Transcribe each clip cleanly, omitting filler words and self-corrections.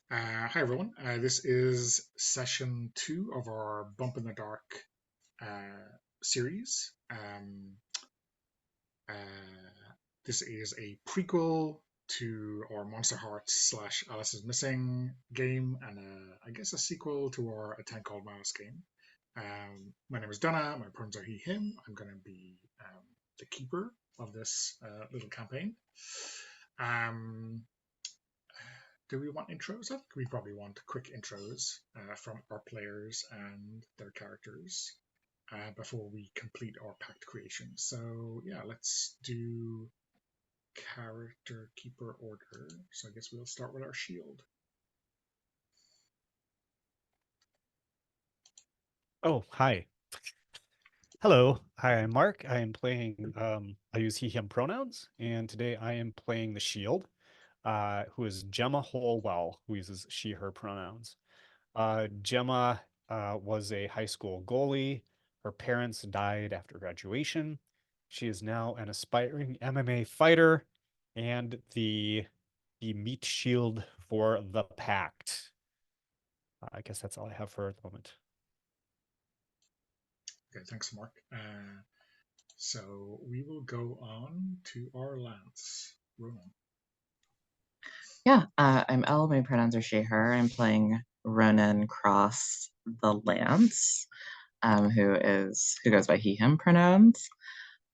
Hi everyone. This is session 2 of our Bump in the Dark series. This is a prequel to our Monster Hearts slash Alice is Missing game, and I guess a sequel to our A Town Called Malice game. My name is Donna. My pronouns are he, him. I'm going to be the keeper of this little campaign. Um, do we want intros? I think we probably want quick intros from our players and their characters before we complete our pact creation. So yeah, let's do character keeper order. So I guess we'll start with our shield. Oh, hi. Hello. Hi, I'm Mark. I am playing, I use he, him pronouns, and today I am playing the shield, who is Gemma Holwell, who uses she, her pronouns. Gemma was a high school goalie. Her parents died after graduation. She is now an aspiring MMA fighter and the meat shield for the Pact. I guess that's all I have for the moment. Okay, thanks, Mark. So we will go on to our lance. Ronan. Yeah, I'm Elle. My pronouns are she, her. I'm playing Ronan Cross the Lance, who goes by he, him pronouns.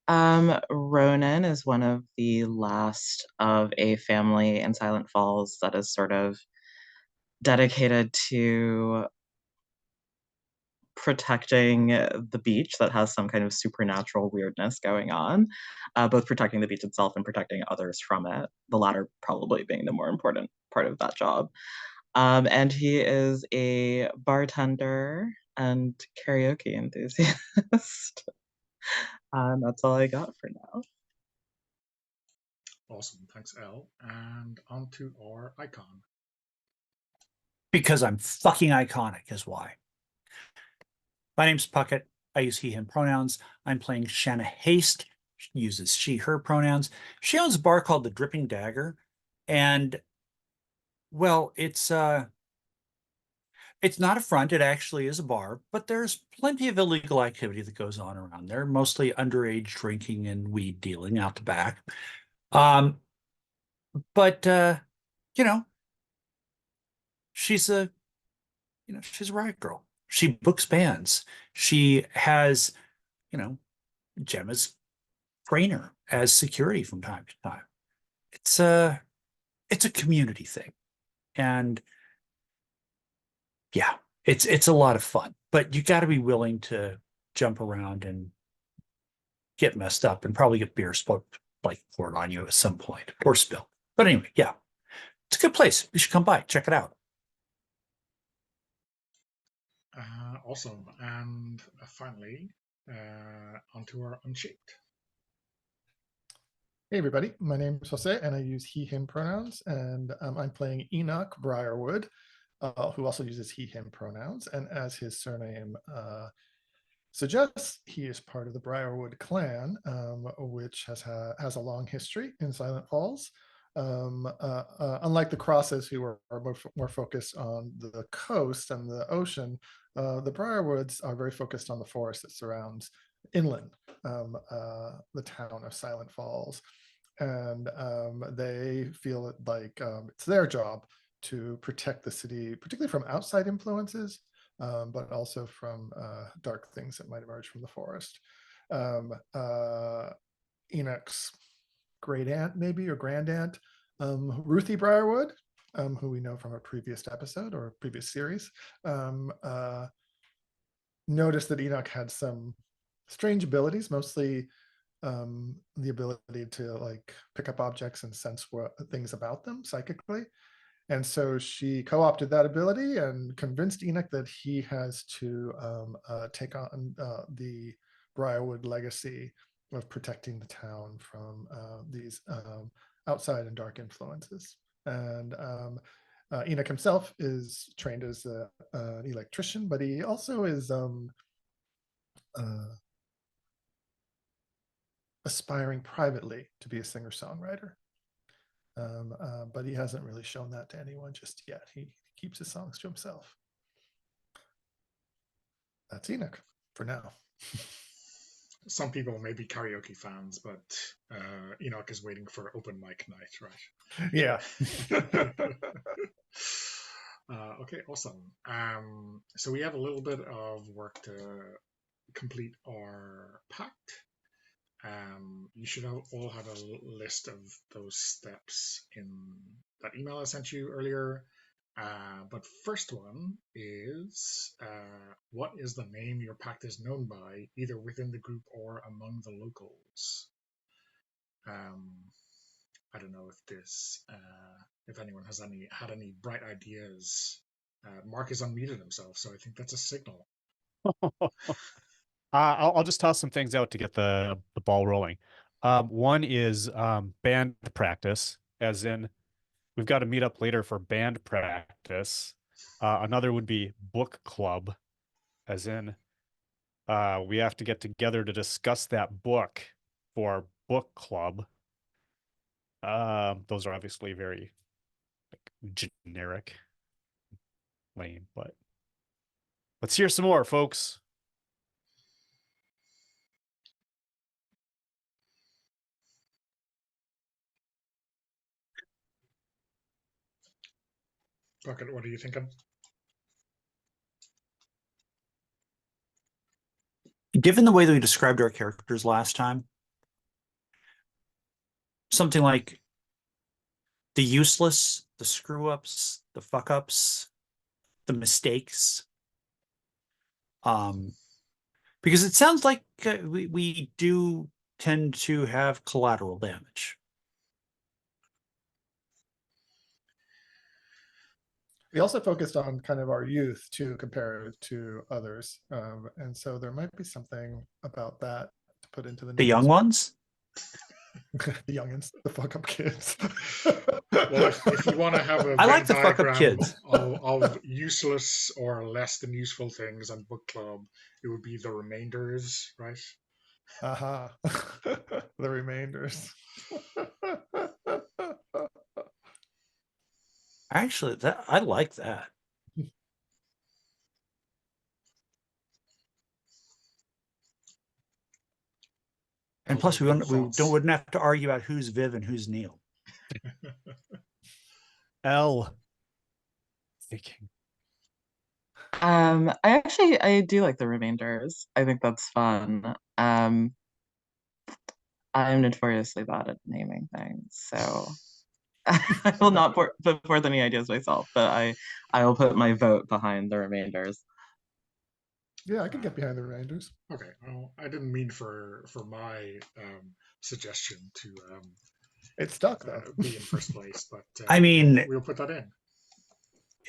Ronan is one of the last of a family in Silent Falls that is sort of dedicated to protecting the beach that has some kind of supernatural weirdness going on, both protecting the beach itself and protecting others from it, the latter probably being the more important part of that job. And he is a bartender and karaoke enthusiast. And that's all I got for now. Awesome, thanks, L. And on to our icon. Because I'm fucking iconic is why. My name's Puckett. I use he, him pronouns. I'm playing Shanna Haste. She uses she, her pronouns. She owns a bar called the Dripping Dagger. And, well, it's not a front. It actually is a bar, but there's plenty of illegal activity that goes on around there, mostly underage drinking and weed dealing out the back. Um, but, you know, she's a she's a riot girl. She books bands. She has, you know, Gemma's trainer as security from time to time. It's a it's a community thing. And yeah, it's a lot of fun. But you got to be willing to jump around and get messed up and probably get beer poured on you at some point or spill. But anyway, yeah. It's a good place. You should come by, check it out. Awesome. And finally, onto our unshaped. Hey everybody, my name is Jose and I use he, him pronouns, and I'm playing Enoch Briarwood, who also uses he, him pronouns, and as his surname suggests, he is part of the Briarwood clan, which has a long history in Silent Falls. Unlike the Crosses, who are more focused on the coast and the ocean, the Briarwoods are very focused on the forest that surrounds inland, the town of Silent Falls. And they feel it like it's their job to protect the city, particularly from outside influences, but also from dark things that might emerge from the forest. Enoch's great aunt, maybe, or grand aunt, Ruthie Briarwood, who we know from a previous episode or a previous series, noticed that Enoch had some strange abilities, mostly the ability to like pick up objects and sense things about them psychically. And so she co-opted that ability and convinced Enoch that he has to take on the Briarwood legacy of protecting the town from these outside and dark influences. And Enoch himself is trained as an electrician, but he also is aspiring privately to be a singer-songwriter. But he hasn't really shown that to anyone just yet. He keeps his songs to himself. That's Enoch for now. Some people may be karaoke fans, but Enoch is waiting for open mic night, right? Yeah. Okay, awesome. So we have a little bit of work to complete our pact. You should all have a list of those steps in that email I sent you earlier. But first one is, what is the name your pact is known by, either within the group or among the locals? I don't know if anyone has had any bright ideas. Mark has unmuted himself, so I think that's a signal. I'll just toss some things out to get the ball rolling. One is band practice, as in we've got to meet up later for band practice. Another would be book club, as in we have to get together to discuss that book for book club. Those are obviously very generic, lame, but let's hear some more, folks. Bucket, what are you thinking? Given the way that we described our characters last time, something like the useless, the screw-ups, the fuck-ups, the mistakes. Because it sounds like we do tend to have collateral damage. We also focused on kind of our youth too, compared to others. And so there might be something about that to put into the The young ones? The youngins, the fuck up kids. Well, if you want to have a I like the fuck up diagram kids. of useless or less than useful things on book club, it would be the remainders, right? Aha. The remainders. Actually, I like that. And plus, we wouldn't have to argue about who's Viv and who's Neil. L. Thinking. I do like the remainders. I think that's fun. I'm notoriously bad at naming things, so I will not put forth any ideas myself, but I will put my vote behind the remainders. Yeah, I can get behind the remainders. Okay, well, I didn't mean for my suggestion to it's stuck though. Be in first place, but I mean, we'll put that in.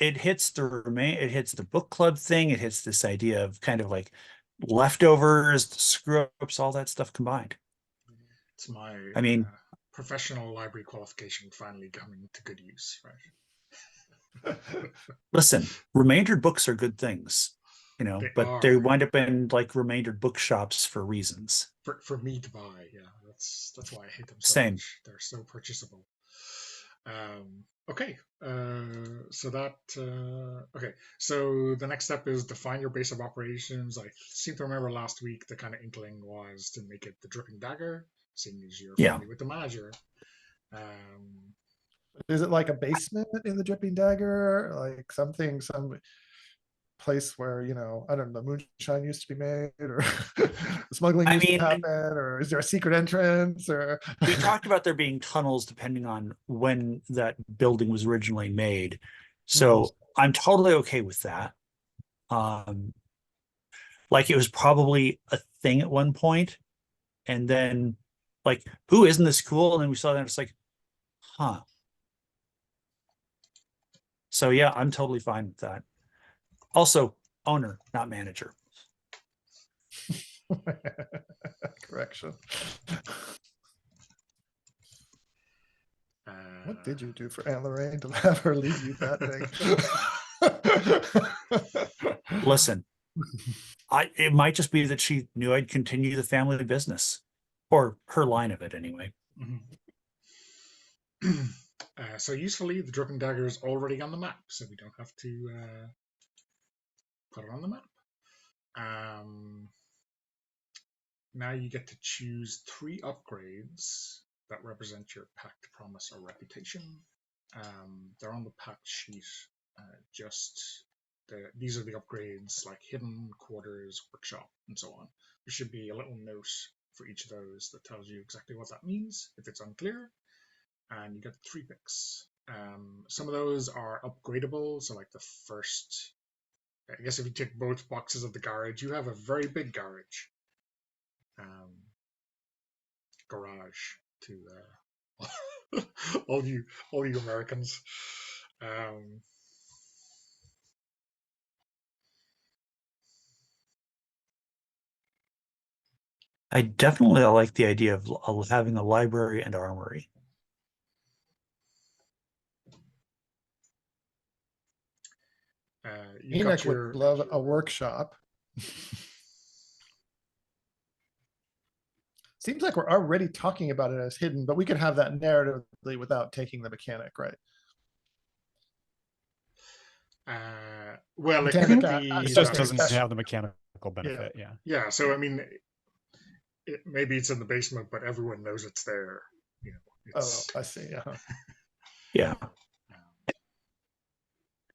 It hits it hits the book club thing. It hits this idea of kind of like leftovers, the screw ups, all that stuff combined. It's my professional library qualification finally coming to good use, right? Listen, remaindered books are good things, they wind up in like remaindered bookshops for reasons. For me to buy, yeah, that's why I hate them so Same. much. They're so purchasable. Okay, so the next step is define your base of operations. I seem to remember last week the kind of inkling was to make it the Dripping Dagger, seeing as you're friendly with the manager. Is it like a basement in the Dripping Dagger, like some place where I don't know, moonshine used to be made, or smuggling used to happen, or is there a secret entrance? Or we talked about there being tunnels depending on when that building was originally made, so I'm totally okay with that. Like it was probably a thing at one point, and then like, who isn't this cool? And then we saw that, it's like, huh. So yeah, I'm totally fine with that. Also, owner, not manager. Correction. What did you do for Aunt Lorraine to have her leave you that thing? Listen, it might just be that she knew I'd continue the family business, or her line of it anyway. So usefully, the Dripping Dagger is already on the map, so we don't have to put it on the map. Now you get to choose 3 upgrades that represent your Pact, Promise, or Reputation. They're on the Pact sheet. These are the upgrades like Hidden, Quarters, Workshop, and so on. There should be a little note for each of those that tells you exactly what that means if it's unclear. And you get 3 picks. Some of those are upgradable, so like the first, I guess if you tick both boxes of the garage, you have a very big garage. Garage to all you Americans. I definitely like the idea of having a library and armory. Enoch would love a workshop. Seems like we're already talking about it as hidden, but we could have that narratively without taking the mechanic, right? Well, it Mechanic, could be. It just doesn't have the mechanical benefit. Yeah. Yeah. So I mean, maybe it's in the basement, but everyone knows it's there. You know. I see. Yeah.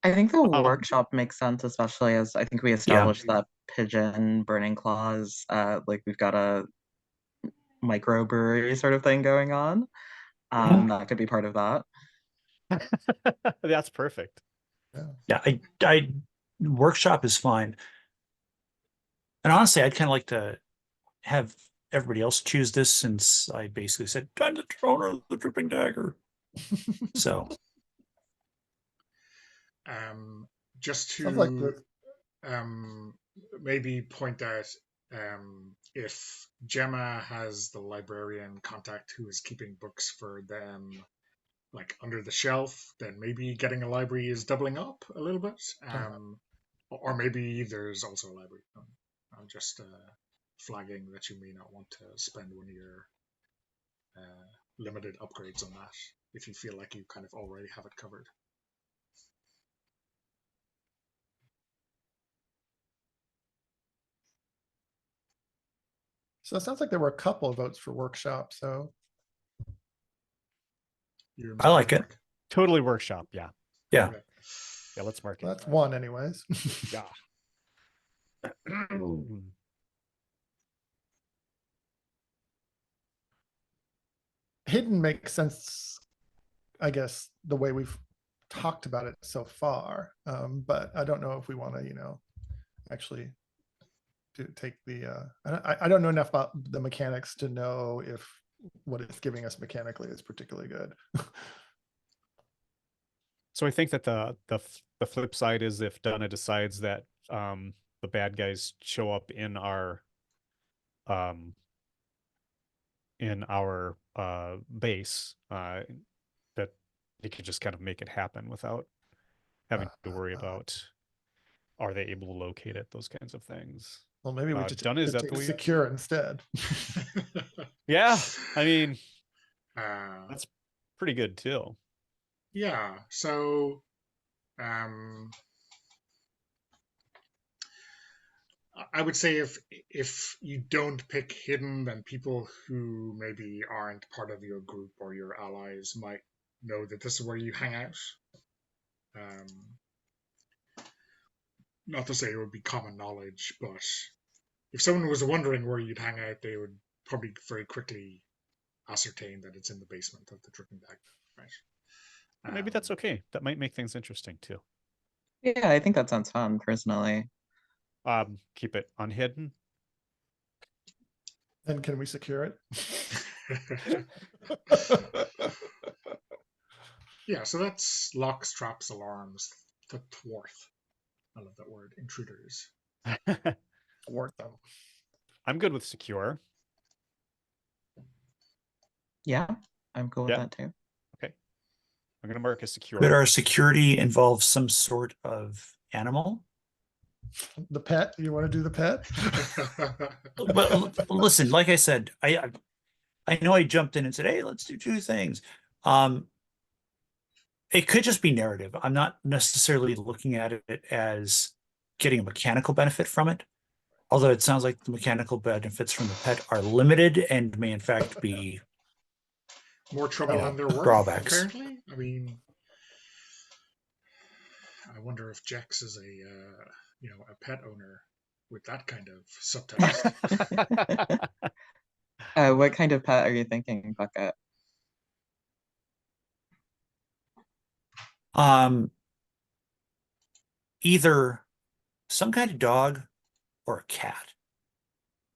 I think the workshop makes sense, especially as I think we established that pigeon burning claws. Like we've got a microbrewery sort of thing going on. That could be part of that. That's perfect. Yeah, I workshop is fine. And honestly, I'd kind of like to have everybody else choose this, since I basically said, time to throw her the Dripping Dagger. So just to maybe point out, if Gemma has the librarian contact who is keeping books for them like under the shelf, then maybe getting a library is doubling up a little bit. Or maybe there's also a library. I'm just flagging that you may not want to spend one of your limited upgrades on that if you feel like you kind of already have it covered. So it sounds like there were a couple of votes for workshop. So I like it. Totally workshop. Yeah. Yeah. Yeah. Let's mark it. Well, that's one, anyways. Yeah. Hidden makes sense, I guess, the way we've talked about it so far. But I don't know if we want to, actually to take the. I don't know enough about the mechanics to know if what it's giving us mechanically is particularly good. So I think that the flip side is if Donna decides that the bad guys show up in our base, that they could just kind of make it happen without having to worry about are they able to locate it, those kinds of things. Well, maybe we just Donna, is that take the way secure instead. Yeah, I mean that's pretty good too. Yeah, so I would say if you don't pick hidden, then people who maybe aren't part of your group or your allies might know that this is where you hang out. Not to say it would be common knowledge, but if someone was wondering where you'd hang out, they would probably very quickly ascertain that it's in the basement of the Dripping Dagger, right? Maybe that's okay. That might make things interesting too. Yeah, I think that sounds fun, personally. Keep it unhidden. And can we secure it? Yeah, so that's locks, traps, alarms, to thwart. I love that word, intruders. Thwart them. I'm good with secure. Yeah, I'm cool with that too. Okay. I'm going to mark as secure. Could our security involve some sort of animal? The pet? You want to do the pet? But listen, like I said, I know I jumped in and said, hey, let's do 2 things. It could just be narrative. I'm not necessarily looking at it as getting a mechanical benefit from it. Although it sounds like the mechanical benefits from the pet are limited and may in fact be More trouble Oh, than they're worth, drawbacks. apparently. I mean, I wonder if Jex is a pet owner with that kind of subtext. What kind of pet are you thinking, Bucket? Either some kind of dog or a cat.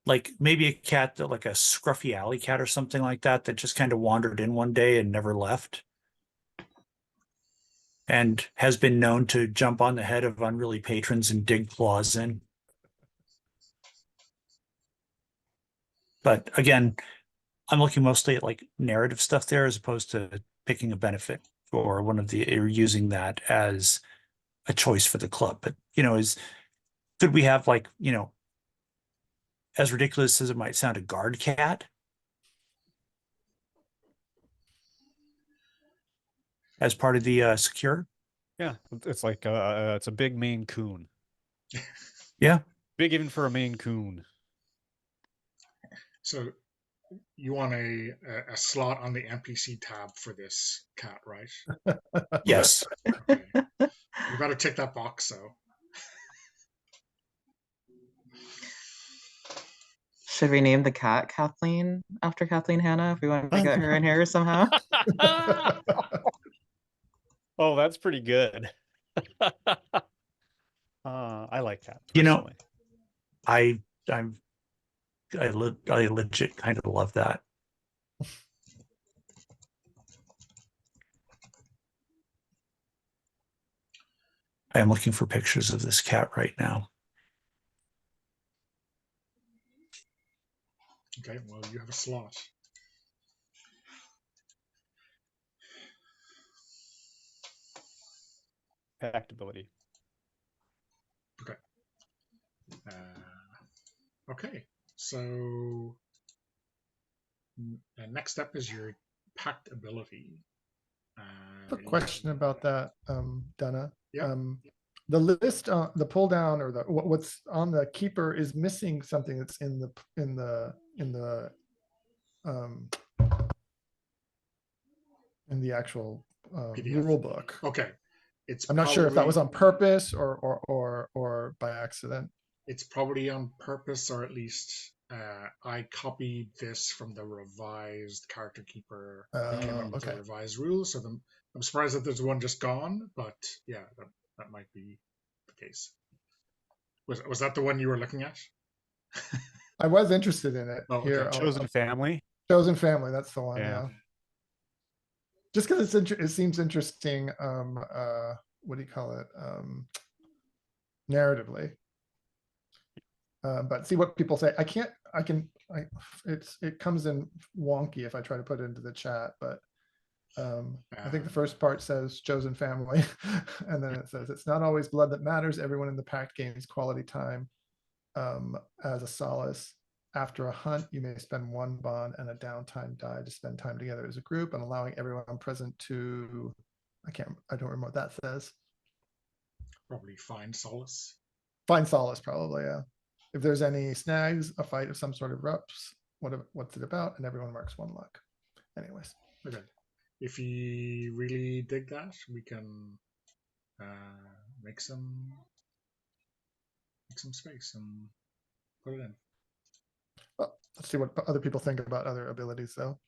Like maybe a cat that like a scruffy alley cat or something like that just kind of wandered in one day and never left. And has been known to jump on the head of unruly patrons and dig claws in. But again, I'm looking mostly at like narrative stuff there as opposed to picking a benefit or or using that as a choice for the club. But could we have like, as ridiculous as it might sound, a guard cat as part of the secure? Yeah, it's like it's a big Maine Coon. Yeah. Big even for a Maine Coon. So you want a slot on the NPC tab for this cat, right? Yes. Okay. You better tick that box, so. Should we name the cat Kathleen after Kathleen Hanna if we want to get her in here somehow? Oh, that's pretty good. I like that. You know, personally. I legit kind of love that. I am looking for pictures of this cat right now. Okay, well, you have a slot. Pact ability. Okay. Okay, so next step is your Pact ability. A question about that, Donna. Yeah. The list, the pull down or what's on the keeper is missing something that's in the actual PDF. rule book. Okay, I'm not sure if that was on purpose or by accident. It's probably on purpose, or at least I copied this from the revised character keeper that came in with the revised rules. So I'm surprised that there's one just gone, but yeah, that might be the case. Was that the one you were looking at? I was interested in it. Oh, okay. Here, Chosen Family. Chosen Family, that's the one. Yeah. Yeah. Just because it seems interesting. What do you call it? Narratively. But see what people say. It comes in wonky if I try to put it into the chat, but I think the first part says chosen family, and then it says it's not always blood that matters. Everyone in the pact gains quality time as a solace. After a hunt, you may spend one bond and a downtime die to spend time together as a group, and allowing everyone present to, I don't remember what that says. Probably find solace. Find solace, probably, yeah. If there's any snags, a fight of some sort erupts. What's it about? And everyone marks one luck. Anyways. Okay. If you really dig that, we can make some space and put it in. Well, let's see what other people think about other abilities, though.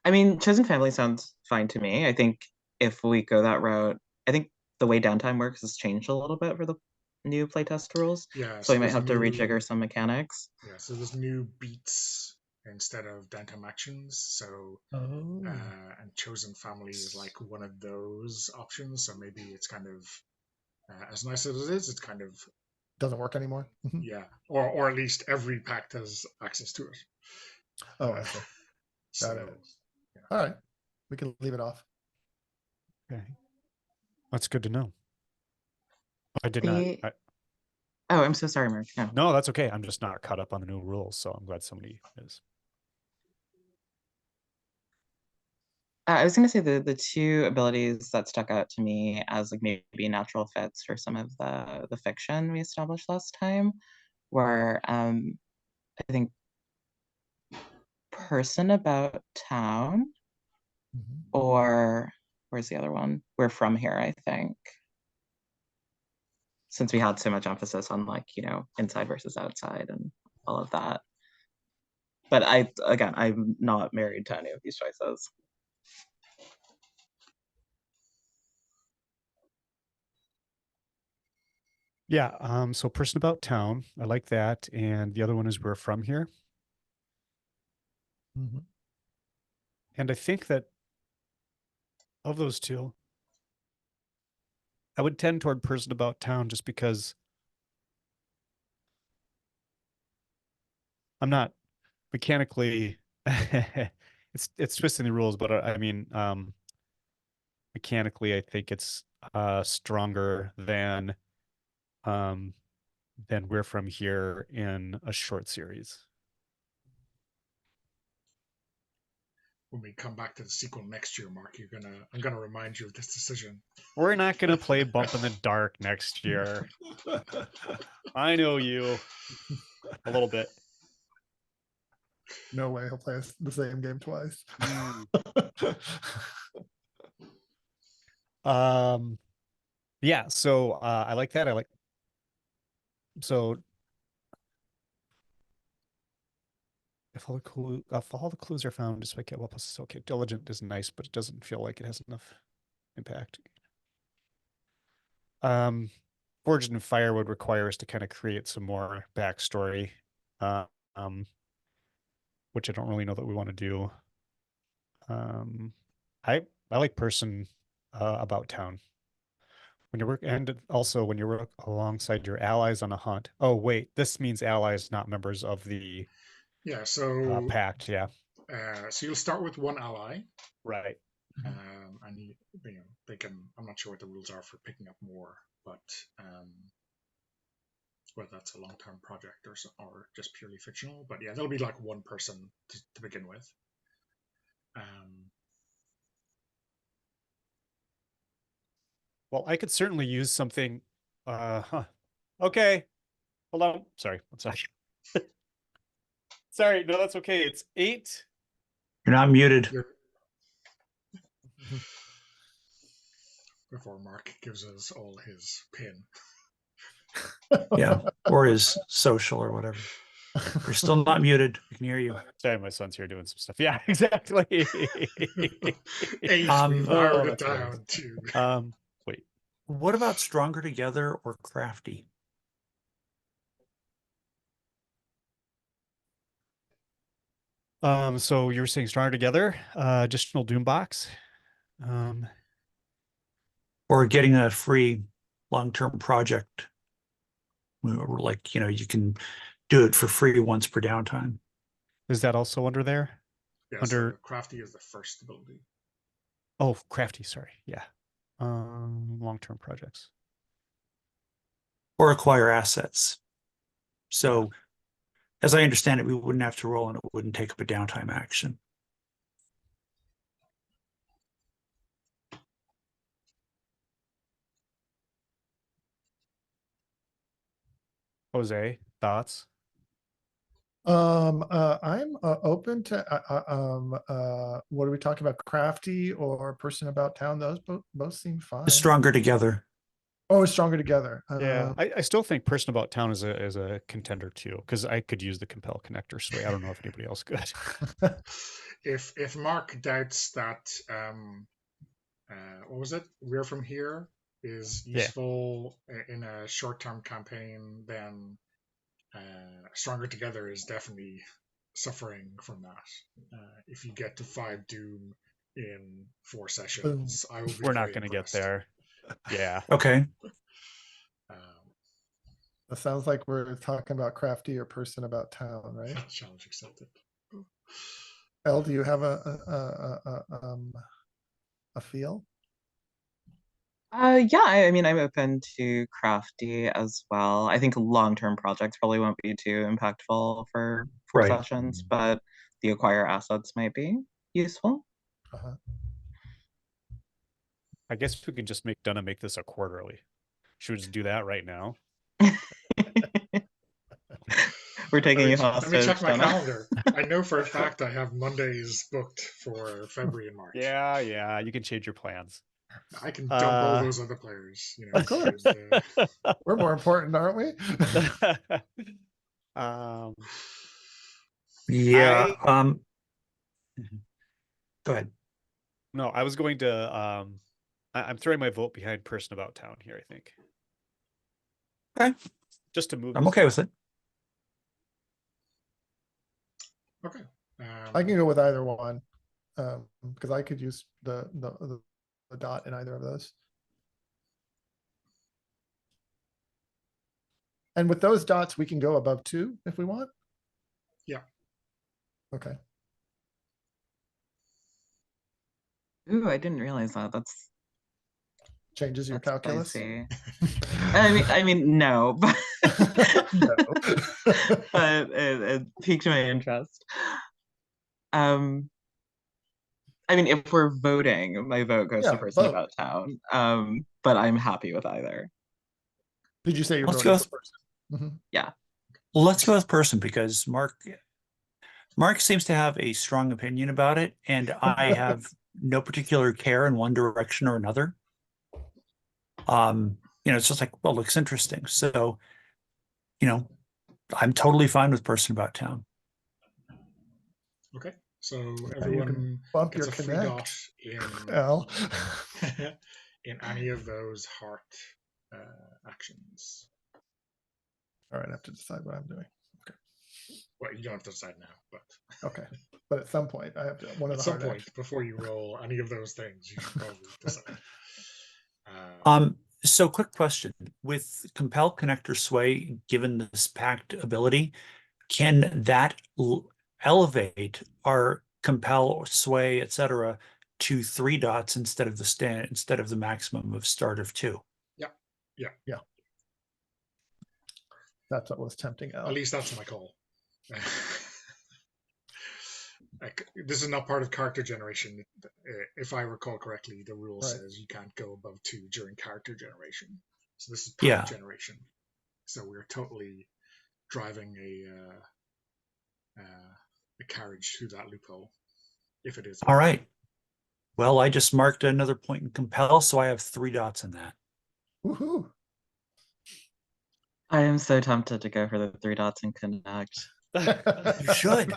I mean, Chosen Family sounds fine to me. I think if we go that route, I think the way downtime works has changed a little bit for the new playtest rules. Yeah. So we might have to rejigger some mechanics. Yeah, so there's new beats instead of downtime actions. So and Chosen Family is like one of those options. So maybe it's kind of as nice as it is, it's kind of doesn't work anymore. Yeah, or at least every pact has access to it. Oh, I see. Got it. Yeah. All right, we can leave it off. Okay, that's good to know. I did not. Oh, I'm so sorry, Mark. No. No, that's okay. I'm just not caught up on the new rules, so I'm glad somebody is. I was going to say the two abilities that stuck out to me as like maybe natural fits for some of the fiction we established last time were I think person about town, or where's the other one? We're from here, I think. Since we had so much emphasis on like, inside versus outside and all of that. But I'm not married to any of these choices. Yeah, so person about town, I like that. And the other one is we're from here. And I think that of those two, I would tend toward person about town just because I'm not mechanically it's twisting the rules, but I mean mechanically I think it's stronger than we're from here in a short series. When we come back to the sequel next year, Mark, I'm gonna remind you of this decision. We're not gonna play Bump in the Dark next year. I know you a little bit. No way he'll play the same game twice. Yeah, so I like that. So if all the clues are found, despite get well plus it's okay. Diligent is nice, but it doesn't feel like it has enough impact. Forged in Fire would require us to kind of create some more backstory, which I don't really know that we want to do. I like person about town. When you work, and also when you work alongside your allies on a hunt. Oh wait, this means allies, not members of the Pact. Yeah. So you'll start with one ally, right? And they can. I'm not sure what the rules are for picking up more, but whether that's a long-term project or just purely fictional. But yeah, there'll be like one person to begin with. Well, I could certainly use something. Okay. Hold on. Sorry. I'm sorry. Sorry. No, that's okay. It's 8. You're not muted. Before Mark gives us all his pin. Yeah. Or his social or whatever. You're still not muted. We can hear you. Sorry, my son's here doing some stuff. Yeah, exactly. 8, we narrowed it down to. Wait. What about Stronger Together or Crafty? So you were saying Stronger Together, additional Doom box. Or getting a free long-term project. Like, you can do it for free once per downtime. Is that also under there? Yeah, so Crafty is the first ability. Oh, Crafty, sorry. Yeah. Long-term projects. Or acquire assets. So, as I understand it, we wouldn't have to roll and it wouldn't take up a downtime action. Jose, thoughts? I'm open to what are we talking about? Crafty or person about town? Those both seem fine. Stronger Together. Oh, Stronger Together. Yeah, I still think person about town is a contender too, because I could use the compel connector sway. I don't know if anybody else could. If Mark doubts that what was it? We're from here is useful in a short-term campaign, then Stronger Together is definitely suffering from that. If you get to 5 Doom in 4 sessions, I will be. We're not going to get there. Yeah. Okay. That sounds like we're talking about Crafty or person about town, right? Challenge accepted. Elle, do you have a feel? Yeah, I mean, I'm open to crafty as well. I think long-term projects probably won't be too impactful for Right. sessions, but the acquire assets might be useful. Uh-huh. I guess we can just make Dunna make this a quarterly. Should we just do that right now? We're taking you Let me check hostage, my Donna. calendar. I know for a fact I have Mondays booked for February and March. Yeah, you can change your plans. I can dump all those other players. You know, Of course. We're more important, aren't we? um, Yeah. Go ahead. no, I was going to. I'm throwing my vote behind Person About Town here. I think. Okay. Just to move. I'm this okay with it. Okay. I can go with either one, because I could use the dot in either of those. And with those dots, we can go above 2 if we want. Yeah. Okay. Ooh, I didn't realize that. That's Changes your calculus. spicy. I mean, no, but No. but it piqued my interest. I mean, if we're voting, my vote goes Yeah, to Person vote. About Town. But I'm happy with either. Did you say you're Let's voting go for person? Mhm. Yeah. Let's go with person because Mark seems to have a strong opinion about it, and I have no particular care in one direction or another. It's just like, well, looks interesting. So, I'm totally fine with Person About Town. Okay. So Yeah, everyone bump gets your a free connect. dot in Al. in any of those heart actions. All right, I have to decide what I'm doing. Well, you don't have to decide now, but Okay, but at some point, I have to one of at the some hard point actions. before you roll any of those things, you should probably decide. So quick question. With Compel, Connect, or Sway, given this Pact ability, can that elevate our Compel, or Sway, etc., to 3 dots instead of the maximum of start of 2? Yeah. That's what was tempting Al. At least that's my call. This is not part of character generation. If I recall correctly, the rule says you can't go above 2 during character generation. So this is pact generation. So we're totally driving a carriage through that loophole, if it is. All right. Well, I just marked another point in Compel, so I have 3 dots in that. Woohoo! I am so tempted to go for the 3 dots and Connect. You should.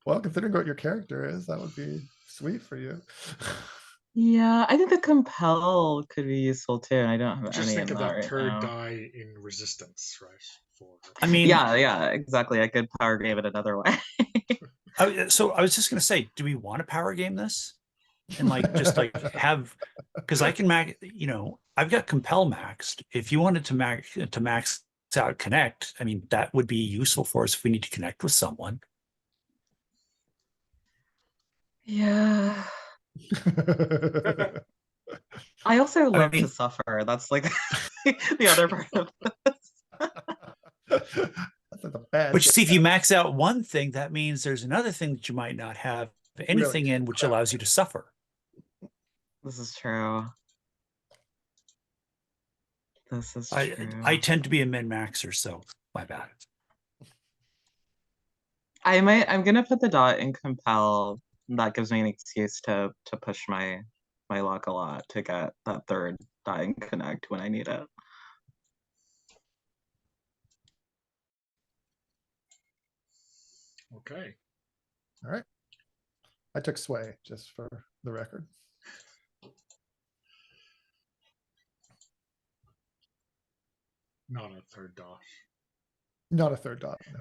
Well, considering what your character is, that would be sweet for you. Yeah, I think the Compel could be useful too, and I don't have Just any think in of that that right third now. die in resistance, right? I mean, yeah, exactly. I could power game it another way. So I was just going to say, do we want to power game this? And have, because I can max, I've got Compel maxed. If you wanted to max out Connect, I mean, that would be useful for us if we need to connect with someone. Yeah. I also love to suffer. That's like the other part of this. That's like the bad. But you see, if you max out one thing, that means there's another thing that you might not have anything in, which allows you to suffer. This is true. This is true. I tend to be a min-maxer, so my bad. I'm gonna put the dot in Compel. That gives me an excuse to push my luck a lot to get that third dot in Connect when I need it. Okay. All right. I took Sway, just for the record. Not a third dot. Not a third dot, no.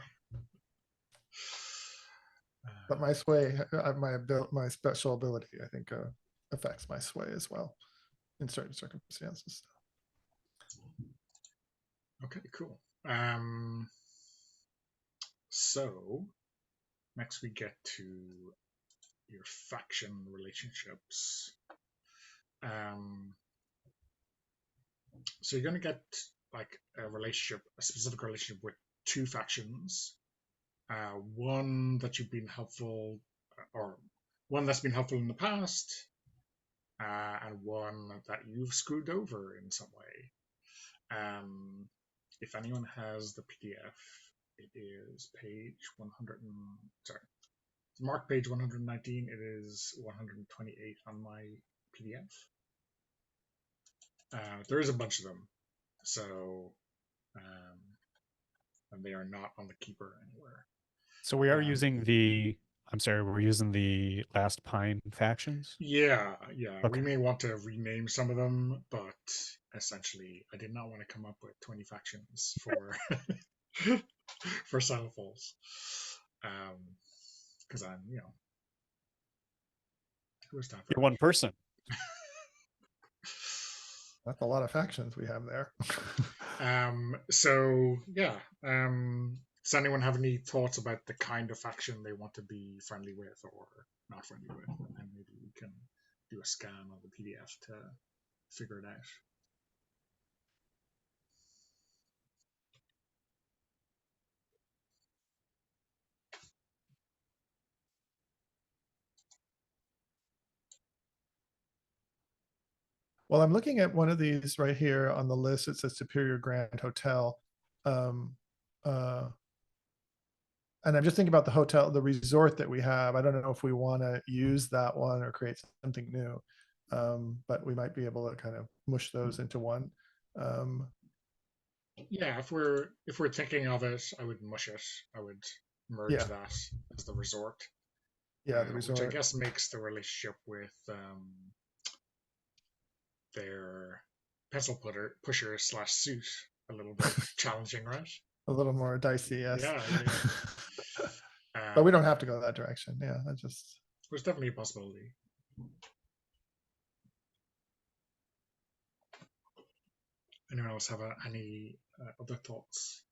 But my Sway, my special ability, I think, affects my Sway as well in certain circumstances. Okay, cool. So next we get to your faction relationships. So you're going to get like a specific relationship with two factions. One that you've been helpful, or one that's been helpful in the past, and one that you've screwed over in some way. If anyone has the PDF, it is page 100. Sorry, it's marked page 119. It is 128 on my PDF. There is a bunch of them, so and they are not on the keeper anywhere. So we are using the. I'm sorry, we're using the Last Pine factions. Yeah. Okay. We may want to rename some of them, but essentially, I did not want to come up with 20 factions for for Silent Falls, because I'm, who is that? You're one person. That's a lot of factions we have there. So yeah. Does anyone have any thoughts about the kind of faction they want to be friendly with or not friendly with? And maybe we can do a scan of the PDF to figure it out. Well, I'm looking at one of these right here on the list. It says Superior Grand Hotel. And I'm just thinking about the hotel, the resort that we have. I don't know if we want to use that one or create something new, but we might be able to kind of mush those into one. Yeah, if we're thinking of it, I would mush it. I would merge that as the resort. Yeah, the resort. Which I guess makes the relationship with their pencil pusher / suit a little bit challenging, right? A little more dicey, yes. Yeah. But we don't have to go that direction. Yeah, there's definitely a possibility. Anyone else have any other thoughts?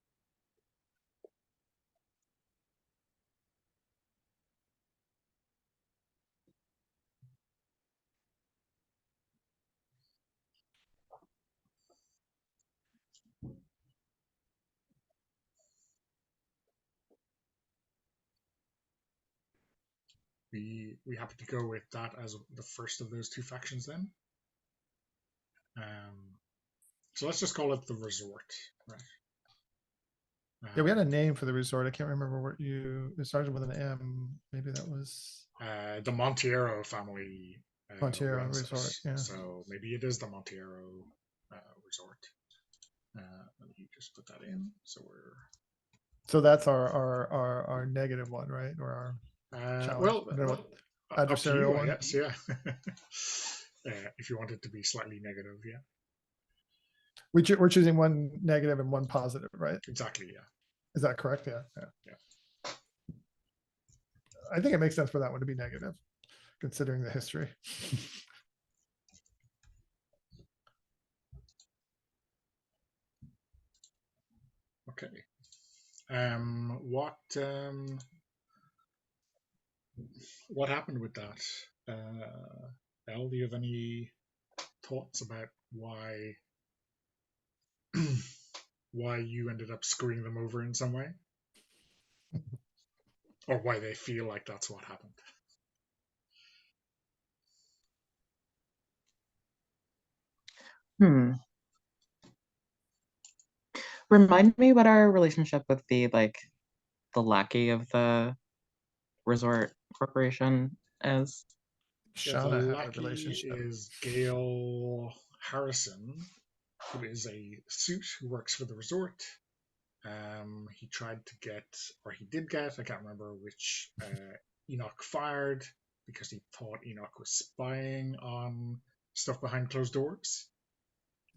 We happy to go with that as the first of those two factions then. So let's just call it the resort, right? Yeah, we had a name for the resort. I can't remember what it started with an M. Maybe that was the Montiero family. Montiero Resort. Yeah. So maybe it is the Montiero Resort. Let me just put that in. So that's our negative one, right? Or our adversarial one. Yes, yeah. If you want it to be slightly negative, yeah. We're choosing one negative and one positive, right? Exactly, yeah. Is that correct? Yeah. I think it makes sense for that one to be negative, considering the history. Okay. What happened with that? Elle, do you have any thoughts about why you ended up screwing them over in some way? Or why they feel like that's what happened? Remind me what our relationship with the lackey of the resort corporation is. The lackey is Gail Harrison, who is a suit who works for the resort. He tried to get, or he did get, I can't remember which, Enoch fired because he thought Enoch was spying on stuff behind closed doors.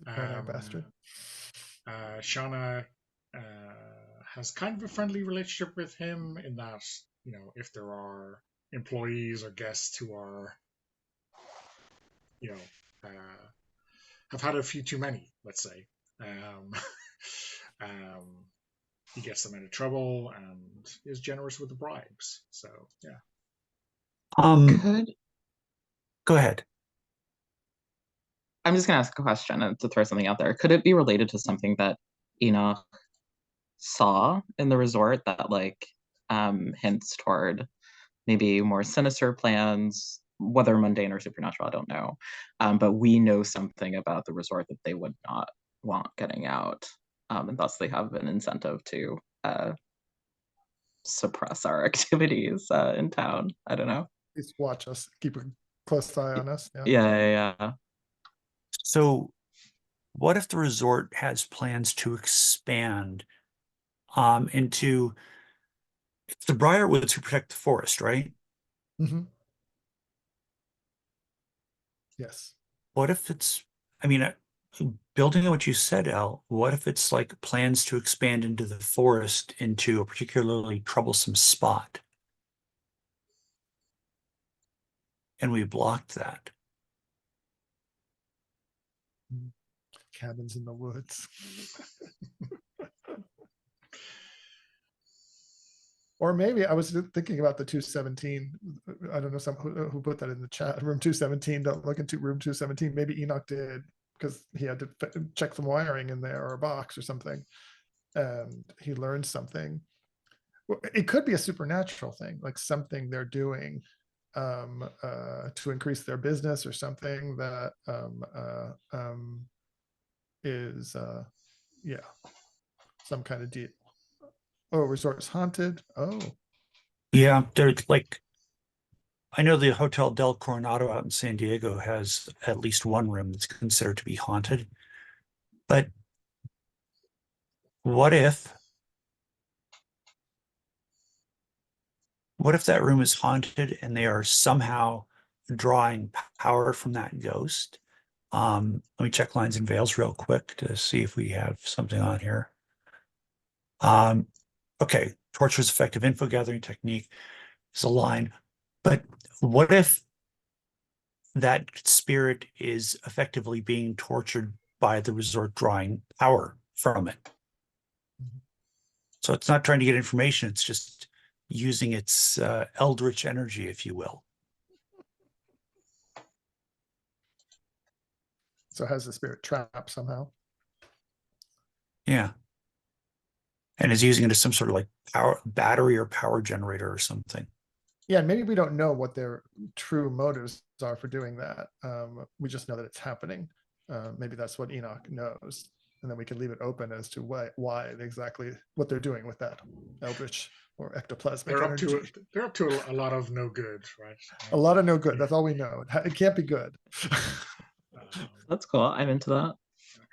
Bastard. Shauna has kind of a friendly relationship with him in that, if there are employees or guests who are, have had a few too many, let's say, he gets them into trouble and is generous with the bribes. So yeah. Go ahead. I'm just gonna ask a question and to throw something out there. Could it be related to something that Enoch saw in the resort that like hints toward maybe more sinister plans, whether mundane or supernatural, I don't know. But we know something about the resort that they would not want getting out. And thus they have an incentive to suppress our activities in town. I don't know. Please watch us, keep a close eye on us. Yeah. Yeah. So what if the resort has plans to expand into it's the Briarwoods who protect the forest, right? Mm-hmm. Yes. What if it's, I mean, building on what you said, Al, what if it's like plans to expand into the forest into a particularly troublesome spot? And we blocked that. Cabins in the woods. Or maybe I was thinking about the 217. I don't know who put that in the chat. Room 217. Don't look into room 217. Maybe Enoch did because he had to check some wiring in there or a box or something, and he learned something. It could be a supernatural thing, like something they're doing to increase their business or something that is some kind of deal. Oh, resort's haunted. Oh, Yeah, there's like, I know the Hotel Del Coronado out in San Diego has at least one room that's considered to be haunted. But what if that room is haunted and they are somehow drawing power from that ghost? Let me check lines and veils real quick to see if we have something on here. Okay, torture's effective info gathering technique is a line, but what if that spirit is effectively being tortured by the resort drawing power from it? So it's not trying to get information, it's just using its eldritch energy, if you will. so has the spirit trapped somehow? Yeah. And is using it as some sort of like power battery or power generator or something. Yeah, and maybe we don't know what their true motives are for doing that. We just know that it's happening. Maybe that's what Enoch knows, and then we can leave it open as to why exactly what they're doing with that eldritch or ectoplasmic energy. They're up to a lot of no good, right? A lot of no good. That's all we know. It can't be good. That's cool. I'm into that.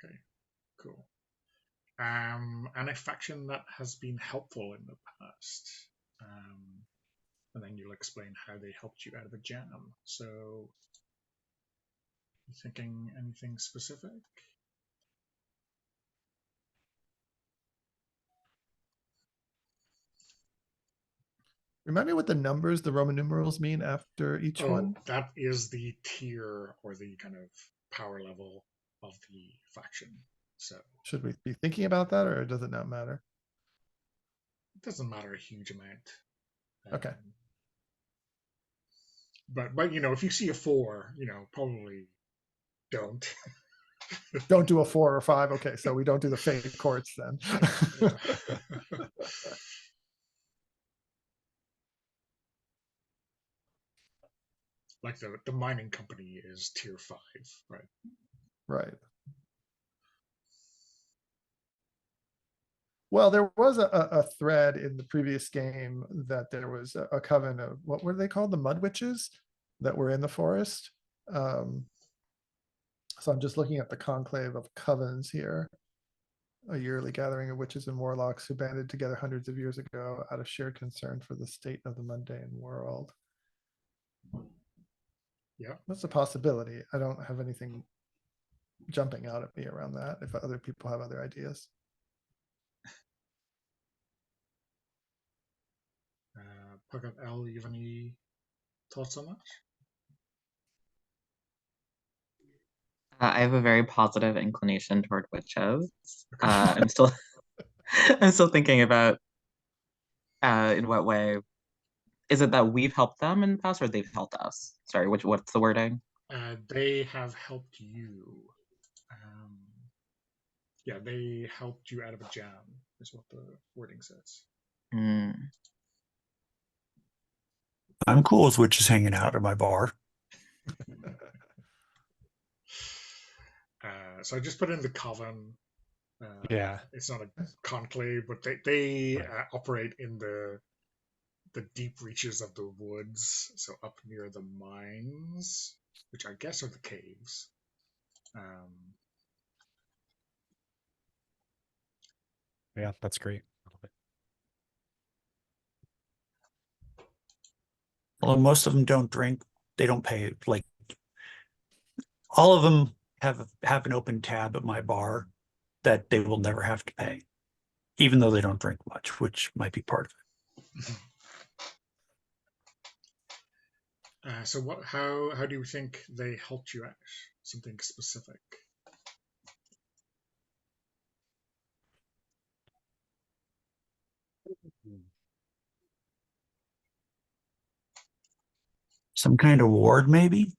Okay, cool. And a faction that has been helpful in the past. And then you'll explain how they helped you out of a jam. So, you thinking anything specific? Remind me what the numbers, the Roman numerals mean after each one? That is the tier or the kind of power level of the faction. So should we be thinking about that, or does it not matter? It doesn't matter a huge amount. Okay. But if you see a 4, probably don't. Don't do a 4 or 5. Okay, so we don't do the fake courts then. Like the mining company is tier 5, right? Right. Well, there was a thread in the previous game that there was a coven of, what were they called? The Mud Witches that were in the forest. So I'm just looking at the conclave of covens here. A yearly gathering of witches and warlocks who banded together hundreds of years ago out of shared concern for the state of the mundane world. Yeah. That's a possibility. I don't have anything jumping out at me around that if other people have other ideas. Pocket L, you have any thoughts on that? I have a very positive inclination toward witches. I'm still thinking about in what way is it that we've helped them in the past or they've helped us? Sorry, what's the wording? They have helped you. Yeah, they helped you out of a jam, is what the wording says. Hmm. I'm cool with witches hanging out at my bar. So I just put in the coven. Yeah. It's not a conclave, but they Right. operate in the deep reaches of the woods, so up near the mines, which I guess are the caves. Yeah, that's great. I love it. Although most of them don't drink, they don't pay. Like all of them have an open tab at my bar that they will never have to pay, even though they don't drink much, which might be part of it. So what? How do you think they helped you out? Something specific? Some kind of ward, maybe?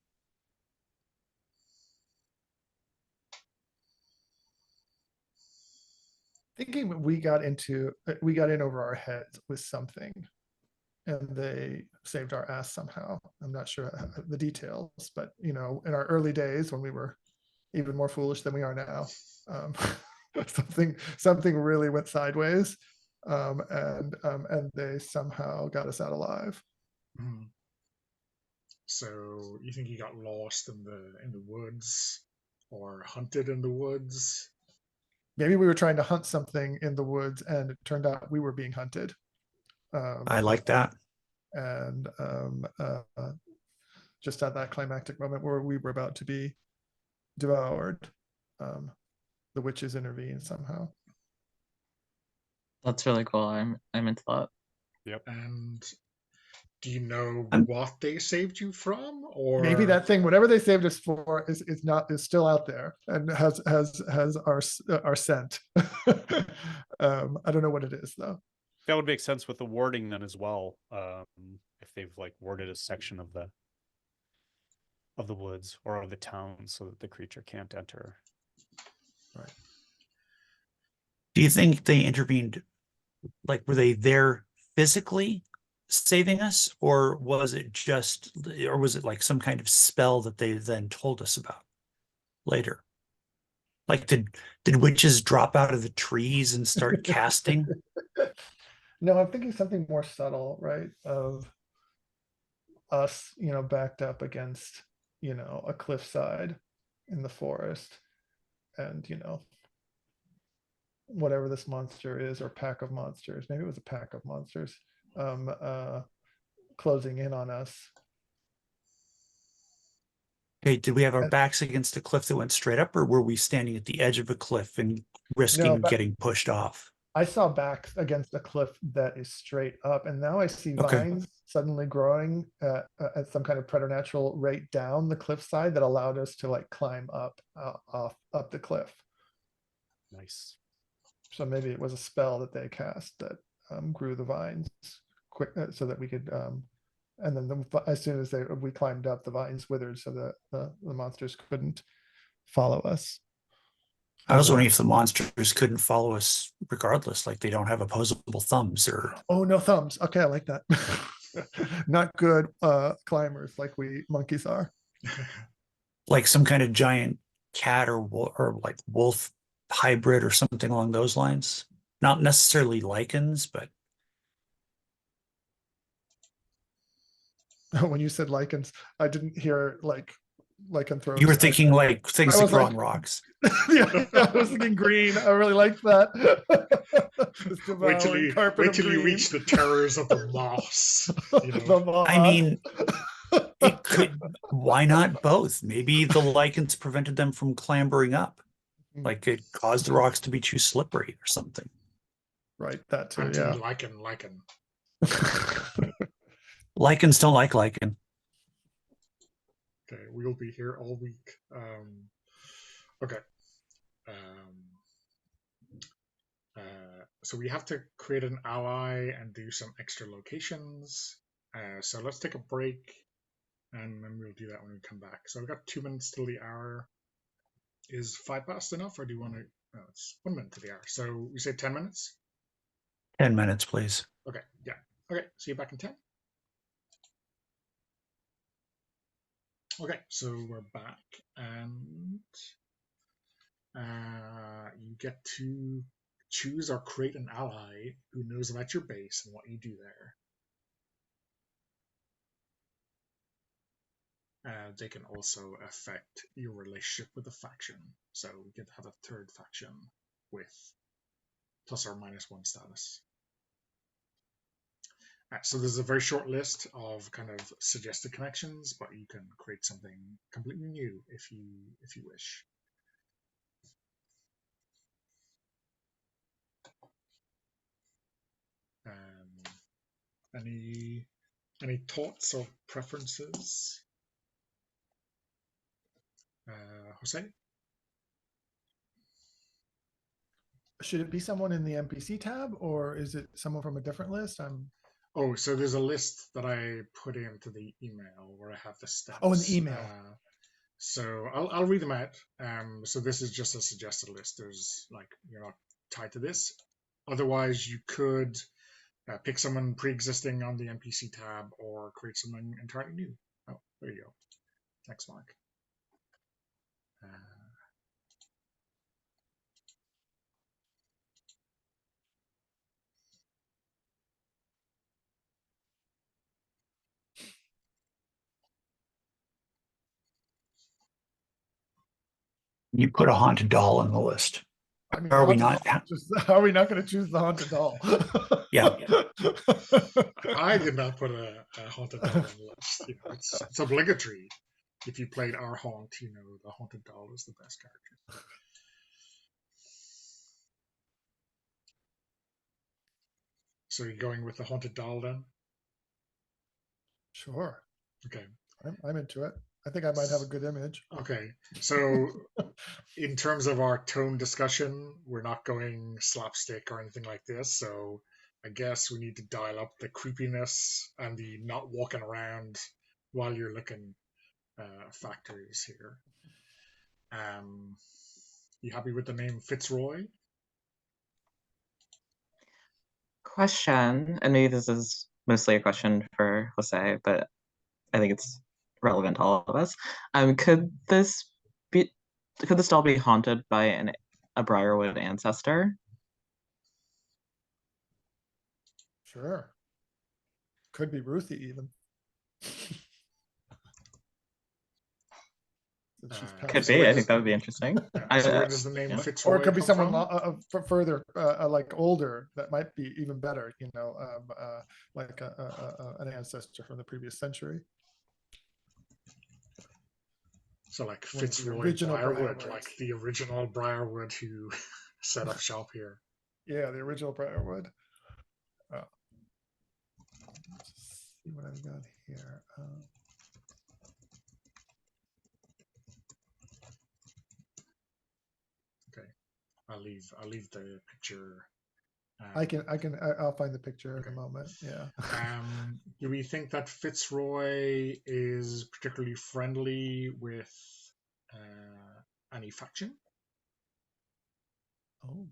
Thinking we got in over our heads with something, and they saved our ass somehow. I'm not sure the details, but in our early days when we were even more foolish than we are now, something really went sideways, and they somehow got us out alive. Mm. So you think you got lost in the woods, or hunted in the woods? Maybe we were trying to hunt something in the woods, and it turned out we were being hunted. I like that. And just at that climactic moment where we were about to be devoured, the witches intervened somehow. That's really cool. I'm into that. Yep. And do you know I'm- what they saved you from, or Maybe that thing, whatever they saved us for, is still out there and has our scent. I don't know what it is though. That would make sense with the warding then as well. If they've like warded a section of the woods or of the town so that the creature can't enter. Right. Do you think they intervened? Like, were they there physically saving us, or was it like some kind of spell that they then told us about later? Like, did witches drop out of the trees and start casting? No, I'm thinking something more subtle, right? Of us, backed up against, a cliffside in the forest, and whatever this monster is, or pack of monsters, maybe it was a pack of monsters, closing in on us. Hey, did we have our backs against a cliff that went straight up, or were we standing at the edge of a cliff and risking getting pushed off? I saw backs against a cliff that is straight up, and now I see Okay. vines suddenly growing at some kind of preternatural rate down the cliffside that allowed us to like climb up the cliff. Nice. So maybe it was a spell that they cast that grew the vines quick, so that we could. And then as soon as we climbed up, the vines withered, so that the monsters couldn't follow us. I was wondering if the monsters couldn't follow us regardless, like they don't have opposable thumbs, or Oh, no thumbs. Okay, I like that. Not good climbers like we monkeys are. like some kind of giant cat or like wolf hybrid or something along those lines. Not necessarily lichens, but When you said lichens, I didn't hear lycanthropes. you were thinking like things I that was grow like- on rocks. Yeah, I was thinking green. I really liked that. This wait till devouring you carpet wait of till you green. reach the terrors of the moss? The moss. I mean, it could, why not both? Maybe the lichens prevented them from clambering up. Like it caused the rocks to be too slippery or something. Right, that too, Anti yeah. lichen. Lichens don't like lichen. Okay, we'll be here all week. Okay. So we have to create an ally and do some extra locations. So let's take a break. and then we'll do that when we come back. So I've got 2 minutes till the hour. Is 5 past enough, or do you want to? No, it's 1 minute to the hour. So we say 10 minutes. 10 minutes, please. Okay. Yeah. Okay. See you back in 10. Okay. So we're back, and you get to choose or create an ally who knows about your base and what you do there. They can also affect your relationship with the faction. So we could have a third faction with plus or minus 1 status. So there's a very short list of kind of suggested connections, but you can create something completely new if you wish. Any thoughts or preferences, Jose? Should it be someone in the NPC tab, or is it someone from a different list? Oh, so there's a list that I put into the email where I have the stats. Oh, in the email. So I'll read them out. So this is just a suggested list. There's you're not tied to this. Otherwise, you could pick someone pre-existing on the NPC tab or create something entirely new. Oh, there you go. Thanks, Mark. You put a haunted doll on the list. I mean, Are we not? Are we not going to choose the haunted doll? Yeah. I did not put a haunted doll on the list. It's obligatory. If you played our haunt, the haunted doll is the best character. So you're going with the haunted doll then? Sure. Okay. I'm into it. I think I might have a good image. Okay. So in terms of our tone discussion, we're not going slapstick or anything like this. So I guess we need to dial up the creepiness and the not walking around while you're looking factors here. You happy with the name Fitzroy? Question, and maybe this is mostly a question for Jose, but I think it's relevant to all of us. Could this doll be haunted by a Briarwood ancestor? Sure. Could be Ruthie even. Could be. I think that would be interesting. So where does the name Fitzroy or it could be someone further, like older that might be even better. Like an ancestor from the previous century. So like Fitzroy Briarwood, like the original Briarwood who set up shop here. Yeah, the original Briarwood. Let's see what I've got here. Okay, I'll leave the picture. I'll find the picture in a moment. Yeah. Do we think that Fitzroy is particularly friendly with any faction? Oh.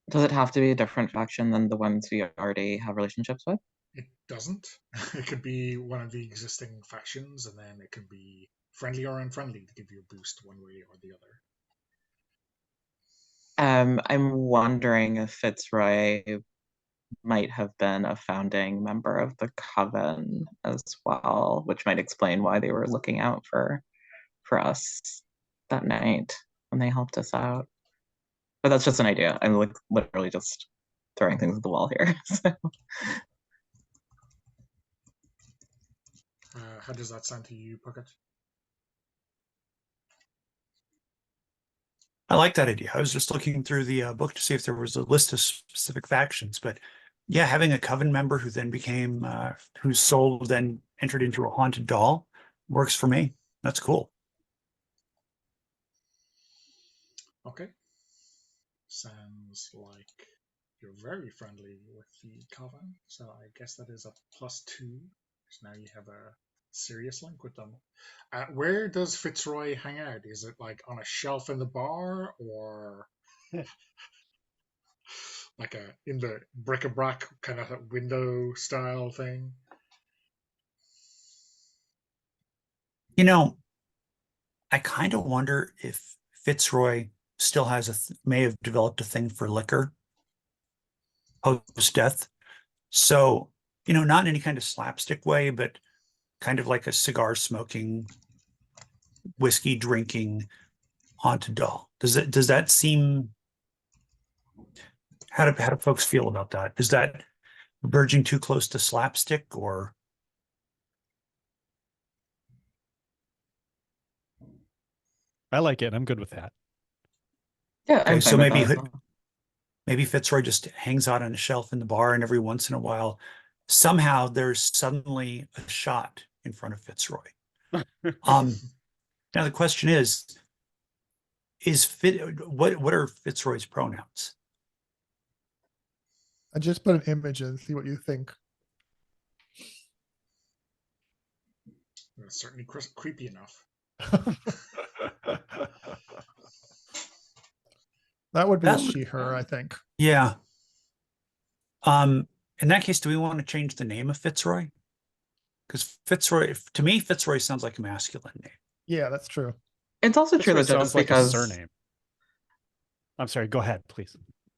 Does it have to be a different faction than the ones we already have relationships with? It doesn't. It could be one of the existing factions, and then it could be friendly or unfriendly to give you a boost one way or the other. I'm wondering if Fitzroy might have been a founding member of the Coven as well, which might explain why they were looking out for us that night when they helped us out. But that's just an idea. I'm literally just throwing things at the wall here. So. How does that sound to you, Puckett? I like that idea. I was just looking through the book to see if there was a list of specific factions, but yeah, having a coven member who then became whose soul then entered into a haunted doll works for me. That's cool. Okay. Sounds like you're very friendly with the coven, so I guess that is a +2. So now you have a serious link with them. Where does Fitzroy hang out? Is it like on a shelf in the bar, or like in the bric-a-brac kind of window style thing? You know, I kind of wonder if Fitzroy still has may have developed a thing for liquor post death. So, not in any kind of slapstick way, but kind of like a cigar smoking, whiskey drinking haunted doll. Does that seem, how do folks feel about that? Is that verging too close to slapstick, or? I like it. I'm good with that. Yeah, I'm Okay, so fine with that as well. maybe Fitzroy just hangs out on a shelf in the bar, and every once in a while, somehow there's suddenly a shot in front of Fitzroy. Now the question is what are Fitzroy's pronouns? I just put an image in, see what you think. It's certainly creepy enough. That would be a That- she, her, I think. Yeah. In that case, do we want to change the name of Fitzroy? Because Fitzroy, to me, Fitzroy sounds like a masculine name. Yeah, that's true. It's also true Fitzroy that just sounds like a because surname. I'm sorry. Go ahead, please.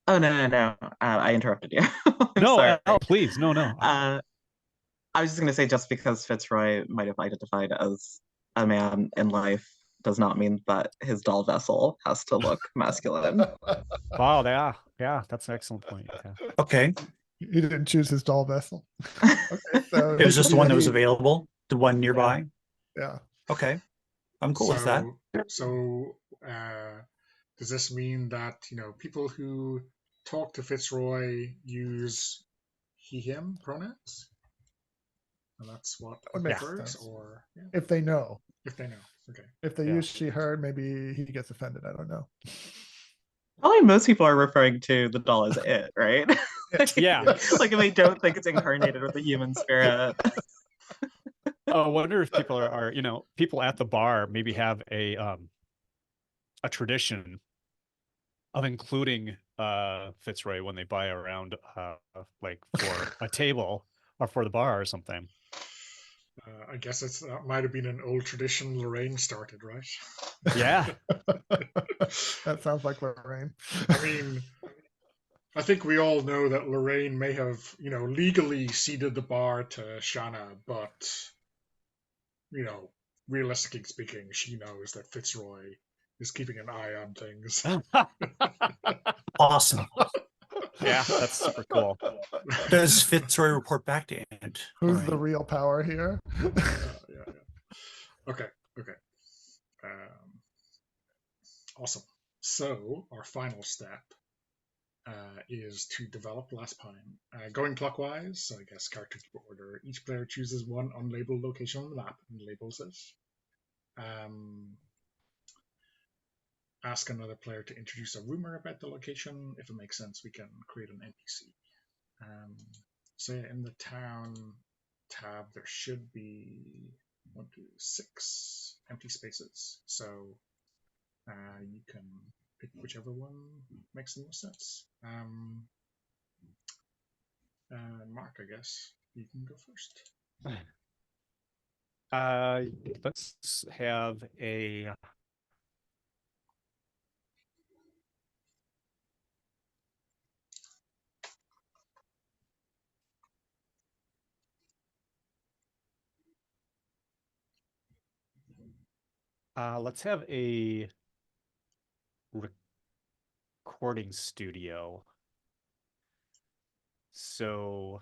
Oh, no. I interrupted you. I'm No, sorry. please. No. I was just going to say, just because Fitzroy might have identified as a man in life does not mean that his doll vessel has to look masculine. Wow. Yeah. That's an excellent point. Yeah. Okay. He didn't choose his doll vessel. Okay, so It was just the one that was he- available, the one nearby. Yeah. Okay. I'm cool with that. So, does this mean that people who talk to Fitzroy use he/him pronouns, and that's what would make prefers, sense. or If they know. if they know? Okay. If they Yeah. use she, her, maybe he gets offended. I don't know. Probably most people are referring to the doll as it, right? Yeah. Like if they don't think it's incarnated with the human spirit. I wonder if people are people at the bar maybe have a tradition of including Fitzroy when they buy around like for a table or for the bar or something. I guess that might have been an old tradition Lorraine started, right? Yeah. That sounds like Lorraine. I mean, I think we all know that Lorraine may have, legally ceded the bar to Shanna, but, realistically speaking, she knows that Fitzroy is keeping an eye on things. Awesome. Yeah, that's super cool. Does Fitzroy report back to Ant? Who's the real power here? Yeah. Okay. Awesome. So our final step is to develop Last Pine. Going clockwise, so I guess character order, each player chooses one unlabeled location on the map and labels it. Ask another player to introduce a rumor about the location. If it makes sense, we can create an NPC. So in the town tab, there should be 6 empty spaces. So you can pick whichever one makes the most sense. Mark, I guess you can go first. Let's have a let's have a recording studio. So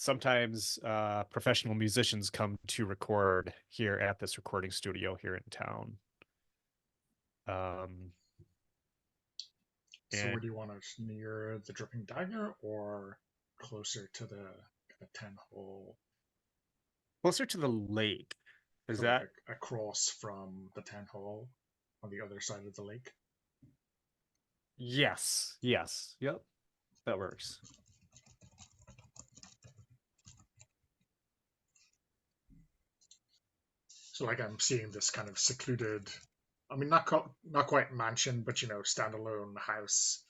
sometimes professional musicians come to record here at this recording studio here in town. So where And do you want it? Near the Dripping Dagger or closer to the kind of 10 hole? closer to the lake. Is So that like across from the 10 hole on the other side of the lake? yes, yes, yep, that works. So like I'm seeing this kind of secluded, I mean not quite mansion, but standalone house,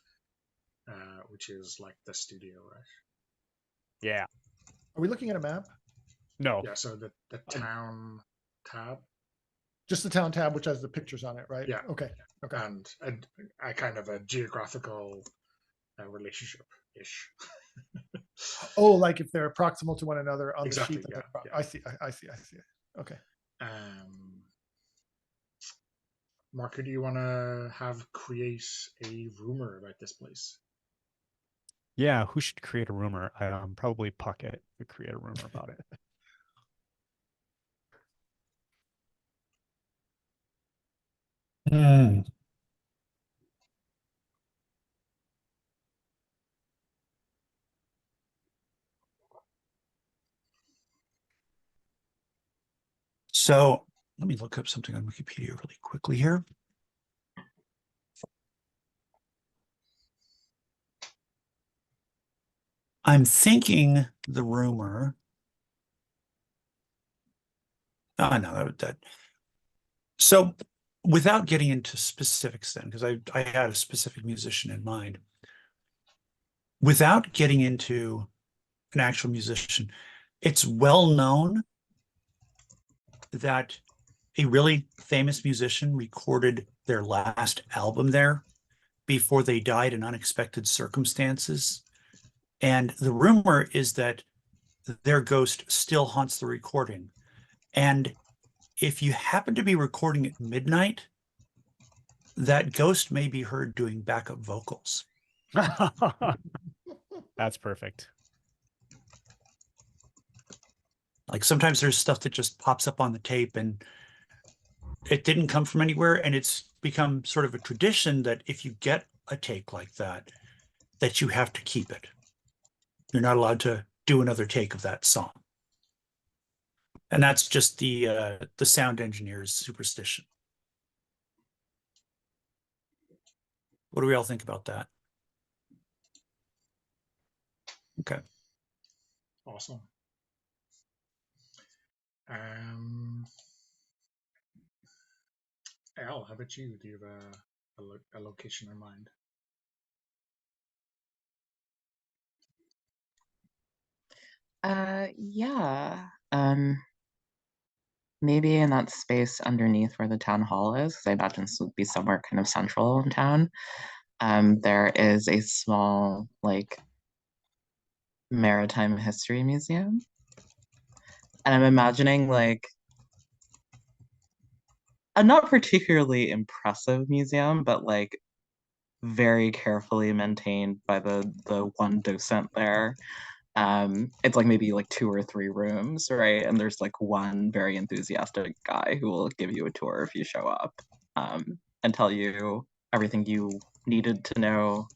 which is like the studio, right? Yeah. Are we looking at a map? No. Yeah. So the town tab, Just the town tab, which has the pictures on it, right? Yeah. Okay. Okay. and a kind of a geographical relationship ish. Oh, like if they're proximal to one another on Exactly, the sheet. yeah, yeah. I see. I see. I see. Okay. Mark, do you want to create a rumor about this place? Yeah, who should create a rumor? Probably Puckett could create a rumor about it. So let me look up something on Wikipedia really quickly here. I'm thinking the rumor. Oh, no, that. So without getting into specifics then, because I had a specific musician in mind. Without getting into an actual musician, it's well known that a really famous musician recorded their last album there before they died in unexpected circumstances. And the rumor is that their ghost still haunts the recording. And if you happen to be recording at midnight, that ghost may be heard doing backup vocals. That's perfect. Like sometimes there's stuff that just pops up on the tape and it didn't come from anywhere. And it's become sort of a tradition that if you get a take like that, that you have to keep it. You're not allowed to do another take of that song. And that's just the sound engineer's superstition. What do we all think about that? Okay. Awesome. Al, how about you? Do you have a location in mind? Yeah. Maybe in that space underneath where the town hall is, because I imagine this would be somewhere kind of central in town. There is a small, like, maritime history museum. And I'm imagining, like, a not particularly impressive museum, but, like, very carefully maintained by the one docent there. It's like maybe like 2 or 3 rooms, right? And there's like one very enthusiastic guy who will give you a tour if you show up, and tell you everything you needed to know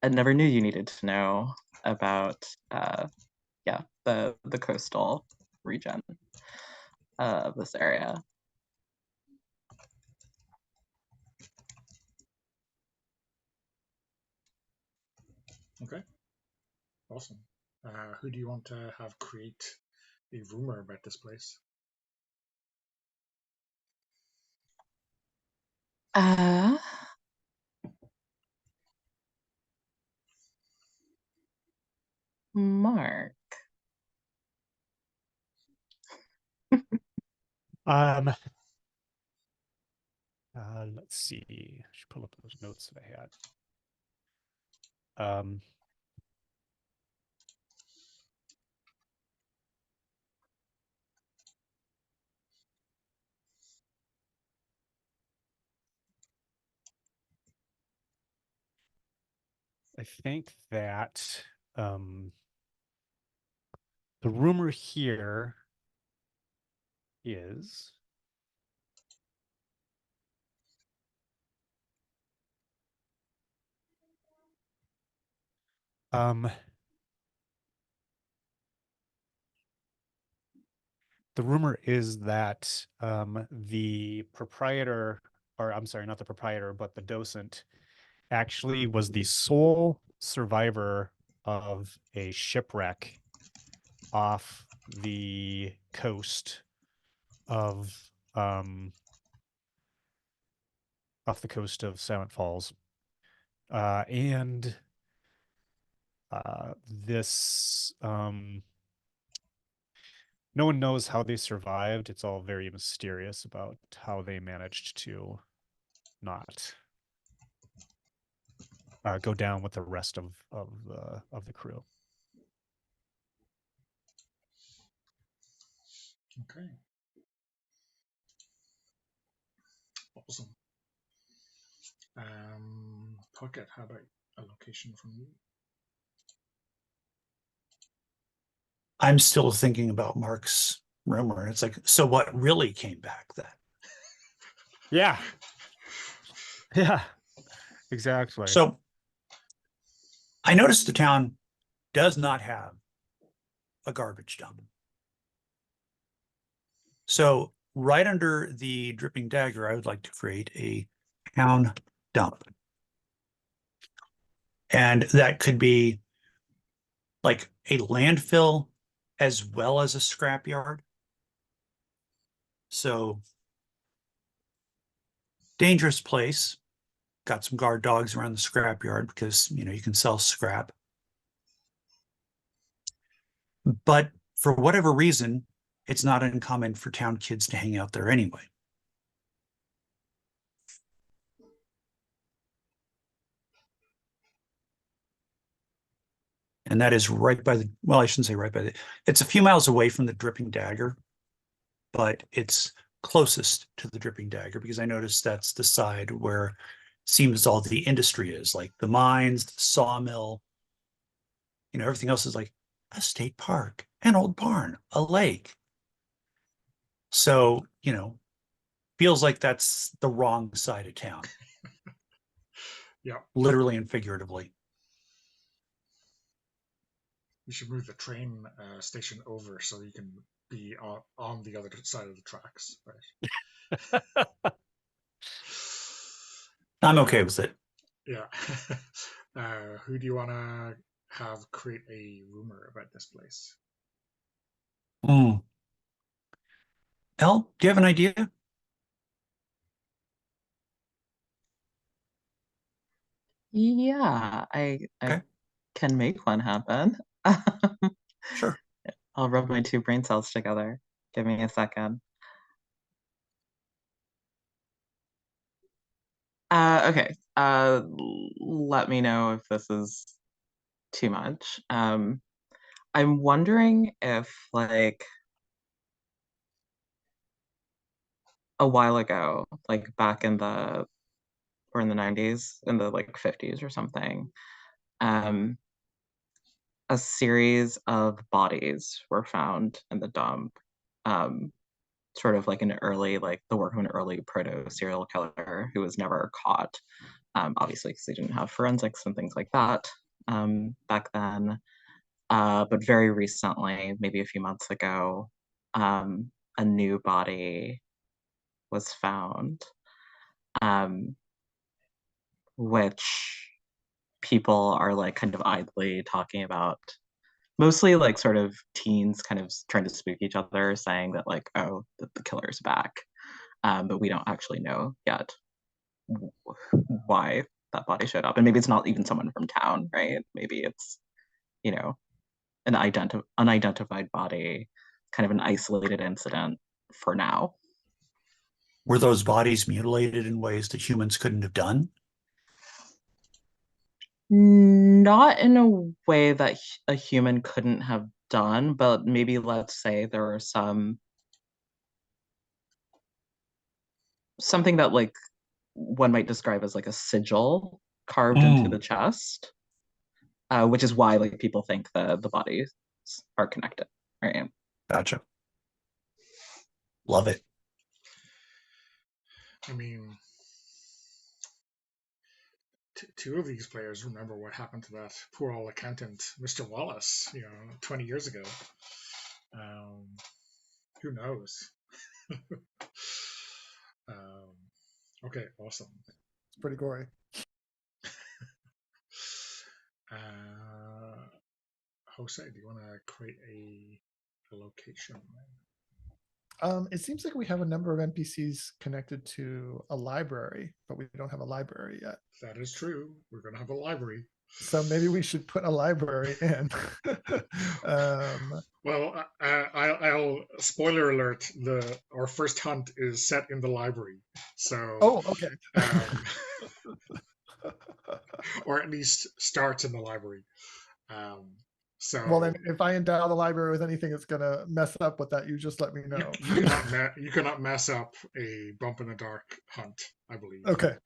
and never knew you needed to know about yeah, the coastal region of this area. Okay, awesome. Who do you want to have create a rumor about this place? Mark. Let's see. I should pull up those notes that I had. I think that the rumor here is the rumor is that the proprietor, or I'm sorry, not the proprietor, but the docent, actually was the sole survivor of a shipwreck off the coast of Silent Falls. And this no one knows how they survived. It's all very mysterious about how they managed to not go down with the rest of the crew. Okay. Awesome. Pocket, how about a location from you? I'm still thinking about Mark's rumor. It's like, so what really came back then? Yeah. Yeah, exactly. So I noticed the town does not have a garbage dump. So right under the dripping dagger, I would like to create a town dump. And that could be like a landfill as well as a scrapyard. So dangerous place. Got some guard dogs around the scrapyard because, you know, you can sell scrap. But for whatever reason, it's not uncommon for town kids to hang out there anyway. And that is right by the, well, I shouldn't say right by the, it's a few miles away from the dripping dagger, but it's closest to the dripping dagger because I noticed that's the side where seems all the industry is, like the mines, the sawmill, you know, everything else is like a state park, an old barn, a lake. So, you know, feels like that's the wrong side of town. Yeah. Literally and figuratively. You should move the train station over so you can be on the other side of the tracks, right? I'm okay with it. Yeah. Who do you want to have create a rumor about this place? Elle, do you have an idea? Yeah, I Okay. can make one happen. Sure. I'll rub my two brain cells together. Give me a second. Okay. Let me know if this is too much. I'm wondering if, like, a while ago, like back in the, or in the 90s, in the like 50s or something, a series of bodies were found in the dump, sort of like an early, like the work of an early proto serial killer who was never caught, obviously because they didn't have forensics and things like that back then. But very recently, maybe a few months ago, a new body was found, which people are like kind of idly talking about, mostly like sort of teens kind of trying to spook each other, saying that like, oh, the killer's back. But we don't actually know yet why that body showed up. And maybe it's not even someone from town, right? Maybe it's, you know, an unidentified body, kind of an isolated incident for now. Were those bodies mutilated in ways that humans couldn't have done? Not in a way that a human couldn't have done, but maybe let's say there are something that like one might describe as like a sigil carved into the chest, which is why like people think the bodies are connected. Right. Gotcha. Love it. I mean, two of these players remember what happened to that poor old accountant, Mr. Wallace, 20 years ago. Who knows? Okay, awesome. It's pretty gory. Jose, do you want to create a location? It seems like we have a number of NPCs connected to a library, but we don't have a library yet. That is true. We're going to have a library. So maybe we should put a library in. Well, I'll spoiler alert. Our first hunt is set in the library. So. Oh, okay. Or at least starts in the library. So. Well, then, if I endow the library with anything that's going to mess up with that, you just let me know. You cannot mess up a bump in the dark hunt, I believe. Okay.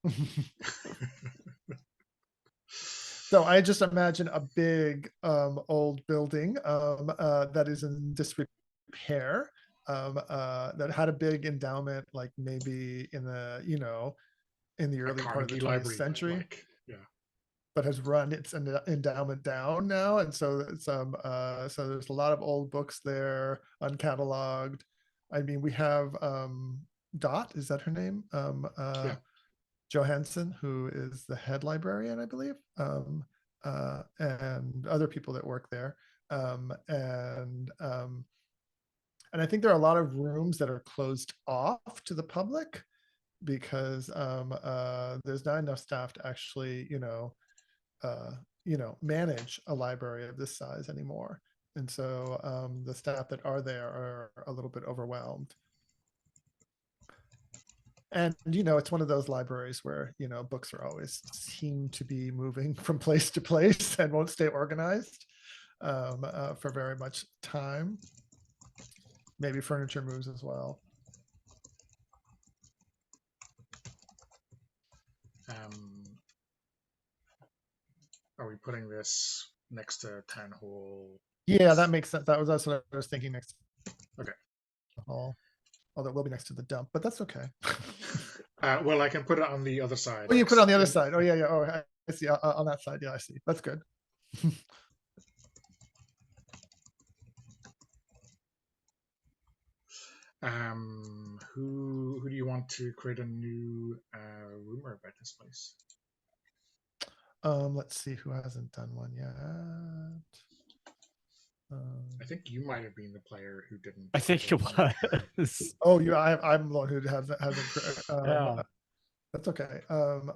So I just imagine a big old building that is in disrepair, that had a big endowment, like maybe in the in the early part of the 20th century, but has run its endowment down now, and so so there's a lot of old books there, uncatalogued. I mean, we have Dot, is that her name? Yeah. Johansson, who is the head librarian, I believe, and other people that work there. And I think there are a lot of rooms that are closed off to the public because there's not enough staff to actually, manage a library of this size anymore. And so the staff that are there are a little bit overwhelmed. And, it's one of those libraries where, books are always seem to be moving from place to place and won't stay organized for very much time. Maybe furniture moves as well. Are we putting this next to Town Hall? Yeah, that makes sense. That's what I was thinking next. Okay. Hall. Although it will be next to the dump, but that's okay. Well, I can put it on the other side. Oh, you put it on the other side. Oh, yeah, yeah. Oh, I see. On that side. Yeah, I see. That's good. Who do you want to create a new rumor about this place? Let's see who hasn't done one yet. I think you might have been the player who didn't. I think it was. Oh, I'm the one who hasn't. Yeah. That's okay.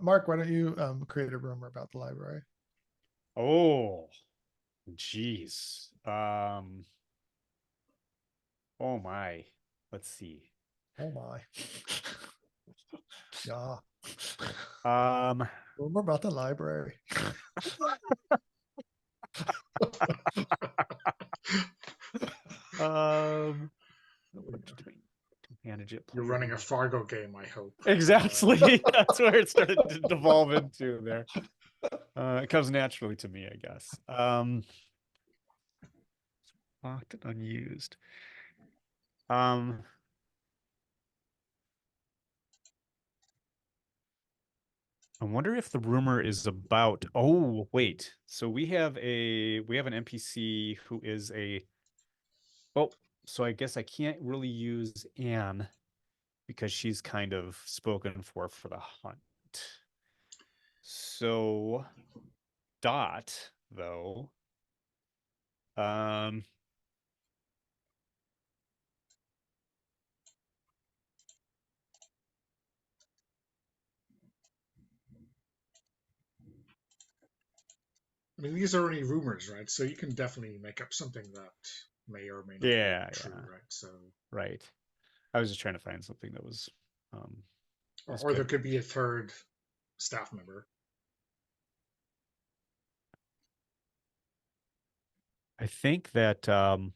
Mark, why don't you create a rumor about the library? Oh, geez. Oh my. Let's see. Oh my. Yeah. Rumor about the library. Manage it. You're running a Fargo game, I hope. Exactly. That's where it started to devolve into there. It comes naturally to me, I guess. Locked and unused. I wonder if the rumor is about. Oh, wait. So we have an NPC who is a. Oh, so I guess I can't really use Anne because she's kind of spoken for the hunt. So Dot, though. I mean, these are only rumors, right? So you can definitely make up something that may or may not Yeah, be true, yeah. right? So right. I was just trying to find something that was or there could be a third staff member. I think that the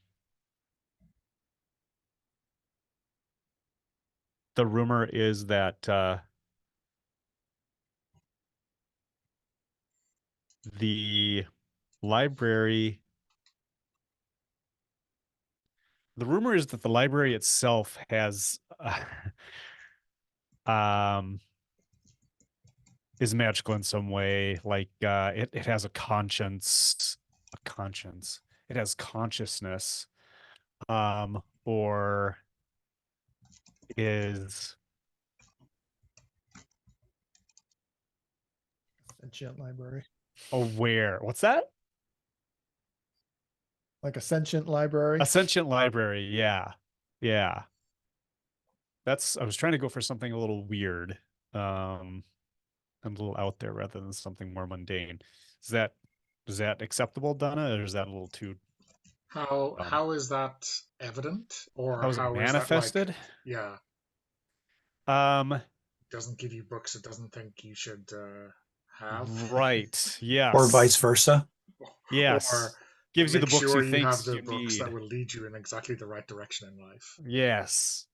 rumor is that the library the rumor is that the library itself has is magical in some way. Like it has a conscience, It has consciousness, or is Sentient library. aware. What's that? Like a sentient library. A sentient library. Yeah. Yeah. I was trying to go for something a little weird, and a little out there rather than something more mundane. Is that acceptable, Donna, or is that a little too How is that evident, or how is it how is that like? manifested? Yeah, Um, doesn't give you books it doesn't think you should have, right. Yes. Or vice versa. Yes. or Gives you the make books sure you you think have the you books need. that will lead you in exactly the right direction in life. Yes.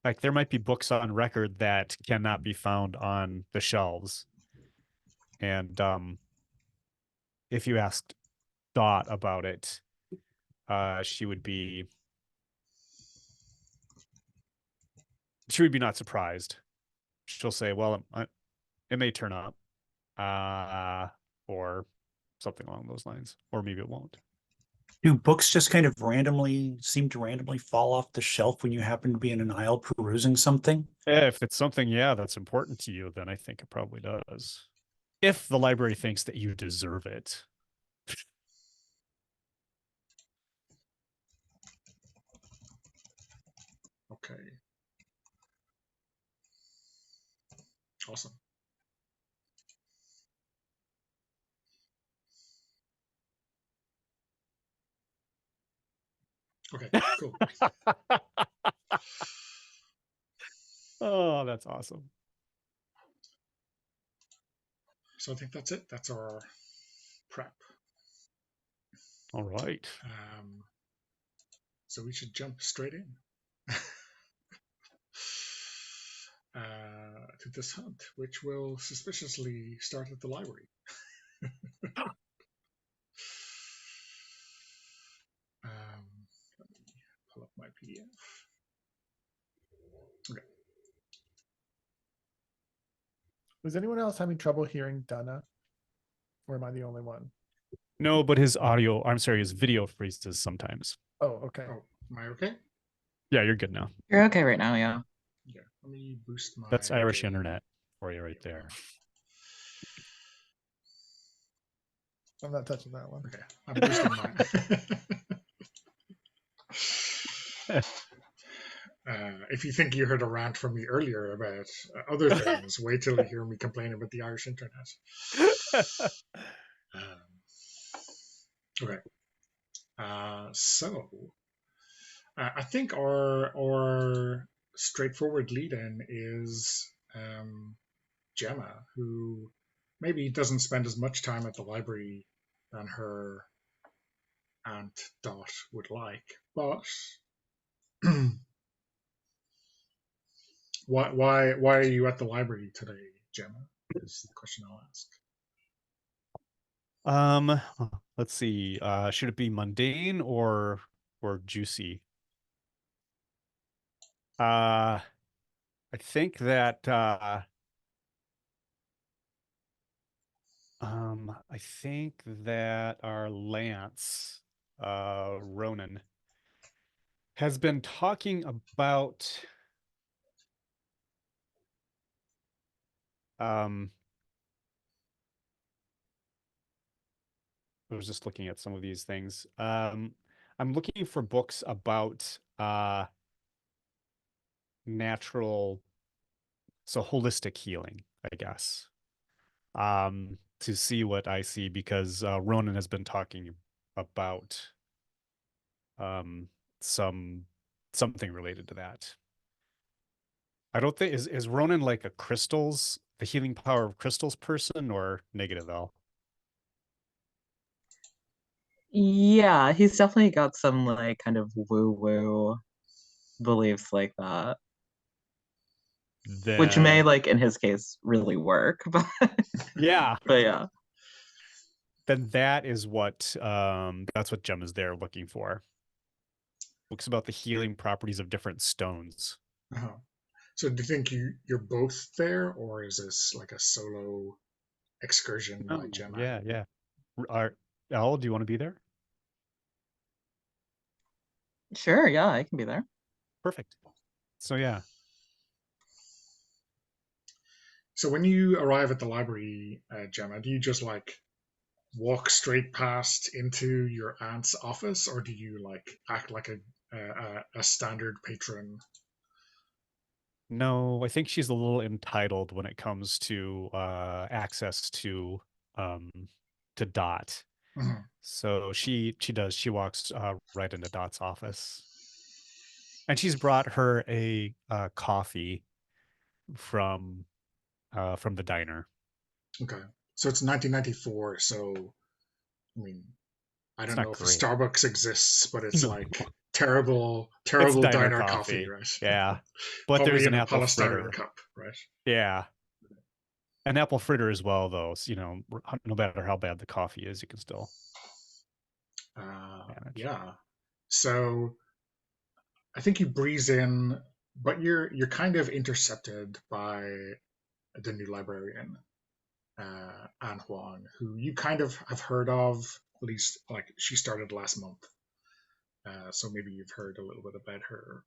Like there might be books on record that cannot be found on the shelves. And if you asked Dot about it, she would be not surprised. She'll say, well, it may turn up, or something along those lines, or maybe it won't. Do books just kind of seem to randomly fall off the shelf when you happen to be in an aisle perusing something? If it's something, that's important to you, then I think it probably does. If the library thinks that you deserve it. Okay. Awesome. Okay, cool. Oh, that's awesome. So I think that's it. That's our prep. All right. So we should jump straight in to this hunt, which will suspiciously start at the library. Let me pull up my PDF. Okay. Was anyone else having trouble hearing Donna? Or am I the only one? No, but his video freezes sometimes. Oh, okay. Oh, am I okay? Yeah, you're good now. You're okay right now, yeah. Yeah. Let me boost my. That's Irish game. internet for you right there. I'm not touching that one. Okay, I'm boosting mine. If you think you heard a rant from me earlier about other things, wait till you hear me complain about the Irish internet. Okay. So I think our straightforward lead-in is Gemma, who maybe doesn't spend as much time at the library than her aunt Dot would like, but why are you at the library today, Gemma? Is the question I'll ask. Let's see. Should it be mundane or juicy? I think that our Lance, Ronan, has been talking about I was just looking at some of these things. I'm looking for books about natural, so holistic healing, I guess. To see what I see, because Ronan has been talking about something related to that. I don't think is Ronan like the healing power of crystals person, or negative L? Yeah, he's definitely got some like kind of woo-woo beliefs like that. Which may, like in his case, really work, but yeah. but yeah. then that is what that's what Gem is there looking for. Books about the healing properties of different stones. Uh-huh. So do you think you're both there, or is this like a solo excursion by Gemma? Yeah, yeah. Al, do you want to be there? Sure, yeah, I can be there. Perfect. So yeah. So when you arrive at the library, Gemma, do you just like walk straight past into your aunt's office, or do you like act like a standard patron? No, I think she's a little entitled when it comes to access to Dot. Mhm. So she walks right into Dot's office. And she's brought her a coffee from the diner. Okay, so it's 1994. So I mean, I It's don't not know if great. Starbucks exists, but it's No. like terrible It's diner coffee, right? Yeah. But Probably there's in an a apple polystyrene fritter. cup, right? Yeah. An apple fritter as well, though. So, no matter how bad the coffee is, you can still manage. Yeah. So I think you breeze in, but you're kind of intercepted by the new librarian, Anne Huang, who you kind of have heard of, at least like she started last month. So maybe you've heard a little bit about her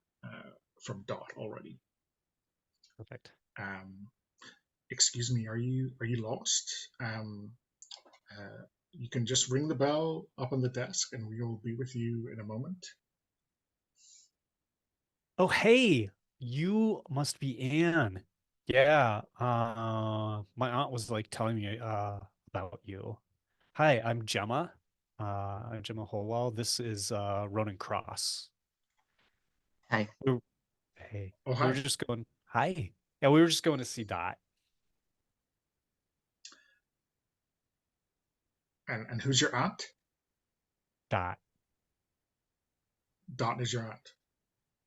from Dot already. Perfect. Excuse me, are you lost? You can just ring the bell up on the desk, and we will be with you in a moment. Oh, hey, you must be Anne. Yeah. My aunt was like telling me about you. Hi, I'm Gemma. I'm Gemma Holwell. This is Ronan Cross. Hi. Hey. Oh, We were hi. just going. Hi. Yeah, we were just going to see Dot. And who's your aunt? Dot. Dot is your aunt.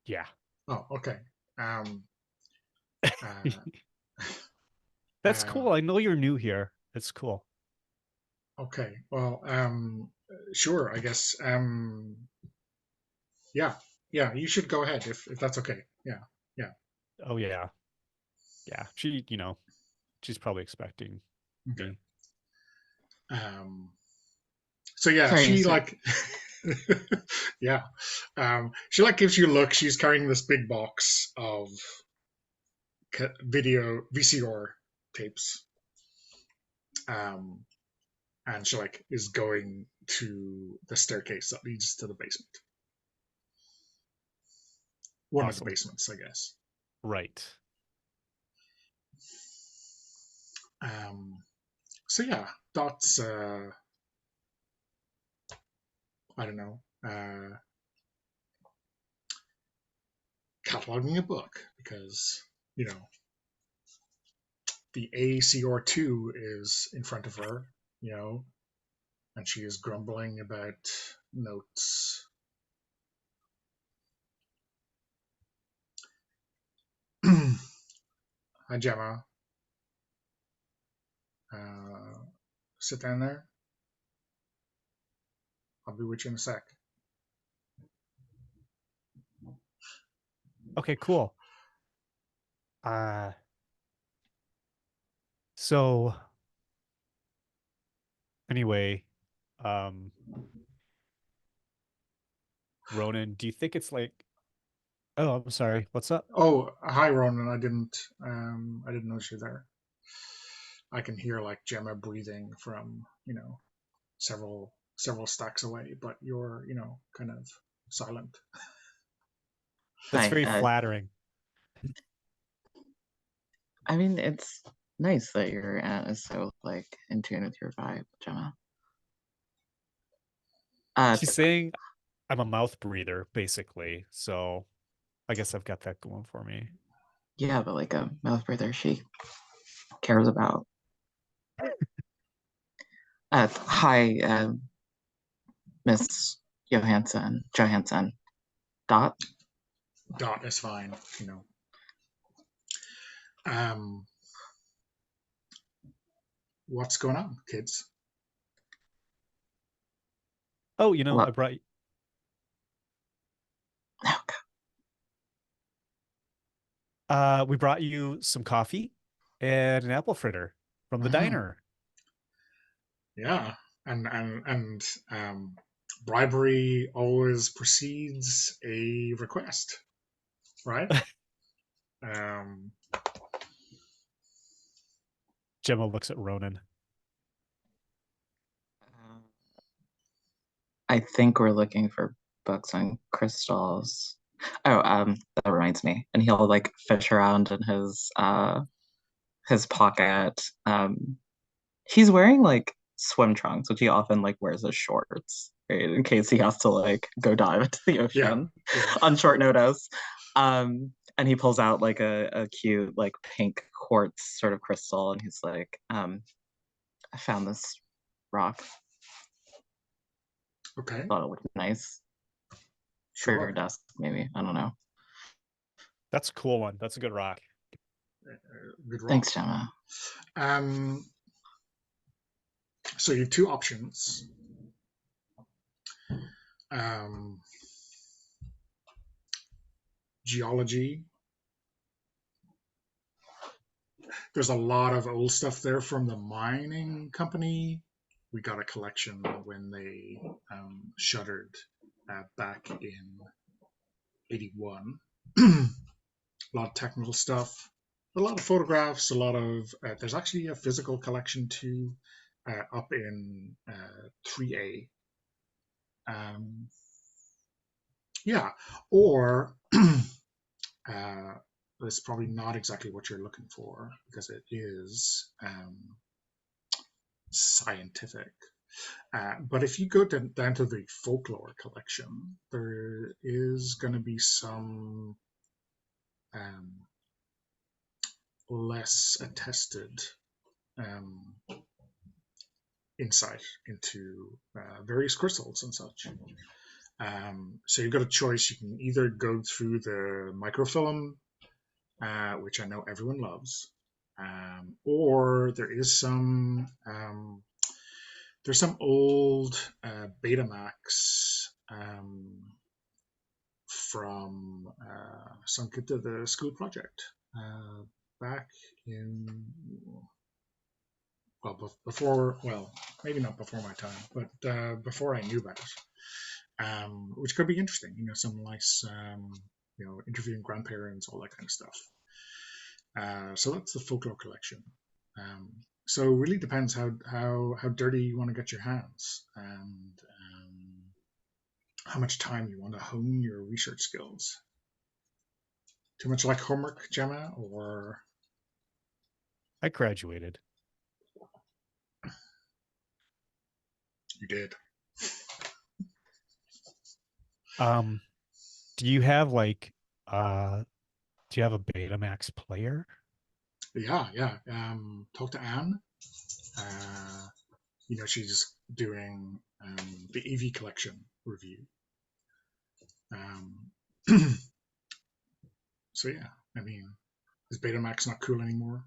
Yeah. Oh, okay. That's cool. I know you're new here. That's cool. Okay. Well, sure, I guess. Yeah. You should go ahead if that's okay. Yeah. Oh yeah. Yeah. She's probably expecting Okay. me. So yeah, Sorry, she sir. like, yeah, she like gives you a look. She's carrying this big box of video VCR tapes, and she like is going to the staircase that leads to the basement. One of the Awesome. basements, I guess. Right. So yeah, Dot's I don't know, cataloging a book because the ACR2 is in front of her, and she is grumbling about notes. Hi, Gemma. Sit down there. I'll be with you in a sec. Okay, cool. So anyway, Ronan, do you think it's like, oh, I'm sorry. What's up? Oh, hi, Ronan. I didn't notice you there. I can hear like Gemma breathing from, several stacks away, but you're, kind of silent. That's Hi. very flattering. I mean, it's nice that your aunt is so like in tune with your vibe, Gemma. She's saying I'm a mouth breather, basically. So I guess I've got that going for me. Yeah, but like a mouth breather she cares about. Hi, Miss Johansson. Dot. Dot is fine, What's going on, kids? Oh, you know, What? I brought. We brought you some coffee and an apple fritter from the diner. Yeah, and bribery always precedes a request, right? um, Gemma looks at Ronan. I think we're looking for books on crystals. Oh, that reminds me. And he'll like fish around in his pocket. He's wearing like swim trunks, which he often like wears as shorts, right? In case he has to like go dive into the ocean yeah. on short notice. And he pulls out like a cute like pink quartz sort of crystal, and he's like, I found this rock. Okay, Thought it looked nice for your sure. desk, maybe. I don't know. That's a cool one. That's a good rock. Good rock. Thanks, Gemma. So you have two options. Geology. There's a lot of old stuff there from the mining company. We got a collection when they shuttered back in '81. A lot of technical stuff, a lot of photographs, a lot of. There's actually a physical collection too, up in 3A. Yeah, or it's probably not exactly what you're looking for because it is scientific. But if you go down to the folklore collection, there is going to be some less attested insight into various crystals and such. So you've got a choice. You can either go through the microfilm, which I know everyone loves, or there's some old Betamax from some kid to the school project back in maybe not before my time, but before I knew about it, which could be interesting. Some nice, interviewing grandparents, all that kind of stuff. So that's the folklore collection. So it really depends how dirty you want to get your hands and how much time you want to hone your research skills. Too much like homework, Gemma, or? I graduated. You did. Do you have do you have a Betamax player? Yeah. Talk to Anne. She's doing the EV collection review. So yeah, I mean, is Betamax not cool anymore?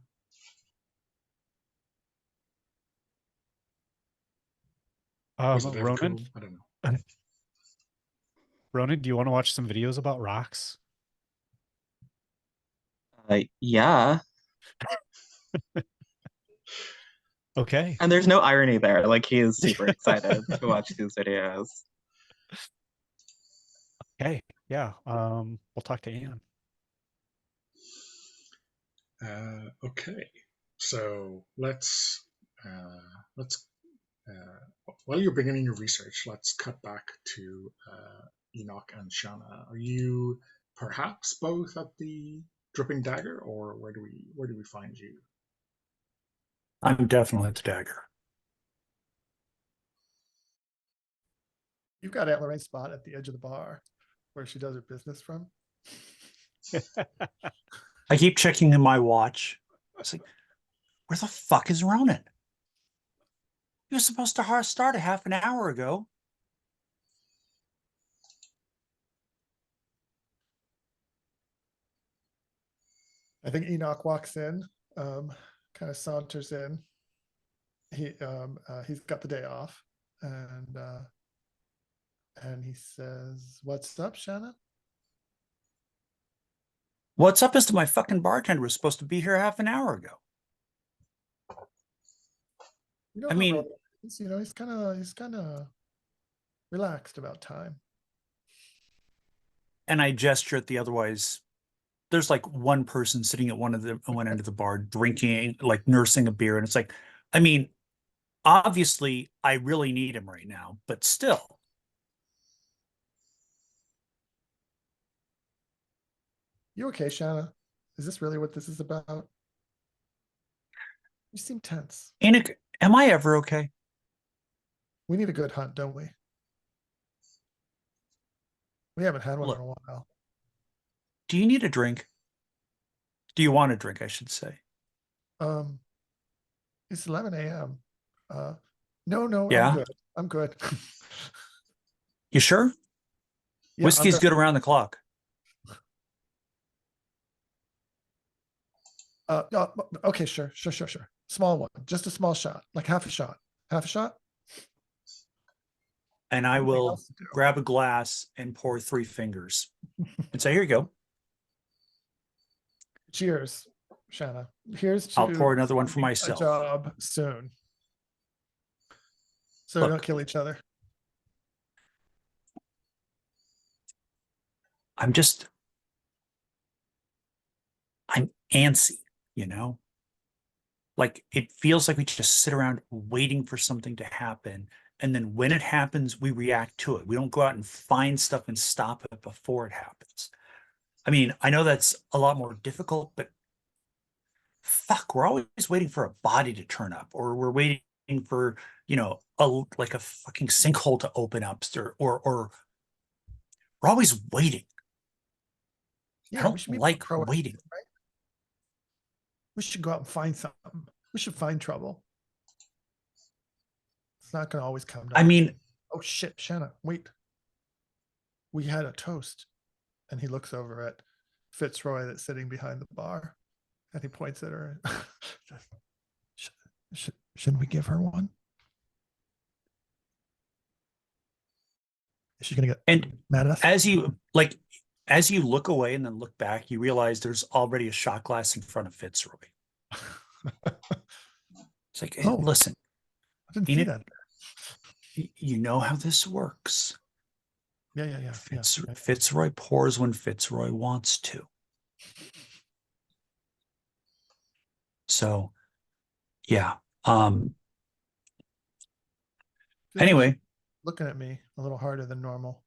Was it ever Ronan? cool? I don't know. Ronan, do you want to watch some videos about rocks? Yeah. Okay. And there's no irony there. Like, he is super excited to watch these videos. Okay. Yeah. We'll talk to Anne. Okay. So let's while you're beginning your research, let's cut back to Enoch and Shanna. Are you perhaps both at the Dripping Dagger, or where do we find you? I'm definitely at the dagger. You've got Aunt Lorraine's spot at the edge of the bar where she does her business from. I keep checking in my watch. I was like, where the fuck is Ronan? He was supposed to start a half an hour ago. I think Enoch walks in, kind of saunters in. He's got the day off, and And he says, "What's up, Shanna?" What's up is to my fucking bartender was supposed to be here half an hour ago. You know I how mean- Roland is, he's kind of relaxed about time. And I gesture at the otherwise. There's like one person sitting at one end of the bar drinking, like nursing a beer, and it's like, I mean, obviously, I really need him right now, but still. You okay, Shanna? Is this really what this is about? You seem tense. Enoch, am I ever okay? We need a good hunt, don't we? We haven't had one Look. in a while. Do you need a drink? Do you want a drink, I should say? It's 11 a.m. No, Yeah? I'm good. You sure? Yeah, Whiskey's good around the clock. Okay, sure. Small one, just a small shot, like half a shot. Half a shot. And I Nothing will else to do. grab a glass and pour 3 fingers and say, here you go. Cheers, Shanna. Here's to I'll pour another one for finding myself. A job soon, so we Look. don't kill each other. I'm antsy, Like it feels like we just sit around waiting for something to happen. And then when it happens, we react to it. We don't go out and find stuff and stop it before it happens. I mean, I know that's a lot more difficult, but fuck, we're always waiting for a body to turn up, or we're waiting for, like a fucking sinkhole to open up, or we're always waiting. Yeah, I we should don't be like proactive, waiting. right? We should go out and find something. We should find trouble. It's not going to always come down. I mean, oh shit, Shanna, wait. We had a toast. And he looks over at Fitzroy that's sitting behind the bar, and he points at her. Shouldn't we give her one? Is she gonna get and mad at us? as you look away and then look back, you realize there's already a shot glass in front of Fitzroy. It's like, hey, Oh. listen, I didn't see that. you know how this works. Yeah. Fitzroy pours when Fitzroy wants to. So, yeah. Anyway, Looking at me a little harder than normal,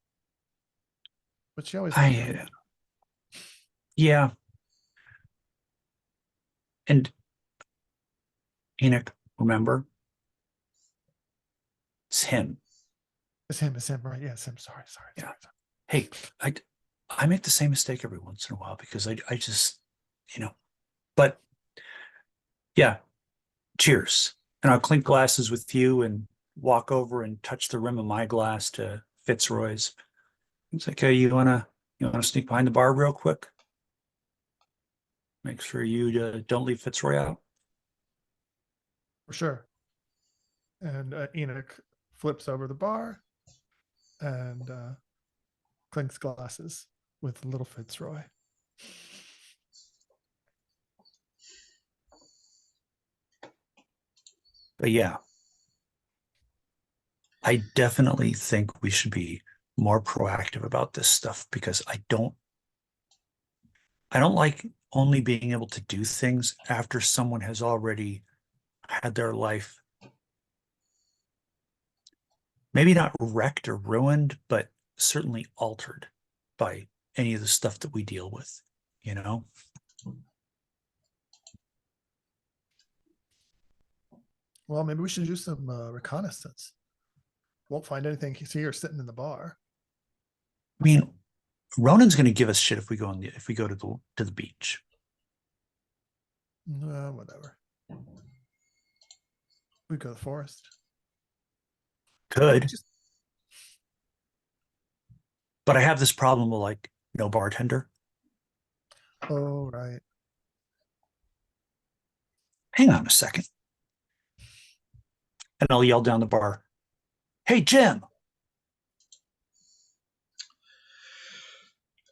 but she always yeah. And Enoch, remember, it's him. It's him, right? Yeah, it's him. Sorry. Yeah. Sorry. Hey, I make the same mistake every once in a while because I just, but yeah, cheers. And I'll clink glasses with you and walk over and touch the rim of my glass to Fitzroy's. It's like, hey, you wanna sneak behind the bar real quick? Make sure you don't leave Fitzroy out. For sure. And Enoch flips over the bar and clinks glasses with little Fitzroy. But yeah, I definitely think we should be more proactive about this stuff because I don't like only being able to do things after someone has already had their life maybe not wrecked or ruined, but certainly altered by any of the stuff that we deal with, Well, maybe we should do some reconnaissance. Won't find anything here sitting in the bar. I mean, Ronan's going to give us shit if we go to the beach. Whatever. We go to the forest. Could. But I have this problem with no bartender. Oh, right. Hang on a second. And I'll yell down the bar, hey, Jim.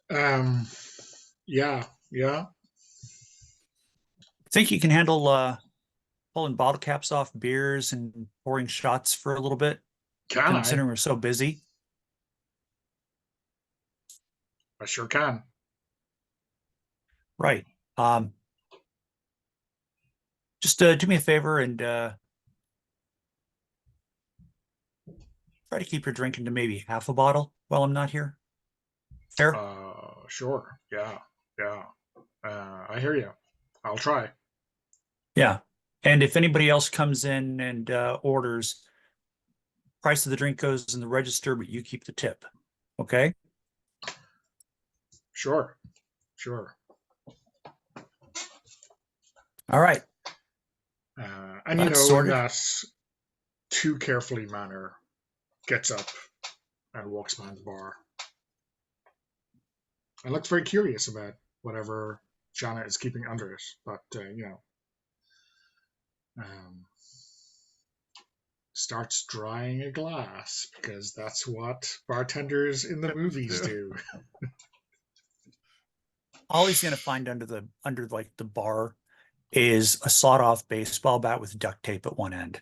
Yeah, yeah. Think you can handle pulling bottle caps off beers and pouring shots for a little bit, Can I? considering we're so busy? I sure can. Right. Um, just do me a favor and try to keep your drinking to maybe half a bottle while I'm not here. Fair? Sure. Yeah, yeah. I hear you. I'll try. Yeah. And if anybody else comes in and orders, price of the drink goes in the register, but you keep the tip. Okay? Sure, sure. All right. And That's in sorted. that too carefully manner, gets up and walks behind the bar. And looks very curious about whatever Janet is keeping under it, but starts drying a glass because that's what bartenders in the movies do. All he's gonna find under like the bar is a sawed-off baseball bat with duct tape at one end.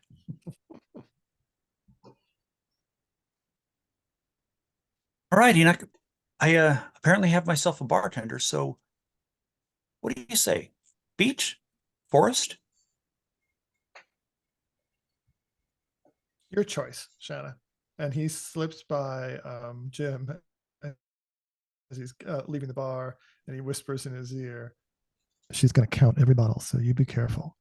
All right, Enoch. I apparently have myself a bartender, so what do you say? Beach? Forest? Your choice, Shanna. And he slips by Jim as he's leaving the bar, and he whispers in his ear, "She's going to count every bottle, so you be careful."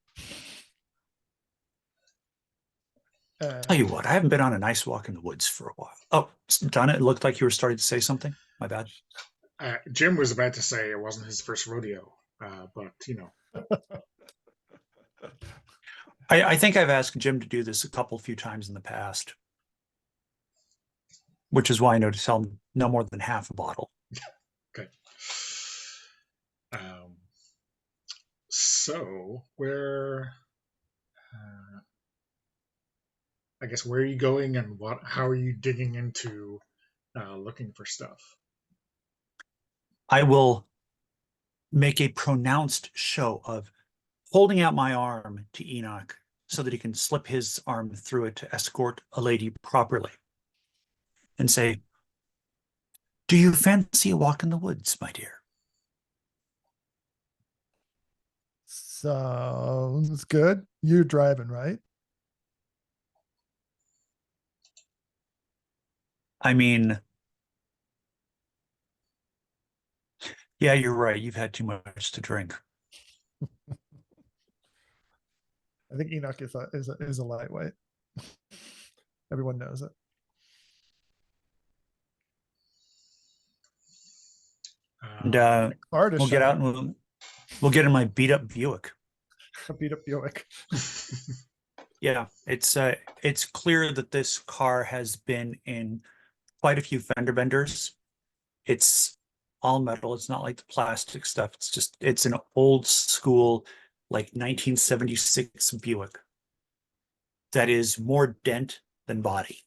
Tell you what, I haven't been on a nice walk in the woods for a while. Oh, Donna, it looked like you were starting to say something. My bad. Jim was about to say it wasn't his first rodeo, but I think I've asked Jim to do this a few times in the past, which is why I know to sell no more than half a bottle. Okay. So where? I guess where are you going, and how are you digging into looking for stuff? I will make a pronounced show of holding out my arm to Enoch so that he can slip his arm through it to escort a lady properly and say, "Do you fancy a walk in the woods, my dear?" Sounds good. You're driving, right? I mean, yeah, you're right. You've had too much to drink. I think Enoch is a lightweight. Everyone knows it. And Artist we'll get out and we'll get in my beat up Buick. Beat up Buick. Yeah, it's clear that this car has been in quite a few fender benders. It's all metal. It's not like the plastic stuff. It's an old school, like 1976 Buick that is more dent than body.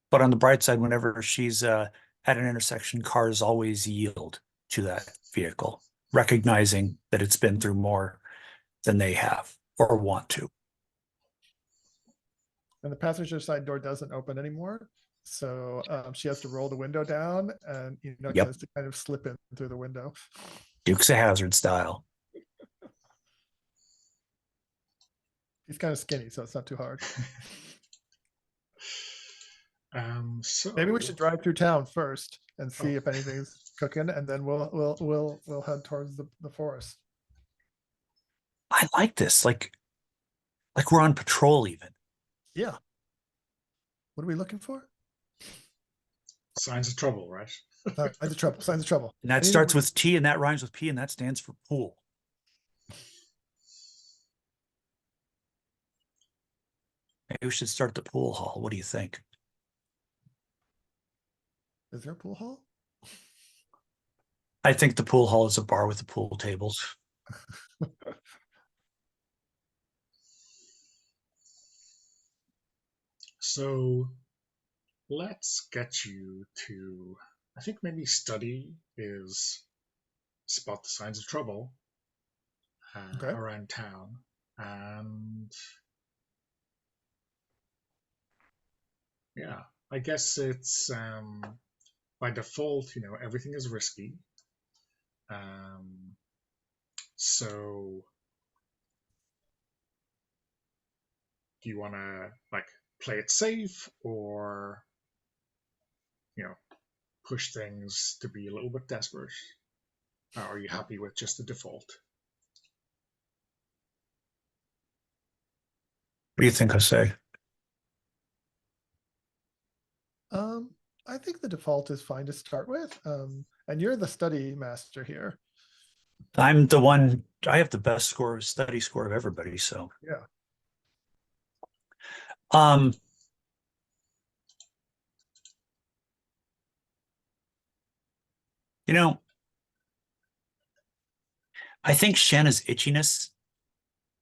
But on the bright side, whenever she's at an intersection, cars always yield to that vehicle, recognizing that it's been through more than they have or want to. And the passenger side door doesn't open anymore. So she has to roll the window down, and Enoch has to kind of slip in through the window. Dukes of Hazzard style. He's kind of skinny, so it's not too hard. So maybe we should drive through town first and see if anything's cooking, and then we'll head towards the forest. I like this. Like we're on patrol even. Yeah. What are we looking for? Signs of trouble, right? Signs of trouble. Signs of trouble. And that starts with T, and that rhymes with P, and that stands for pool. Maybe we should start the pool hall. What do you think? Is there a pool hall? I think the pool hall is a bar with the pool tables. So let's get you to, I think maybe study is spot the signs of trouble Okay. around town. And yeah, I guess it's by default, everything is risky. So do you want to like play it safe, or push things to be a little bit desperate? Or are you happy with just the default? What do you think I say? I think the default is fine to start with. And you're the study master here. I'm the one, I have the best study score of everybody, so. Yeah. You know, I think Shanna's itchiness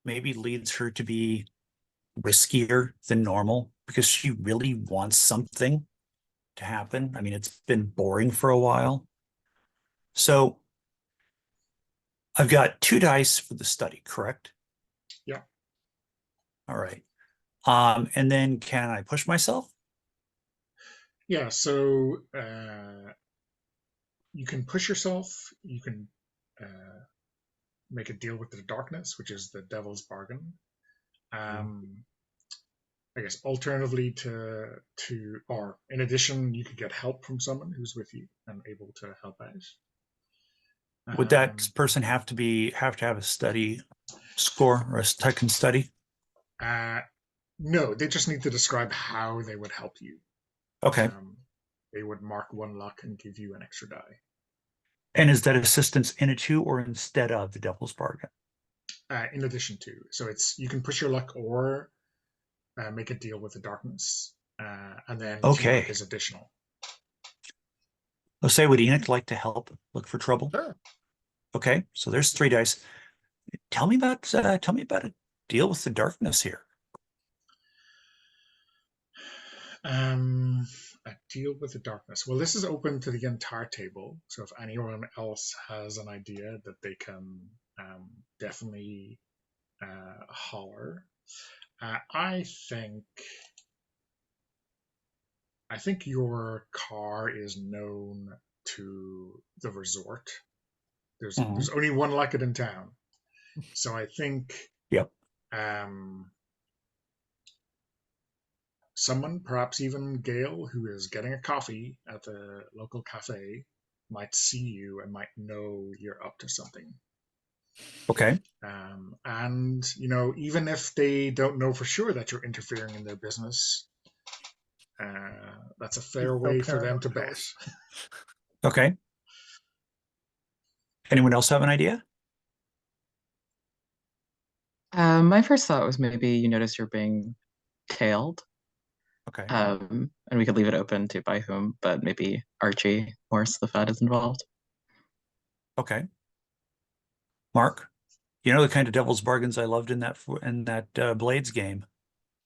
maybe leads her to be riskier than normal because she really wants something to happen. I mean, it's been boring for a while. So I've got 2 dice for the study, correct? Yeah. All right. And then can I push myself? Yeah, so you can push yourself. You can make a deal with the darkness, which is the devil's bargain. I guess alternatively or in addition, you could get help from someone who's with you and able to help out. Would that person have to have a study score or a second study? No, they just need to describe how they would help you. Okay. They would mark 1 luck and give you an extra die. And is that assistance in it too, or instead of the devil's bargain? In addition to, so you can push your luck or make a deal with the darkness, and then Okay. luck is additional. Let's say, would Enoch like to help look for trouble? Sure. Okay, so there's 3 dice. Tell me about a deal with the darkness here. A deal with the darkness. Well, this is open to the entire table, so if anyone else has an idea that they can definitely holler. I think your car is known to the resort. There's only one like it in town, so I think. Yep. Someone, perhaps even Gail, who is getting a coffee at the local cafe, might see you and might know you're up to something. Okay. And, even if they don't know for sure that you're interfering in their business, that's a fair way for them to bet. Okay. Anyone else have an idea? My first thought was maybe you notice you're being tailed. Okay. And we could leave it open to by whom, but maybe Archie, Morse the Fat is involved. Okay. Mark, you know the kind of devil's bargains I loved in that Blades game.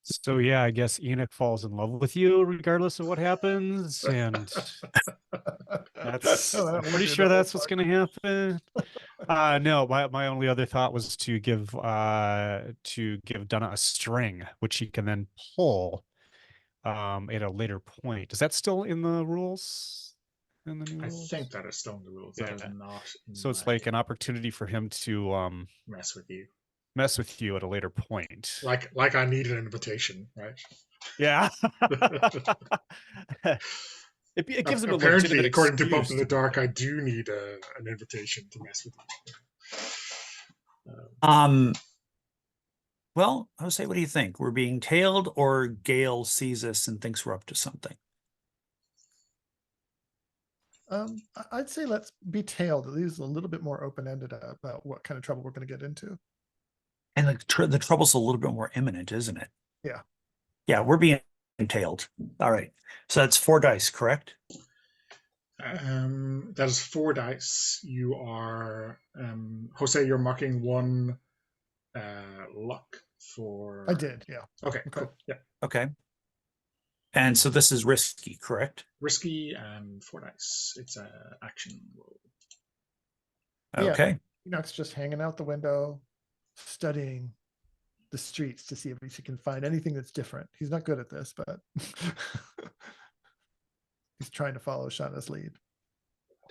So yeah, I guess Enoch falls in love with you regardless of what happens, and I'm pretty sure that's what's going to happen. No, my only other thought was to give Donna a string, which he can then pull at a later point. Is that still in the rules? In the new I rules? think that is still in the rules. Yeah. That is not. So it's like an opportunity for him to mess with you. Mess with you at a later point. Like I need an invitation, right? Yeah. It gives him a apparently, legitimate according to Bump excuse in the Dark, I do need an invitation to mess with you. Well, Jose, what do you think? We're being tailed, or Gail sees us and thinks we're up to something? I'd say let's be tailed. It leaves a little bit more open-ended about what kind of trouble we're going to get into. And the trouble's a little bit more imminent, isn't it? Yeah. Yeah, we're being tailed. All right. So that's 4 dice, correct? that is 4 dice. You are Jose, you're marking 1 luck for. I did, yeah. Okay, cool. Yeah. Okay. And so this is risky, correct? Risky and 4 dice. It's an action roll. Yeah. Okay. Enoch's just hanging out the window, studying the streets to see if he can find anything that's different. He's not good at this, but he's trying to follow Shauna's lead.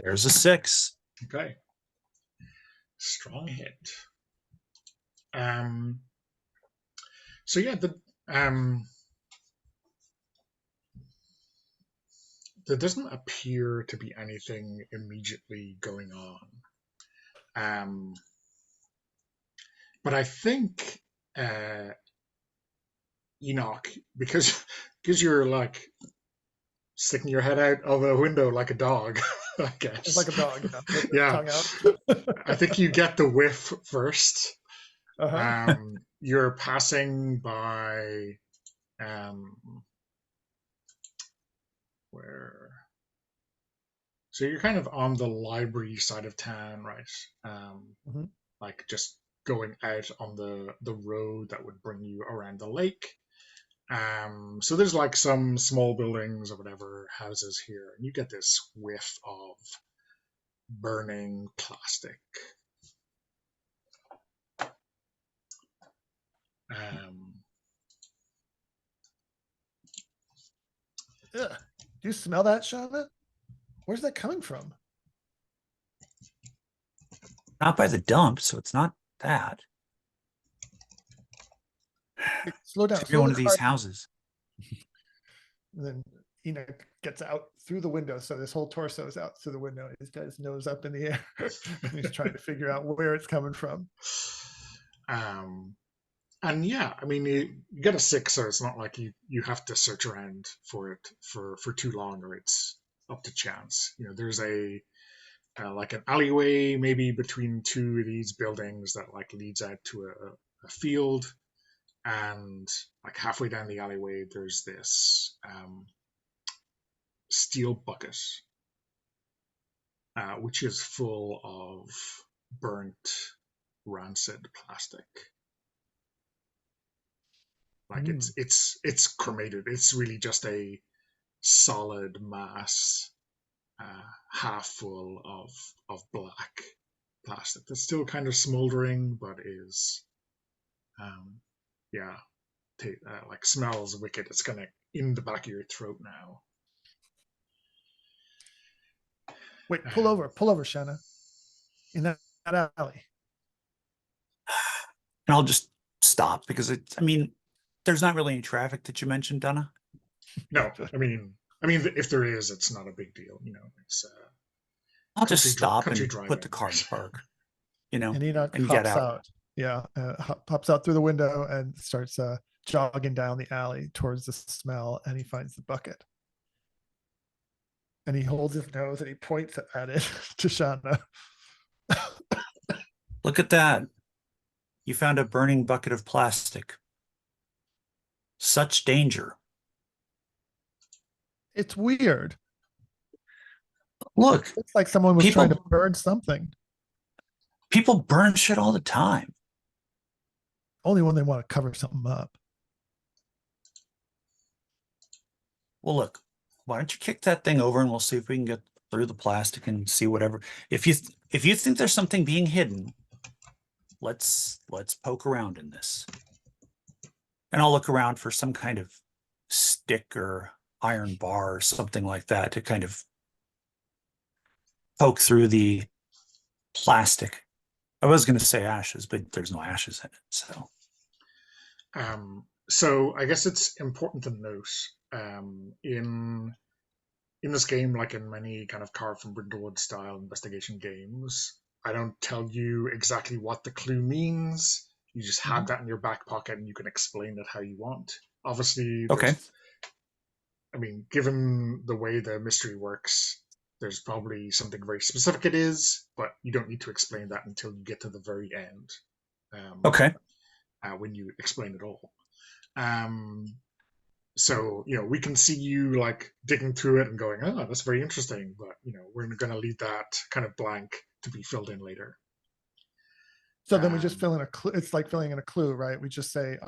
There's a 6. Okay. Strong hit. So yeah, there doesn't appear to be anything immediately going on. But I think Enoch, because you're like sticking your head out of a window like a dog, I guess. It's like a dog, with Yeah. tongue out. I think you get the whiff first. Uh-huh. You're passing by where? So you're kind of on the library side of town, right? Mhm. Like just going out on the road that would bring you around the lake. So there's like some small buildings or whatever, houses here, and you get this whiff of burning plastic. Ugh. Do you smell that, Shauna? Where's that coming from? Not by the dump, so it's not that. Hey, slow down. Could be Slow one the of these car down. houses. And then Enoch gets out through the window, so this whole torso is out through the window. He's got his nose up in the air. And he's trying to figure out where it's coming from. And yeah, I mean, you get a 6, so it's not like you have to search around for it for too long, or it's up to chance. You know, there's a like an alleyway maybe between two of these buildings that like leads out to a field, and like halfway down the alleyway there's this steel bucket which is full of burnt, rancid plastic. Like it's cremated. It's really just a solid mass, half full of black plastic that's still kind of smoldering, but is, yeah, like smells wicked. It's gonna in the back of your throat now. Wait, pull over, Shanna. In that alley. And I'll just stop because I mean, there's not really any traffic that you mentioned, Donna. No, I mean, if there is, it's not a big deal. You know, it's. I'll just stop and driving. put the car in park. You know, And Enoch and hops get out. Yeah, pops out through the window and starts jogging down the alley towards the smell, and he finds the bucket. And he holds his nose and he points at it to Shauna. Look at that. You found a burning bucket of plastic. Such danger. It's weird. Look, It's like someone was trying to burn something. People burn shit all the time. Only when they want to cover something up. Well, look, why don't you kick that thing over and we'll see if we can get through the plastic and see whatever. If you think there's something being hidden, let's poke around in this. And I'll look around for some kind of stick or iron bar or something like that to kind of poke through the plastic. I was going to say ashes, but there's no ashes in it. So I guess it's important to note in this game, like in many kind of carved from Brindlewood style investigation games, I don't tell you exactly what the clue means. You just have that in your back pocket and you can explain it how you want. Obviously, okay. I mean, given the way the mystery works, there's probably something very specific it is, but you don't need to explain that until you get to the very end. Okay. When you explain it all. So, you know, we can see you like digging through it and going, oh, that's very interesting. But, you know, we're going to leave that kind of blank to be filled in later. So then we just fill in a clue. It's like filling in a clue, right? We just say,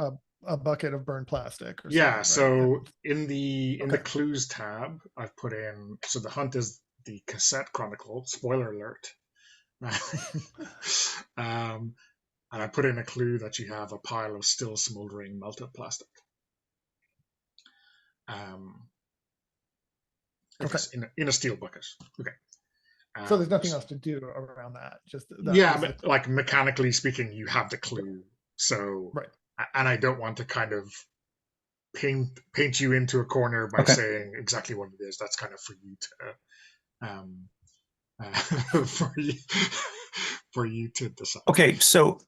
a bucket of burned plastic or Yeah, something, right? so in the Okay. clues tab, I've put in, so the hunt is the Cassette Chronicle. Spoiler alert. um, and I put in a clue that you have a pile of still smoldering melted plastic. I Okay. guess in a steel bucket. Okay. So there's nothing else to do around that. Just that yeah, was but like mechanically speaking, you have the clue. So, right. and I don't want to kind of paint you into a corner by Okay. saying exactly what it is. That's kind of for you to for you to decide. Okay, so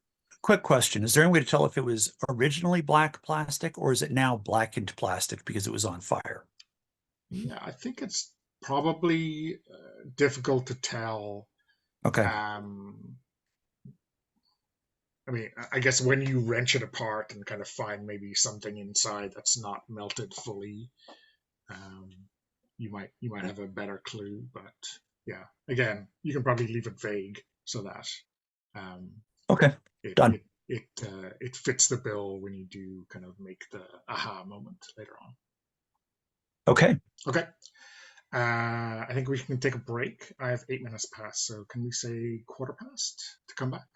quick question. Is there any way to tell if it was originally black plastic or is it now blackened plastic because it was on fire? Yeah, I think it's probably difficult to tell. Okay. I mean, I guess when you wrench it apart and kind of find maybe something inside that's not melted fully, you might have a better clue. But yeah, again, you can probably leave it vague so that Okay. Done. it fits the bill when you do kind of make the aha moment later on. Okay. Okay. I think we can take a break. I have 8 minutes past, so can we say quarter past to come back?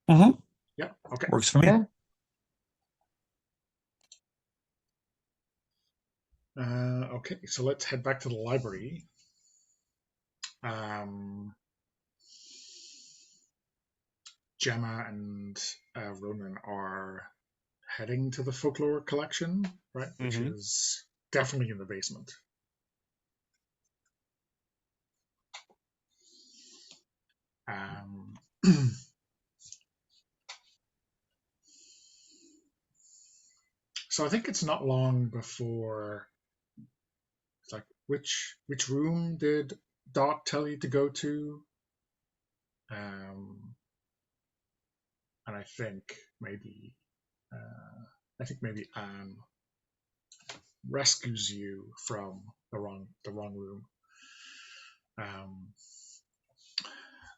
Mm-hmm. Yeah. Okay. Works for me. Okay. Okay, so let's head back to the library. Gemma and Ronan are heading to the folklore collection, right? Which is definitely in the basement. So I think it's not long before. It's like, which room did Dot tell you to go to? And I think maybe Anne rescues you from the wrong room.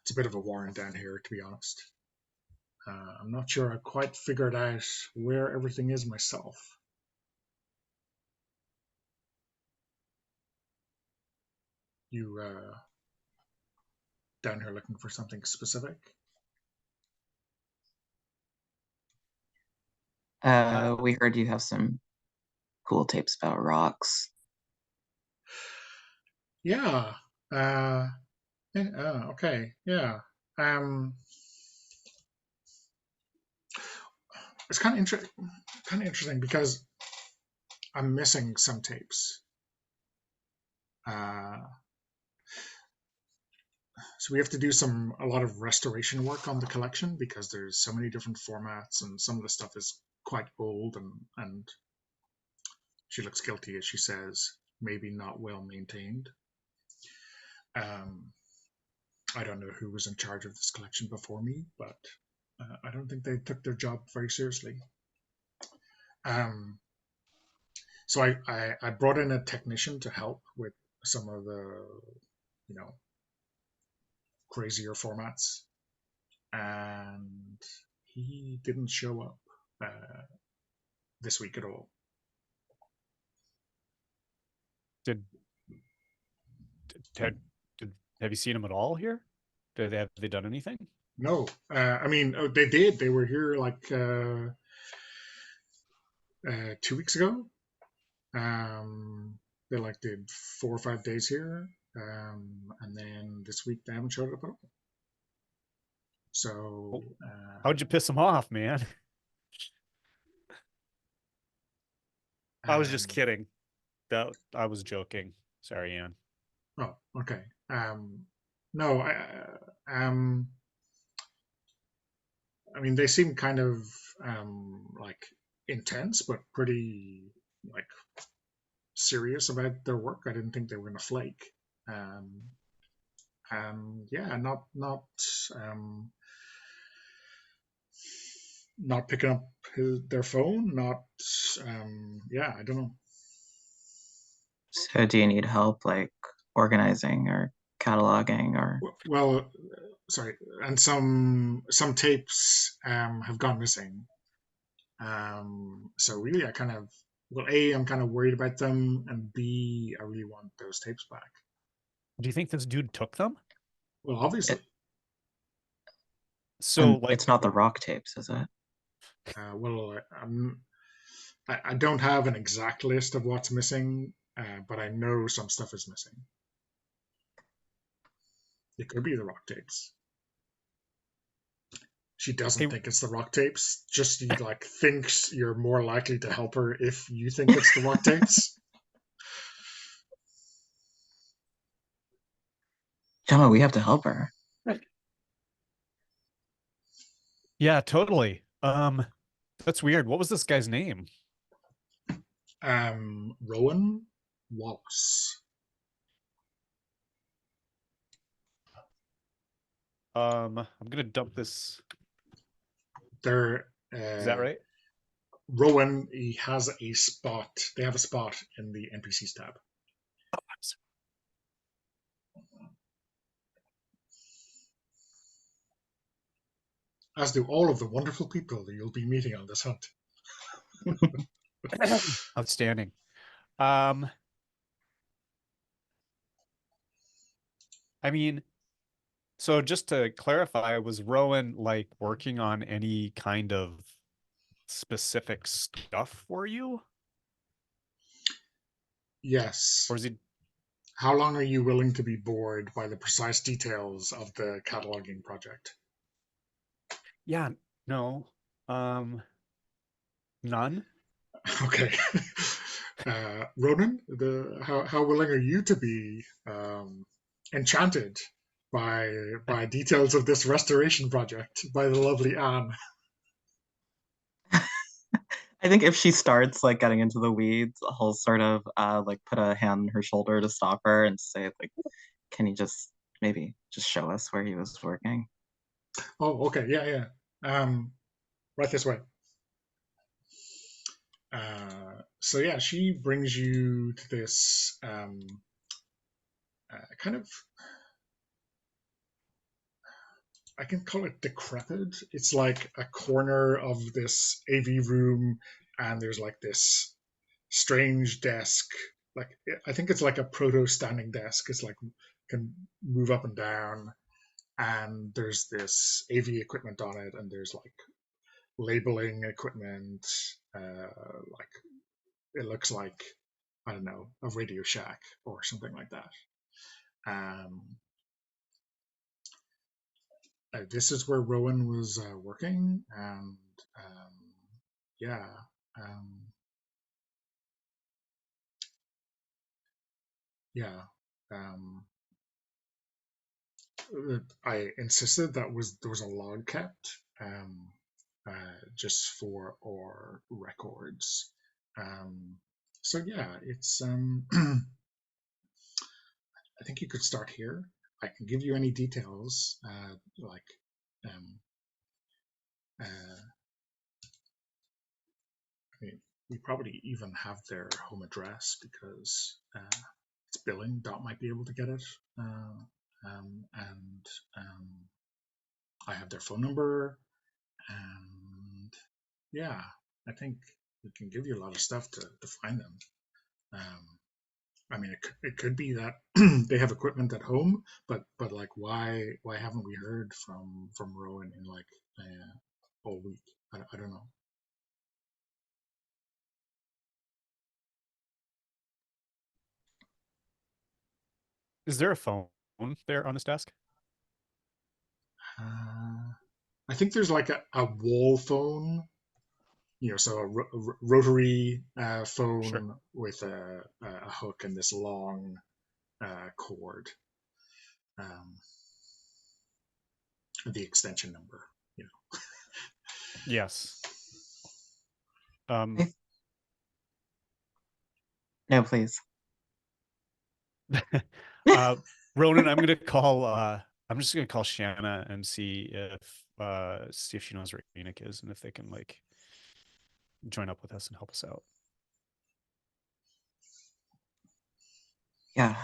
It's a bit of a warrant down here, to be honest. I'm not sure I quite figured out where everything is myself. You down here looking for something specific? We heard you have some cool tapes about rocks. Yeah. Okay. Yeah. It's kind of interesting because I'm missing some tapes. So we have to do a lot of restoration work on the collection because there's so many different formats and some of the stuff is quite old and she looks guilty as she says, maybe not well maintained. I don't know who was in charge of this collection before me, but I don't think they took their job very seriously. So I brought in a technician to help with some of the, crazier formats, and he didn't show up this week at all. Have you seen him at all here? Have they done anything? No, I mean they did. They were here like 2 weeks ago. They did 4 or 5 days here, and then this week they haven't showed up at all. So how'd you piss him off, man? I was just kidding. I was joking. Sorry, Ian. Oh, okay. No, I mean, they seem kind of intense, but pretty serious about their work. I didn't think they were going to flake. Yeah, not picking up their phone. Yeah, I don't know. So do you need help organizing or cataloging or? Well, sorry, and some tapes have gone missing. So really, I kind of, well, A, I'm kind of worried about them, and B, I really want those tapes back. Do you think this dude took them? Well, obviously. So, And like, it's not the rock tapes, is it? Well, I don't have an exact list of what's missing, but I know some stuff is missing. It could be the rock tapes. She doesn't think it's the rock tapes. Just she like thinks you're more likely to help her if you think it's the rock tapes. Gemma, we have to help her. yeah, totally. That's weird. What was this guy's name? Rowan Wallace. I'm gonna dump this. They're Is that right? Rowan, he has a spot. They have a spot in the NPCs tab. As do all of the wonderful people that you'll be meeting on this hunt. Outstanding. I mean, so just to clarify, was Rowan like working on any kind of specific stuff for you? Yes. Or is he? How long are you willing to be bored by the precise details of the cataloging project? Yeah, no. None. Okay. Ronan, how willing are you to be enchanted by details of this restoration project by the lovely Anne? I think if she starts like getting into the weeds, he'll sort of like put a hand on her shoulder to stop her and say like, "Can you just maybe just show us where he was working?" Oh, okay, yeah. Right this way. So yeah, she brings you to this kind of, I can call it decrepit. It's like a corner of this AV room, and there's like this strange desk. Like I think it's like a proto standing desk. It's like can move up and down, and there's this AV equipment on it, and there's like labeling equipment. Like it looks like, I don't know, a Radio Shack or something like that. This is where Rowan was working, and yeah. Yeah. I insisted that there was a log kept, just for our records. So yeah, it's I think you could start here. I can give you any details, like I mean, we probably even have their home address because it's billing. Dot might be able to get it, and I have their phone number, and yeah, I think we can give you a lot of stuff to find them. I mean, it could be that they have equipment at home, but like, why haven't we heard from Rowan in like all week? I don't know. Is there a phone there on his desk? I think there's like a wall phone, so a rotary phone, sure, with a hook and this long cord. The extension number, Yes. No, please. Ronan, I'm gonna call. I'm just gonna call Shanna and see if she knows where Enoch is and if they can like join up with us and help us out. Yeah,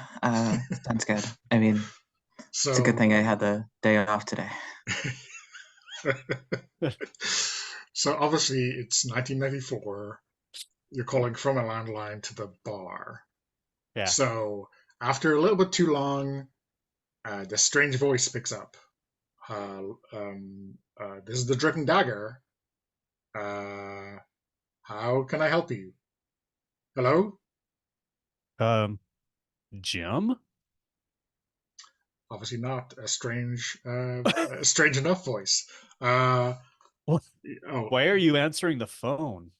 sounds good. I mean, so, it's a good thing I had the day off today. So obviously it's 1994. You're calling from a landline to the bar. Yeah. So after a little bit too long, the strange voice picks up. This is the Dripping Dagger. How can I help you? Hello? Jim? Obviously not a strange enough voice. What? Oh, Why are you answering the phone?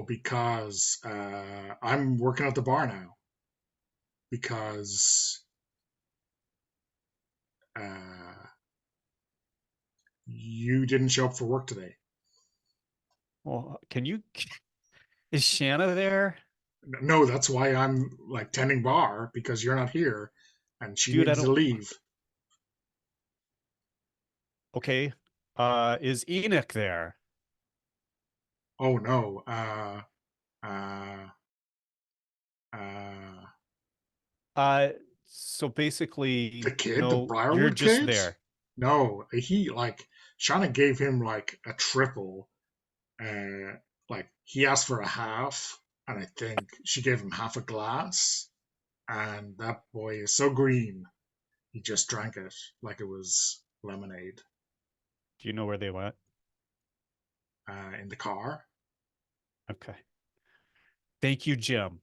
because I'm working at the bar now. Because you didn't show up for work today. Well, is Shanna there? No, that's why I'm like tending bar, because you're not here and she Dude, needs to leave. Okay. Is Enoch there? Oh no. So basically, The kid, the no, you're Briarwood just kid? there. No, he Shauna gave him like a triple. Like he asked for a half, and I think she gave him half a glass. And that boy is so green, he just drank it like it was lemonade. Do you know where they went? In the car. Okay. Thank you, Jim.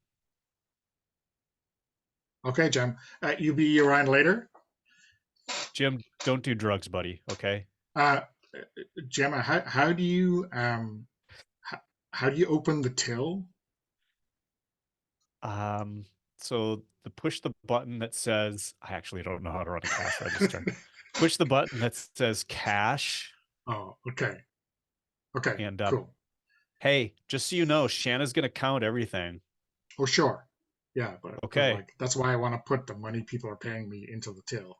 Okay, Jim. You be around later. Jim, don't do drugs, buddy. Okay. Gemma, how do you how do you open the till? So push the button that says, I actually don't know how to run a cash register. Push the button that says cash. Oh, okay. Okay, And cool. Hey, just so you know, Shanna's gonna count everything. Oh, sure. Yeah, but Okay. like that's why I want to put the money people are paying me into the till.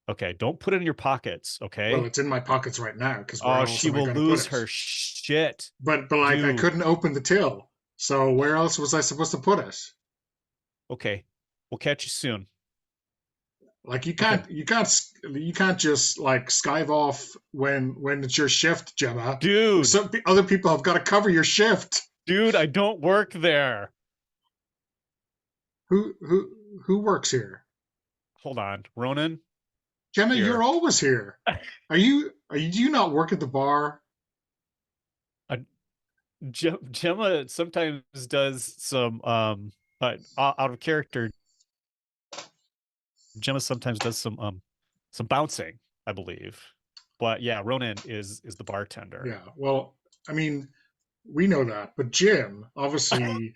Okay, don't put it in your pockets, okay? Well, it's in my pockets right now because where else she am I will going to put lose it? her shit. But like I Dude. couldn't open the till, so where else was I supposed to put it? Okay, we'll catch you soon. Like you can't just like skive off when it's your shift, Gemma. Dude. Some other people have got to cover your shift. Dude, I don't work there. Who works here? Hold on, Ronan. Gemma, Here. you're always here. Do you not work at the bar? Gemma sometimes does some out of character. Gemma sometimes does some bouncing, I believe. But yeah, Ronan is the bartender. Yeah, well, I mean, we know that, but Jim obviously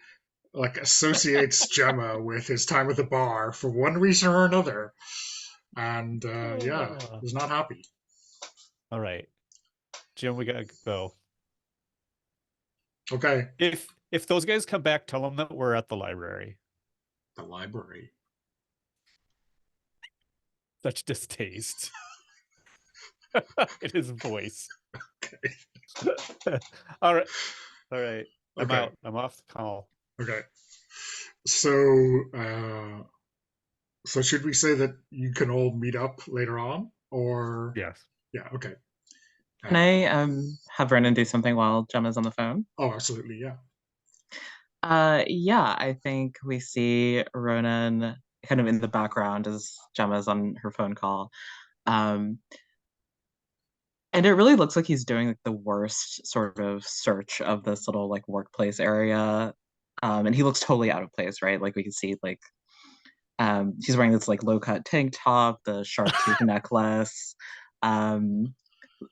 like associates Gemma with his time at the bar for one reason or another, and yeah, he's not happy. All right, Jim, we gotta go. Okay. If those guys come back, tell them that we're at the library. The library. Such distaste in his voice. Okay. All right. I'm Okay. out. I'm off the call. Okay. So, so should we say that you can all meet up later on, or? Yes. Yeah. Okay. Can I have Brendan do something while Gemma's on the phone? Oh, absolutely. Yeah. Yeah, I think we see Ronan kind of in the background as Gemma's on her phone call. And it really looks like he's doing like the worst sort of search of this little like workplace area. And he looks totally out of place, right? Like we can see like he's wearing this like low-cut tank top, the shark tooth necklace,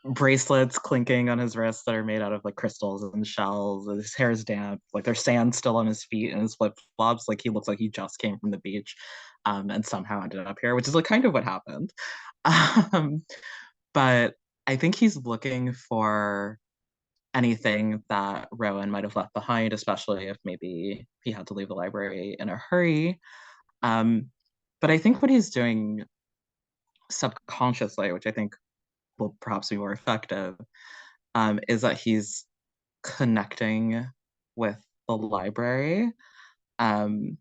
bracelets clinking on his wrists that are made out of like crystals and shells. His hair is damp, like there's sand still on his feet and his flip-flops. Like he looks like he just came from the beach and somehow ended up here, which is like kind of what happened. But I think he's looking for anything that Rowan might have left behind, especially if maybe he had to leave the library in a hurry. But I think what he's doing subconsciously, which I think will perhaps be more effective, is that he's connecting with the library. Like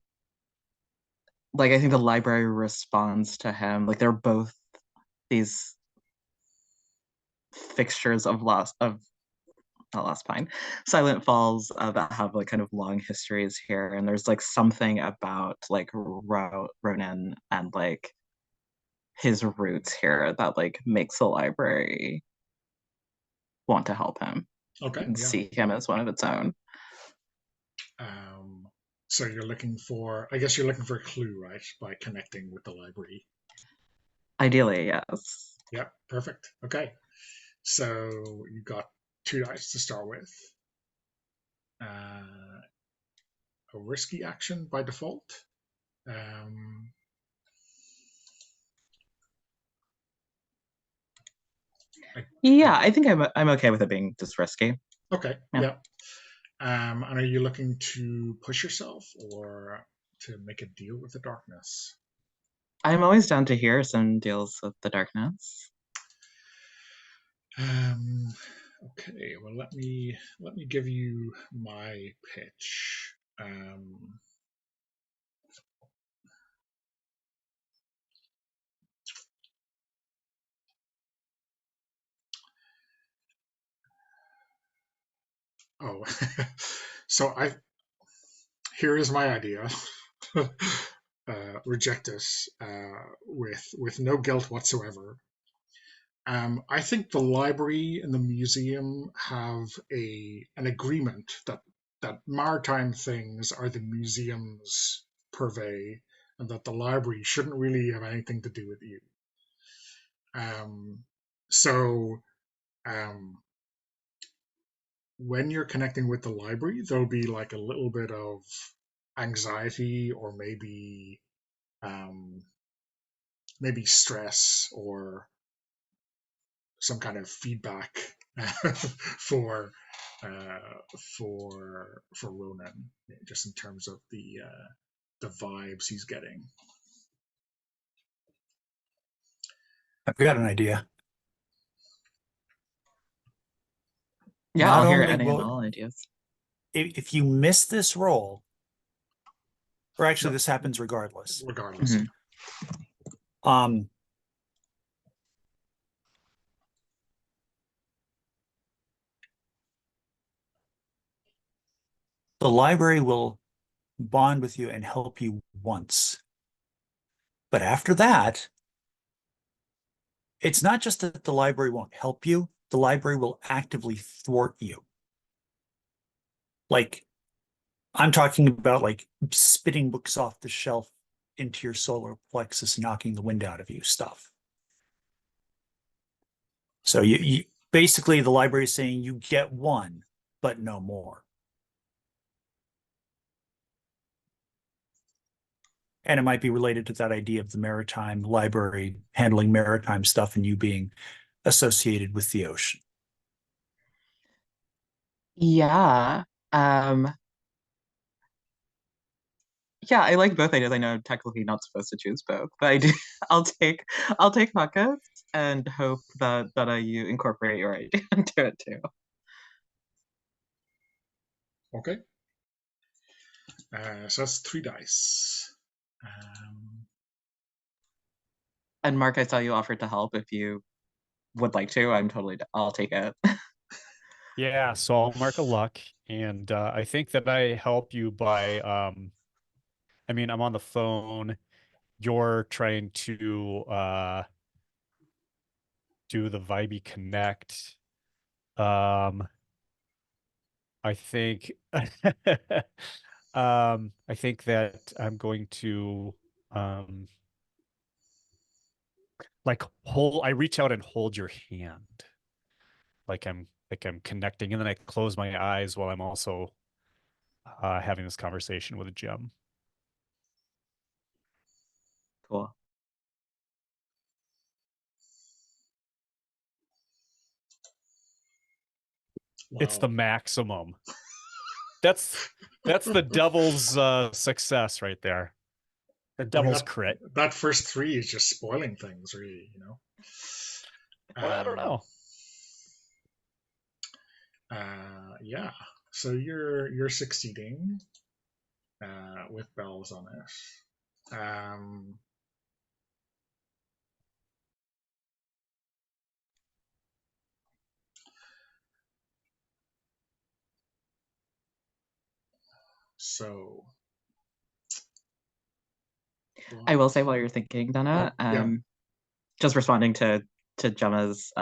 I think the library responds to him. Like they're both these fixtures of not Lost Pine, Silent Falls that have like kind of long histories here, and there's like something about like Ronan and like his roots here that like makes the library want to help him Okay, and yeah. see him as one of its own. So you're looking for, I guess you're looking for a clue, right? By connecting with the library. Ideally, yes. Yeah, perfect. Okay. So you got 2 dice to start with. A risky action by default. Yeah, I think I'm okay with it being just risky. Okay, yeah. And are you looking to push yourself or to make a deal with the darkness? I'm always down to hear some deals with the darkness. Okay, well let me give you my pitch. Oh, so here is my idea. Reject this with no guilt whatsoever. I think the library and the museum have an agreement that maritime things are the museum's purvey, and that the library shouldn't really have anything to do with you. So when you're connecting with the library, there'll be like a little bit of anxiety, or maybe stress, or some kind of feedback for Ronan, just in terms of the vibes he's getting. I've got an idea. Yeah, Not I'll hear only any and will- all ideas. If you miss this roll, or actually this happens regardless. Regardless. Um, the library will bond with you and help you once. But after that, it's not just that the library won't help you, the library will actively thwart you. Like, I'm talking about like spitting books off the shelf into your solar plexus, knocking the wind out of you stuff. So you basically, the library is saying you get one, but no more. And it might be related to that idea of the maritime library handling maritime stuff and you being associated with the ocean. Yeah. Yeah, I like both ideas. I know I'm technically not supposed to choose both, but I do. I'll take pockets and hope that you incorporate your idea into it too. Okay. So that's 3 dice. And Mark, I saw you offered to help if you would like to. I'll take it. Yeah, so I'll mark a luck, and I think that I help you by I mean, I'm on the phone. You're trying to do the Vibey Connect. I think I think that I'm going to like I reach out and hold your hand. Like I'm connecting, and then I close my eyes while I'm also having this conversation with Jim. Cool. Wow. It's the maximum. That's the devil's success right there. The devil's crit. That first 3 is just spoiling things, really, Well, I don't know. Yeah. So you're succeeding with bells on it. So I will say while you're thinking, Dana, yeah. just responding to Gemma's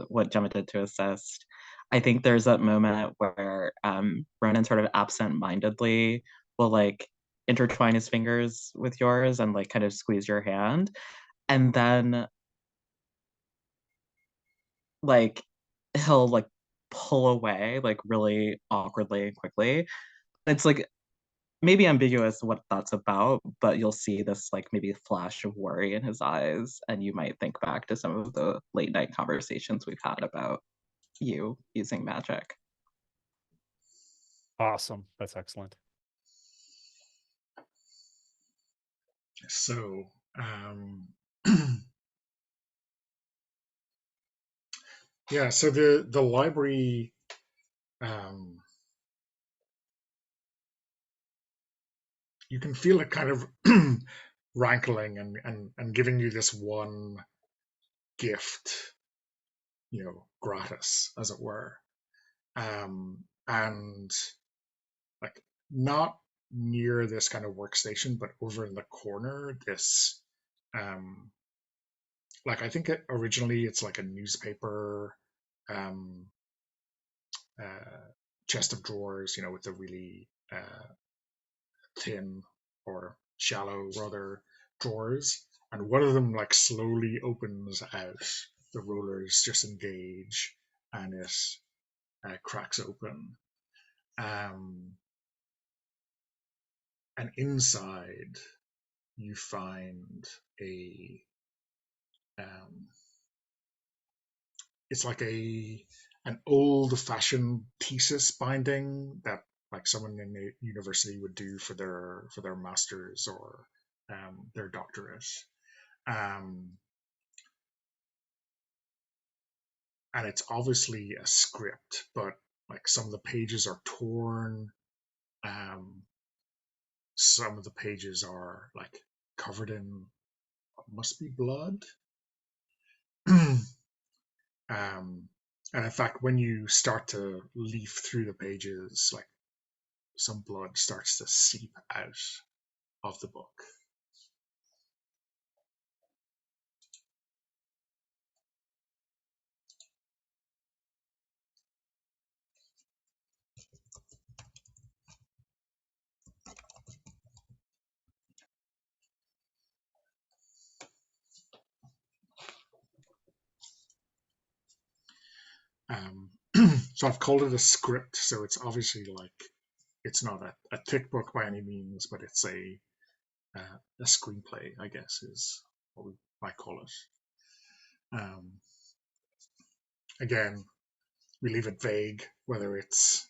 what Gemma did to assist. I think there's that moment where Ronan sort of absent-mindedly will like intertwine his fingers with yours and like kind of squeeze your hand, and then like he'll like pull away like really awkwardly and quickly. It's like maybe ambiguous what that's about, but you'll see this like maybe flash of worry in his eyes, and you might think back to some of the late night conversations we've had about you using magic. Awesome. That's excellent. So yeah, so the library you can feel it kind of rankling and giving you this one gift, gratis, as it were. And like not near this kind of workstation, but over in the corner, this like I think originally it's like a newspaper chest of drawers, with the really thin or shallow rather drawers, and one of them like slowly opens out. The rollers just engage, and it cracks open. And inside, you find a it's like an old-fashioned thesis binding that like someone in the university would do for their masters or their doctorate. Um, and it's obviously a script, but like some of the pages are torn. Some of the pages are like covered in what must be blood. And in fact, when you start to leaf through the pages, like some blood starts to seep out of the book. So I've called it a script. So it's obviously like it's not a thick book by any means, but it's a screenplay, I guess, is what we might call it. Again, we leave it vague whether it's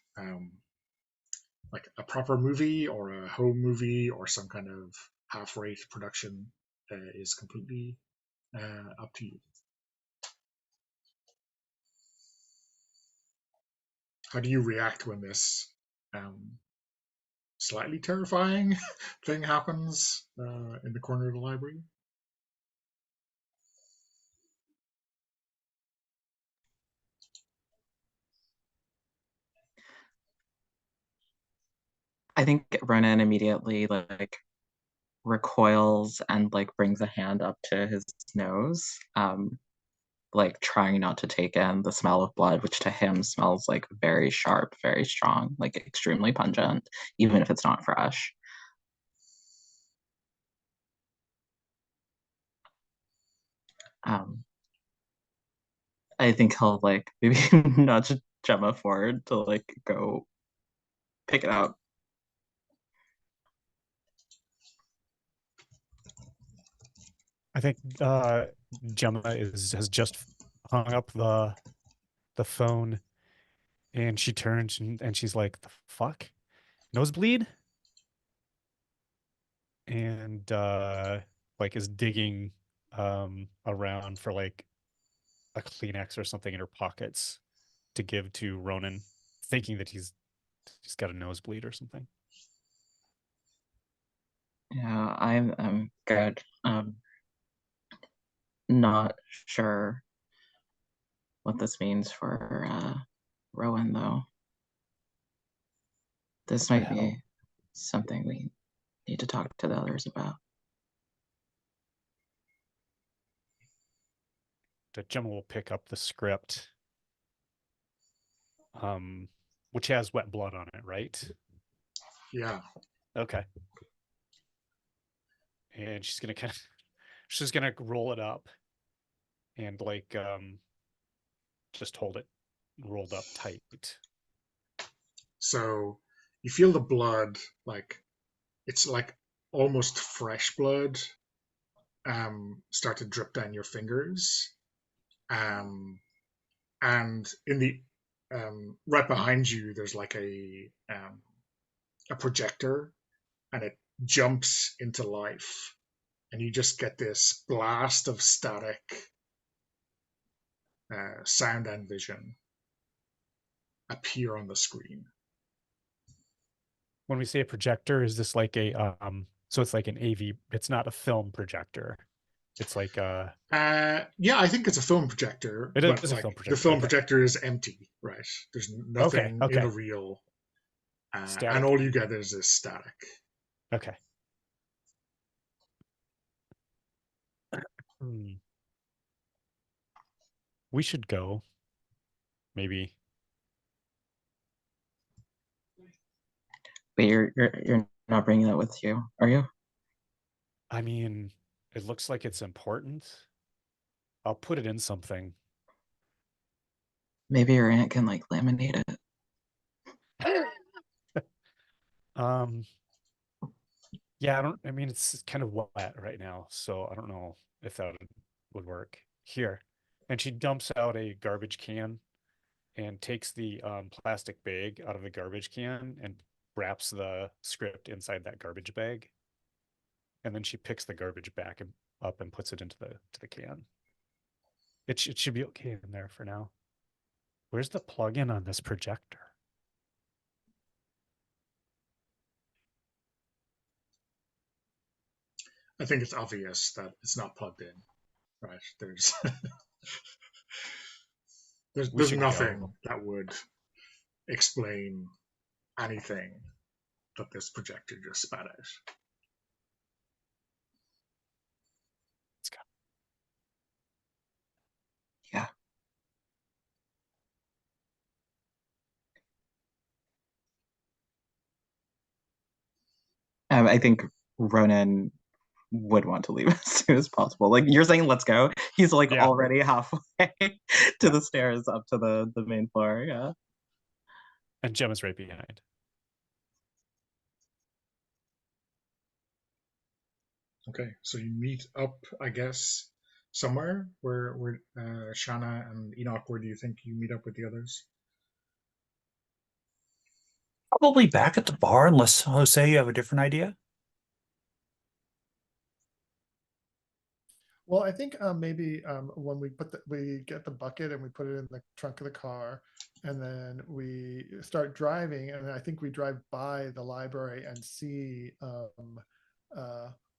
like a proper movie or a home movie or some kind of half-rate production is completely up to you. How do you react when this slightly terrifying thing happens in the corner of the library? I think Ronan immediately like recoils and like brings a hand up to his nose, like trying not to take in the smell of blood, which to him smells like very sharp, very strong, like extremely pungent, even if it's not fresh. I think he'll like maybe nudge Gemma forward to like go pick it up. I think Gemma has just hung up the phone, and she turns and she's like, "The fuck, nosebleed," and like is digging around for like a Kleenex or something in her pockets to give to Ronan, thinking that he's got a nosebleed or something. Yeah, I'm good. Not sure what this means for Rowan though. This What the might hell? be something we need to talk to the others about. The Gemma will pick up the script, which has wet blood on it, right? Yeah. Okay. And she's gonna roll it up and like just hold it rolled up tight. So you feel the blood, like it's like almost fresh blood, start to drip down your fingers. And in the right behind you, there's like a projector, and it jumps into life, and you just get this blast of static, sound and vision appear on the screen. When we say a projector, is this like a so it's like an AV, it's not a film projector. It's like yeah, I think it's a film projector. It but is a like film projector. the film Okay. projector is empty, right? There's nothing Okay. in the reel. Static. And all you get is this static. Okay. We should go. Maybe. But you're not bringing that with you, are you? I mean, it looks like it's important. I'll put it in something. Maybe your aunt can like laminate it. Yeah, I mean, it's kind of wet right now, so I don't know if that would work. Here. And she dumps out a garbage can and takes the plastic bag out of the garbage can and wraps the script inside that garbage bag. And then she picks the garbage back up and puts it into the can. It should be okay in there for now. Where's the plug-in on this projector? I think it's obvious that it's not plugged in, right? There's there's nothing that would explain anything that this projector just spat out. Let's go. Yeah. I think Ronan would want to leave as soon as possible. Like you're saying, let's go. He's like already halfway to the stairs up to the main floor. Yeah. And Gemma's right behind. Okay, so you meet up, I guess, somewhere where Shanna and Enoch. Where do you think you meet up with the others? Probably back at the bar, unless Jose, you have a different idea. Well, I think maybe when we get the bucket and we put it in the trunk of the car, and then we start driving, and I think we drive by the library and see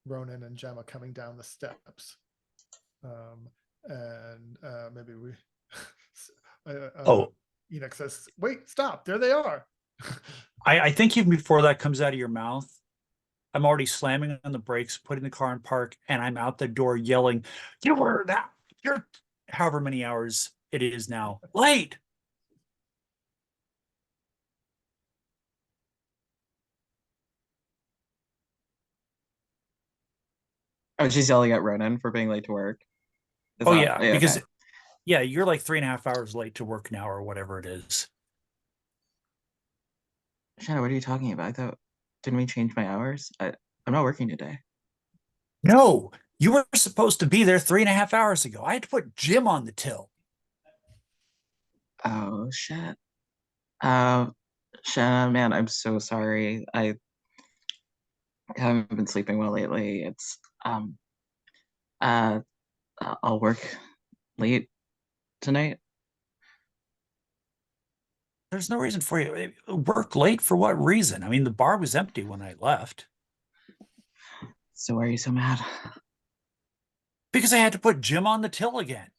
Ronan and Gemma coming down the steps, and maybe we. Enoch says, "Wait, stop! There they are." I think even before that comes out of your mouth, I'm already slamming on the brakes, putting the car in park, and I'm out the door yelling, you're however many hours it is now, late. Oh, she's yelling at Ronan for being late to work. Because you're like 3.5 hours late to work now or whatever it is. Shanna, what are you talking about? Didn't we change my hours? I'm not working today. No, you were supposed to be there 3.5 hours ago. I had to put Jim on the till. Oh shit. Shanna, man, I'm so sorry. I haven't been sleeping well lately. It's I'll work late tonight. There's no reason for you. Work late for what reason? I mean, the bar was empty when I left. So why are you so mad? Because I had to put Jim on the till again.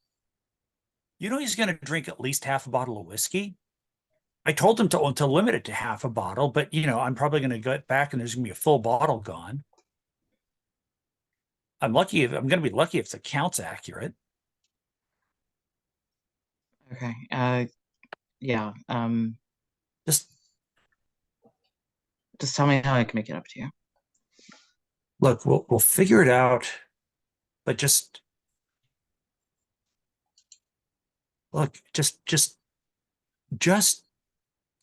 You know he's going to drink at least half a bottle of whiskey? I told them to limit it to half a bottle, but you know, I'm probably going to get back and there's going to be a full bottle gone. I'm going to be lucky if the count's accurate. Okay. Yeah. Just tell me how I can make it up to you. look, we'll figure it out, but just look, just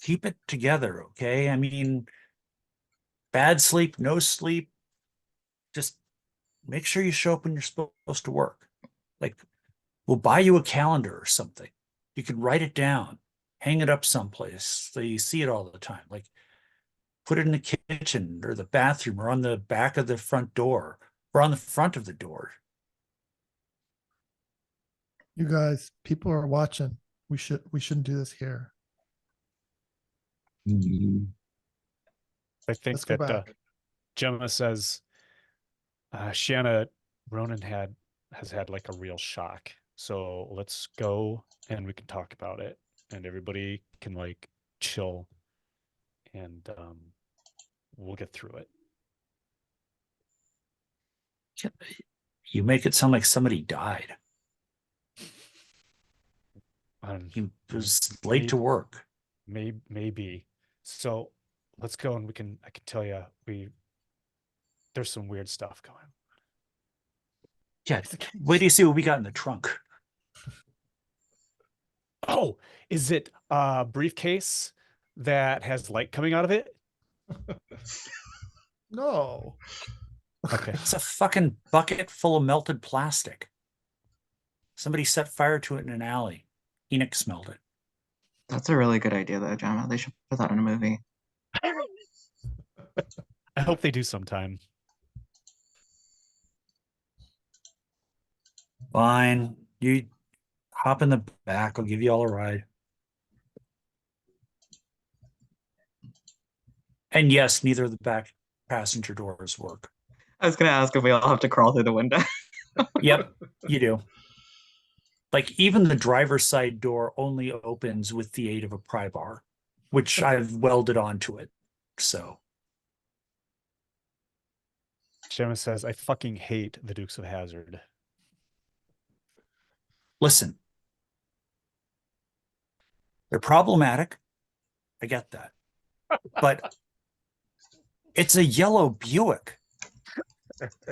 keep it together, okay? I mean, bad sleep, no sleep, just make sure you show up when you're supposed to work. Like, we'll buy you a calendar or something. You can write it down, hang it up someplace so you see it all the time. Like, put it in the kitchen or the bathroom or on the back of the front door or on the front of the door. You guys, people are watching. We shouldn't do this here. I think Let's go that back. Gemma says Shanna Ronan has had like a real shock. So let's go and we can talk about it and everybody can like chill and we'll get through it. You make it sound like somebody died. He was late to work. Maybe. So let's go and I can tell you there's some weird stuff going. Yeah, wait till you see what we got in the trunk. Oh, is it a briefcase that has light coming out of it? No. Okay. It's a fucking bucket full of melted plastic. Somebody set fire to it in an alley. Enoch smelled it. That's a really good idea, though, Gemma. They should put that in a movie. I hope they do sometime. Fine. You hop in the back. I'll give you all a ride. And yes, neither of the back passenger doors work. I was going to ask if we all have to crawl through the window. Yep, you do. Like, even the driver's side door only opens with the aid of a pry bar, which I've welded onto it. So Gemma says, I fucking hate the Dukes of Hazzard. listen, they're problematic. I get that. But it's a yellow Buick.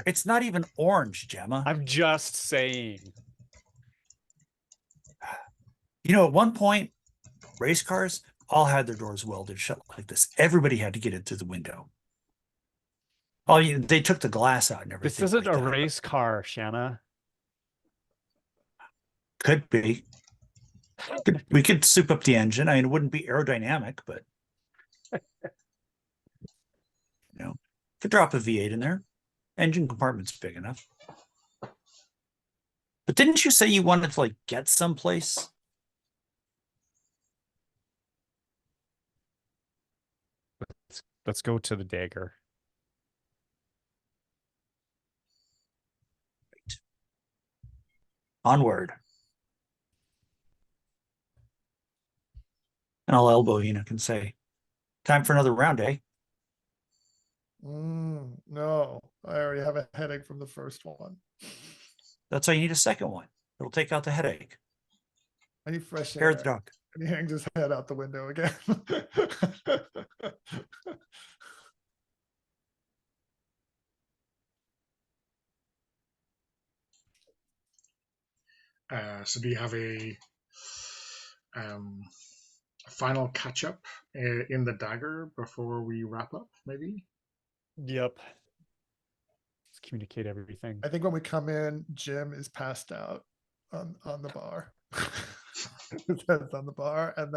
It's not even orange, Gemma. I'm just saying. You know, at one point, race cars all had their doors welded shut like this. Everybody had to get in through the window. Oh, they took the glass out and everything. This isn't like a that. race car, Shanna. Could be. We could soup up the engine. I mean, it wouldn't be aerodynamic, but you know, could drop a V8 in there. Engine compartment's big enough. But didn't you say you wanted to like get someplace? Let's go to the dagger. Onward. And I'll elbow Enoch and say, time for another round, eh? No, I already have a headache from the first one. That's why you need a second one. It'll take out the headache. I need fresh Hair air. of the dog. And he hangs his head out the window again. So do you have a final catch up in the dagger before we wrap up? Maybe. Yep. Let's communicate everything. I think when we come in, Jim is passed out on the bar. His head's on the bar, and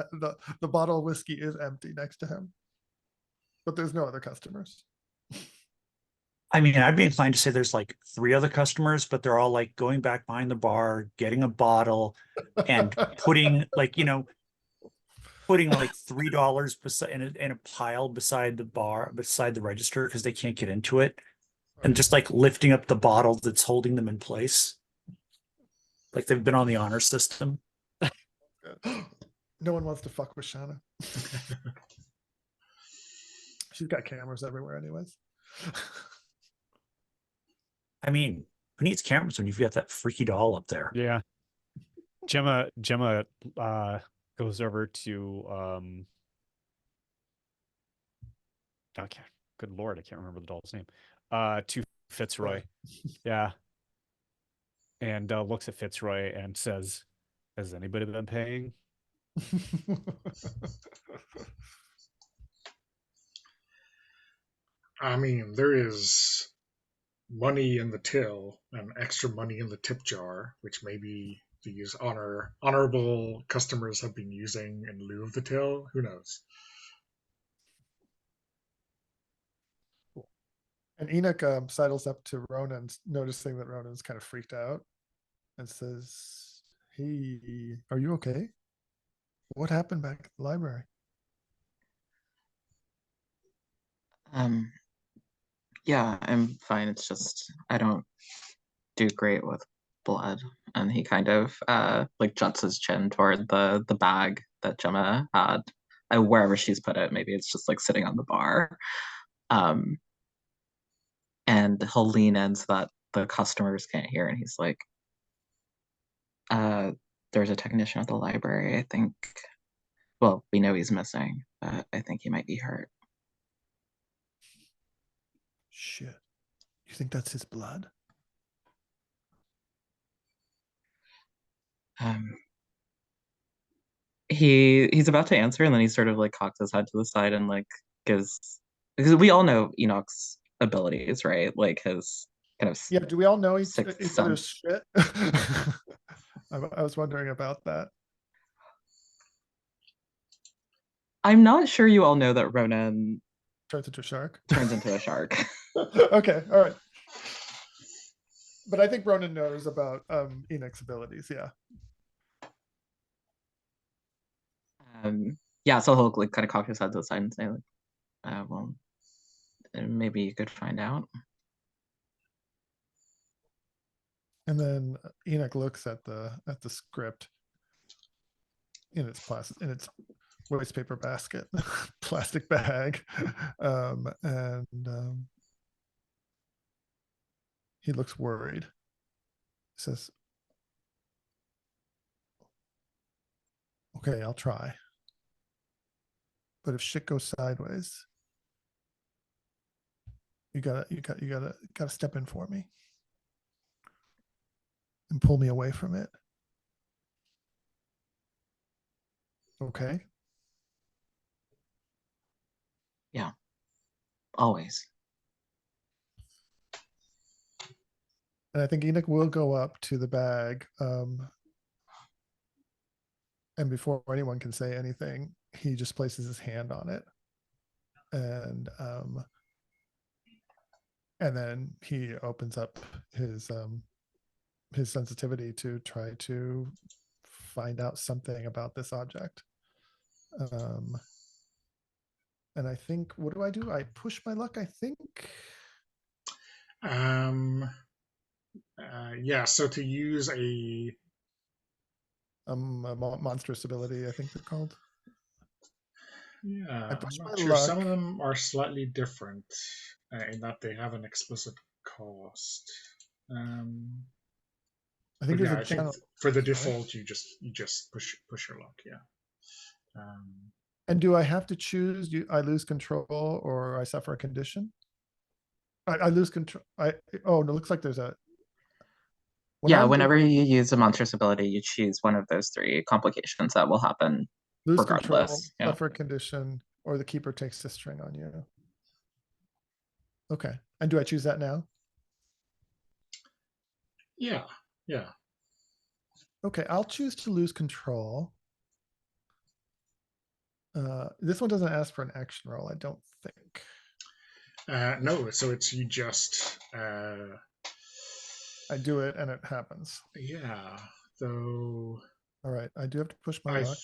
the bottle of whiskey is empty next to him. But there's no other customers. I mean, I'd be inclined to say there's like 3 other customers, but they're all like going back behind the bar, getting a bottle, and putting like, you know, putting like $3 in a pile beside the bar, beside the register, because they can't get into it, and just like lifting up the bottle that's holding them in place, like they've been on the honor system. No one wants to fuck with Shauna. She's got cameras everywhere, anyways. I mean, who needs cameras when you've got that freaky doll up there? Yeah. Gemma goes over to okay, good lord, I can't remember the doll's name. To Fitzroy. Right. Yeah. And looks at Fitzroy and says, "Has anybody been paying?" I mean, there is money in the till and extra money in the tip jar, which maybe these honorable customers have been using in lieu of the till. Who knows? And Enoch sidles up to Ronan, noticing that Ronan's kind of freaked out, and says, "Hey, are you okay? What happened back at the library?" Yeah, I'm fine. It's just I don't do great with blood. And he kind of like juts his chin toward the bag that Gemma had. Wherever she's put it, maybe it's just like sitting on the bar. And he'll lean in so that the customers can't hear, and he's like, there's a technician at the library, I think. Well, we know he's missing, but I think he might be hurt. Shit. You think that's his blood? He's about to answer, and then he sort of like cocks his head to the side and like gives, because we all know Enoch's abilities, right? Like his kind of Yeah, do we all know each sixth other's sense. shit? I was wondering about that. I'm not sure you all know that Ronan Turns into a shark. turns into a shark. Okay, all right. But I think Ronan knows about Enoch's abilities, yeah. Yeah, so he'll like kind of cock his head to the side and say like, well, maybe you could find out. And then Enoch looks at the script in its waste paper basket, plastic bag, and he looks worried. He says, "Okay, I'll try. But if shit goes sideways, you gotta step in for me and pull me away from it. Okay?" Yeah, always. And I think Enoch will go up to the bag, and before anyone can say anything, he just places his hand on it, and then he opens up his sensitivity to try to find out something about this object. And I think, what do? I push my luck, I think. Yeah, so to use a Monstrous ability, I think they're called. yeah, I push I'm my not sure. Some of luck. them are slightly different in that they have an explicit cost. I think But there's yeah, a I think general. for the default, you just push your luck. Yeah. And do I have to choose? I lose control or I suffer a condition? I lose control. Oh, no, it looks like there's a. Yeah, whenever you use a monstrous ability, you choose one of those three complications that will happen lose control, regardless. Yeah. suffer a condition, or the keeper takes a string on you. Okay. And do I choose that now? Yeah. Yeah. Okay, I'll choose to lose control. This one doesn't ask for an action roll, I don't think. No, so it's you just. I do it and it happens. Yeah. Though. All right, I do have to push my I luck.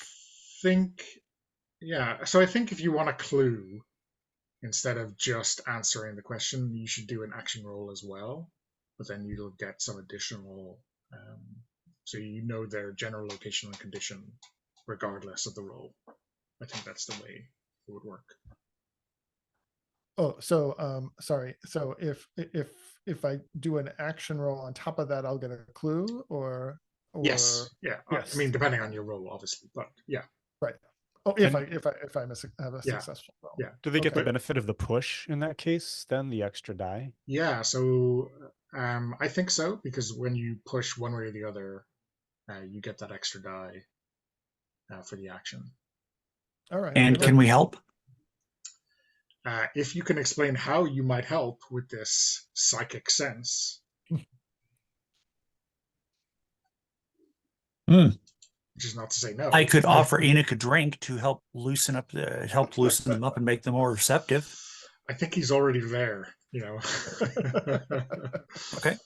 think. Yeah. So I think if you want a clue, instead of just answering the question, you should do an action roll as well. But then you'll get some additional. So you know their general location and condition, regardless of the roll. I think that's the way it would work. Oh, so sorry. So if I do an action roll on top of that, I'll get a clue, or Yes. Yeah. Yes. I mean, depending on your roll, obviously, but yeah. right. Oh, if And- I have a Yeah. successful roll. Yeah. Do they get the Okay. benefit of the push in that case? Then the extra die. Yeah. So I think so, because when you push one way or the other, you get that extra die for the action. All right. And can we help? If you can explain how you might help with this psychic sense, Hmm. which is not to say no. I could offer Enoch a drink to help loosen them up and make them more receptive. I think he's already there, you know. Okay.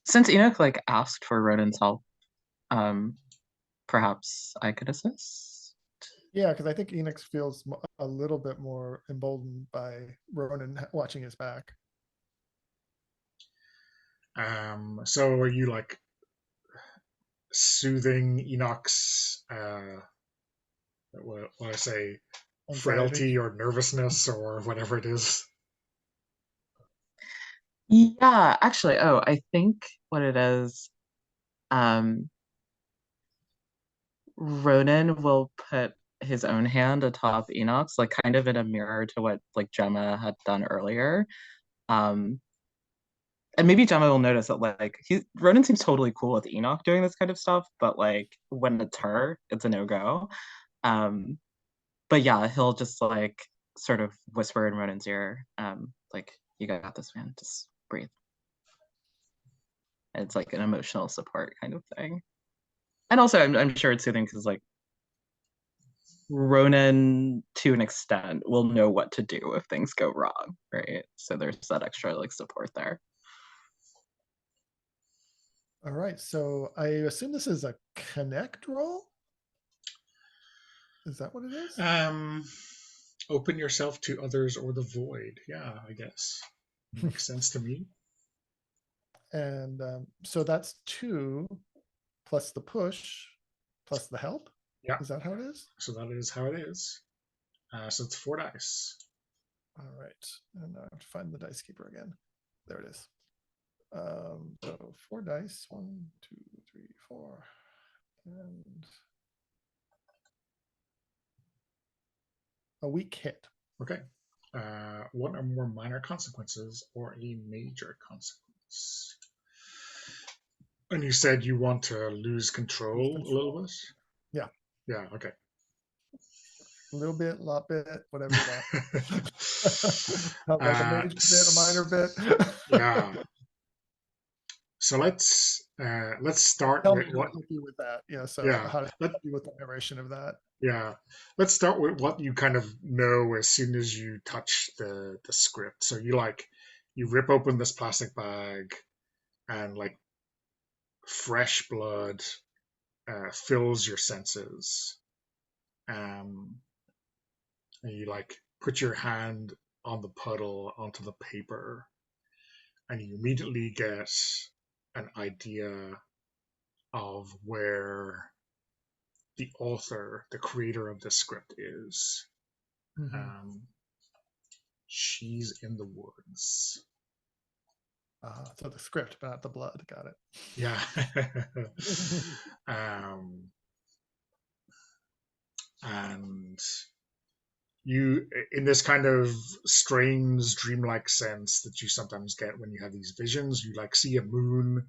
Since Enoch like asked for Ronan's help, perhaps I could assist. Yeah, because I think Enoch feels a little bit more emboldened by Ronan watching his back. So are you like soothing Enoch's what I say, Anxiety. frailty or nervousness or whatever it is? Yeah, actually, I think what it is, Ronan will put his own hand atop Enoch's, like kind of in a mirror to what like Gemma had done earlier. And maybe Gemma will notice that like Ronan seems totally cool with Enoch doing this kind of stuff, but like when it's her, it's a no-go. But yeah, he'll just like sort of whisper in Ronan's ear, like, you got this, man, just breathe. It's like an emotional support kind of thing. And also I'm sure it's soothing because like Ronan, to an extent, will know what to do if things go wrong, right? So there's that extra like support there. All right. So I assume this is a connect roll. Is that what it is? Open yourself to others or the void. Yeah, I guess. Makes sense to me. And so that's 2 plus the push plus the help. Yeah. Is that how it is? So that is how it is. So it's 4 dice. All right. And I have to find the dice keeper again. There it is. So 4 dice. 1, 2, 3, 4. And a weak hit. Okay. 1 or more minor consequences or a major consequence. And you said you want to lose control a little bit? Yeah. Yeah, okay. A little bit, lot bit, whatever you want. Not like a major bit, a minor bit. Yeah. So let's start Tell with me what you do with that. Yeah. So Yeah. how to do with the narration of that? Yeah, let's start with what you kind of know as soon as you touch the script. So you rip open this plastic bag, and like fresh blood fills your senses. And you like put your hand on the puddle onto the paper, and you immediately get an idea of where the author, the creator of the script is. She's in the woods. So the script, but not the blood. Got it. Yeah. And you, in this kind of strange dreamlike sense that you sometimes get when you have these visions, you like see a moon.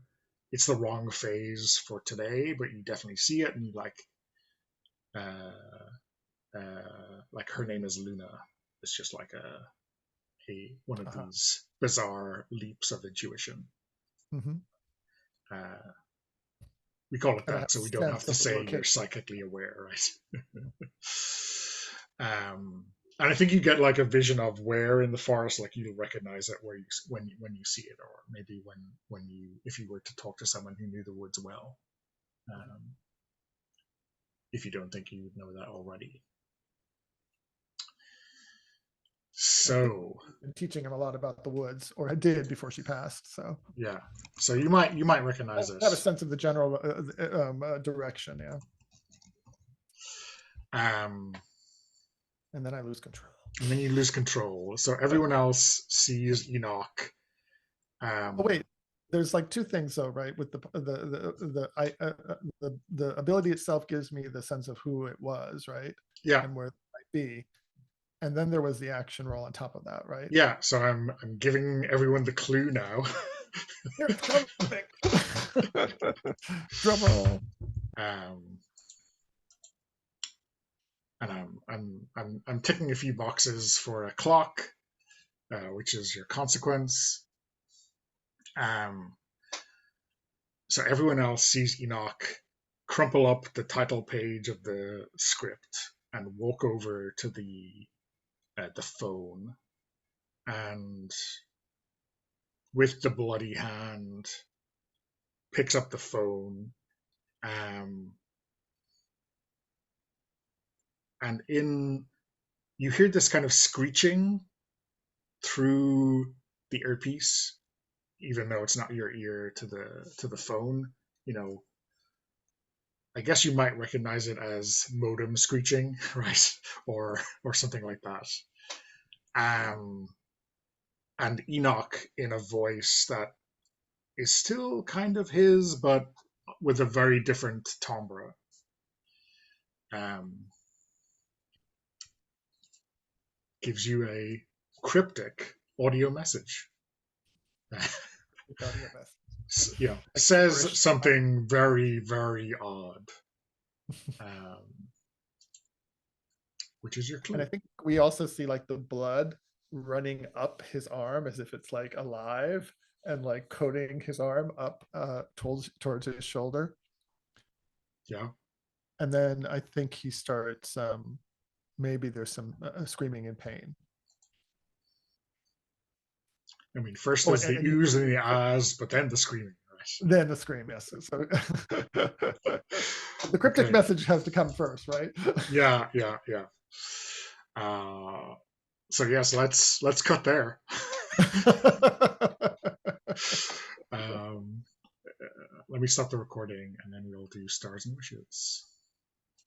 It's the wrong phase for today, but you definitely see it, and you like her name is Luna. It's just like one of these bizarre leaps of intuition. We call it that so we don't have to say you're psychically aware, right? And I think you get like a vision of where in the forest, like you'll recognize it when you see it, or maybe if you were to talk to someone who knew the woods well. If you don't think you would know that already. So been teaching him a lot about the woods, or I did before she passed. So yeah, so you might recognize I it. have a sense of the general direction. Um, And then I lose control. and then you lose control. So everyone else sees Enoch. Oh wait, there's like two things though, right? With the ability itself gives me the sense of who it was, right? Yeah, And where it might be. And then there was the action roll on top of that, right? yeah. So I'm giving everyone the clue now. Here it's coming. Drum roll. And I'm ticking a few boxes for a clock, which is your consequence. So everyone else sees Enoch crumple up the title page of the script and walk over to the phone, and with the bloody hand picks up the phone, and you hear this kind of screeching through the earpiece, even though it's not your ear to the phone. I guess you might recognize it as modem screeching, right? Or something like that. And Enoch, in a voice that is still kind of his, but with a very different timbre, gives you a cryptic audio message. Says something very, very odd. Which is your clue. And I think we also see like the blood running up his arm as if it's like alive and like coating his arm up towards his shoulder. Yeah. And then I think he starts, maybe there's some screaming in pain. I mean, first there's the oohs and the ahs, but then the screaming. Right? Then the scream, yes. So the cryptic message has to come first, right? Yeah. So yes, let's cut there. Let me stop the recording, and then we'll do stars and wishes.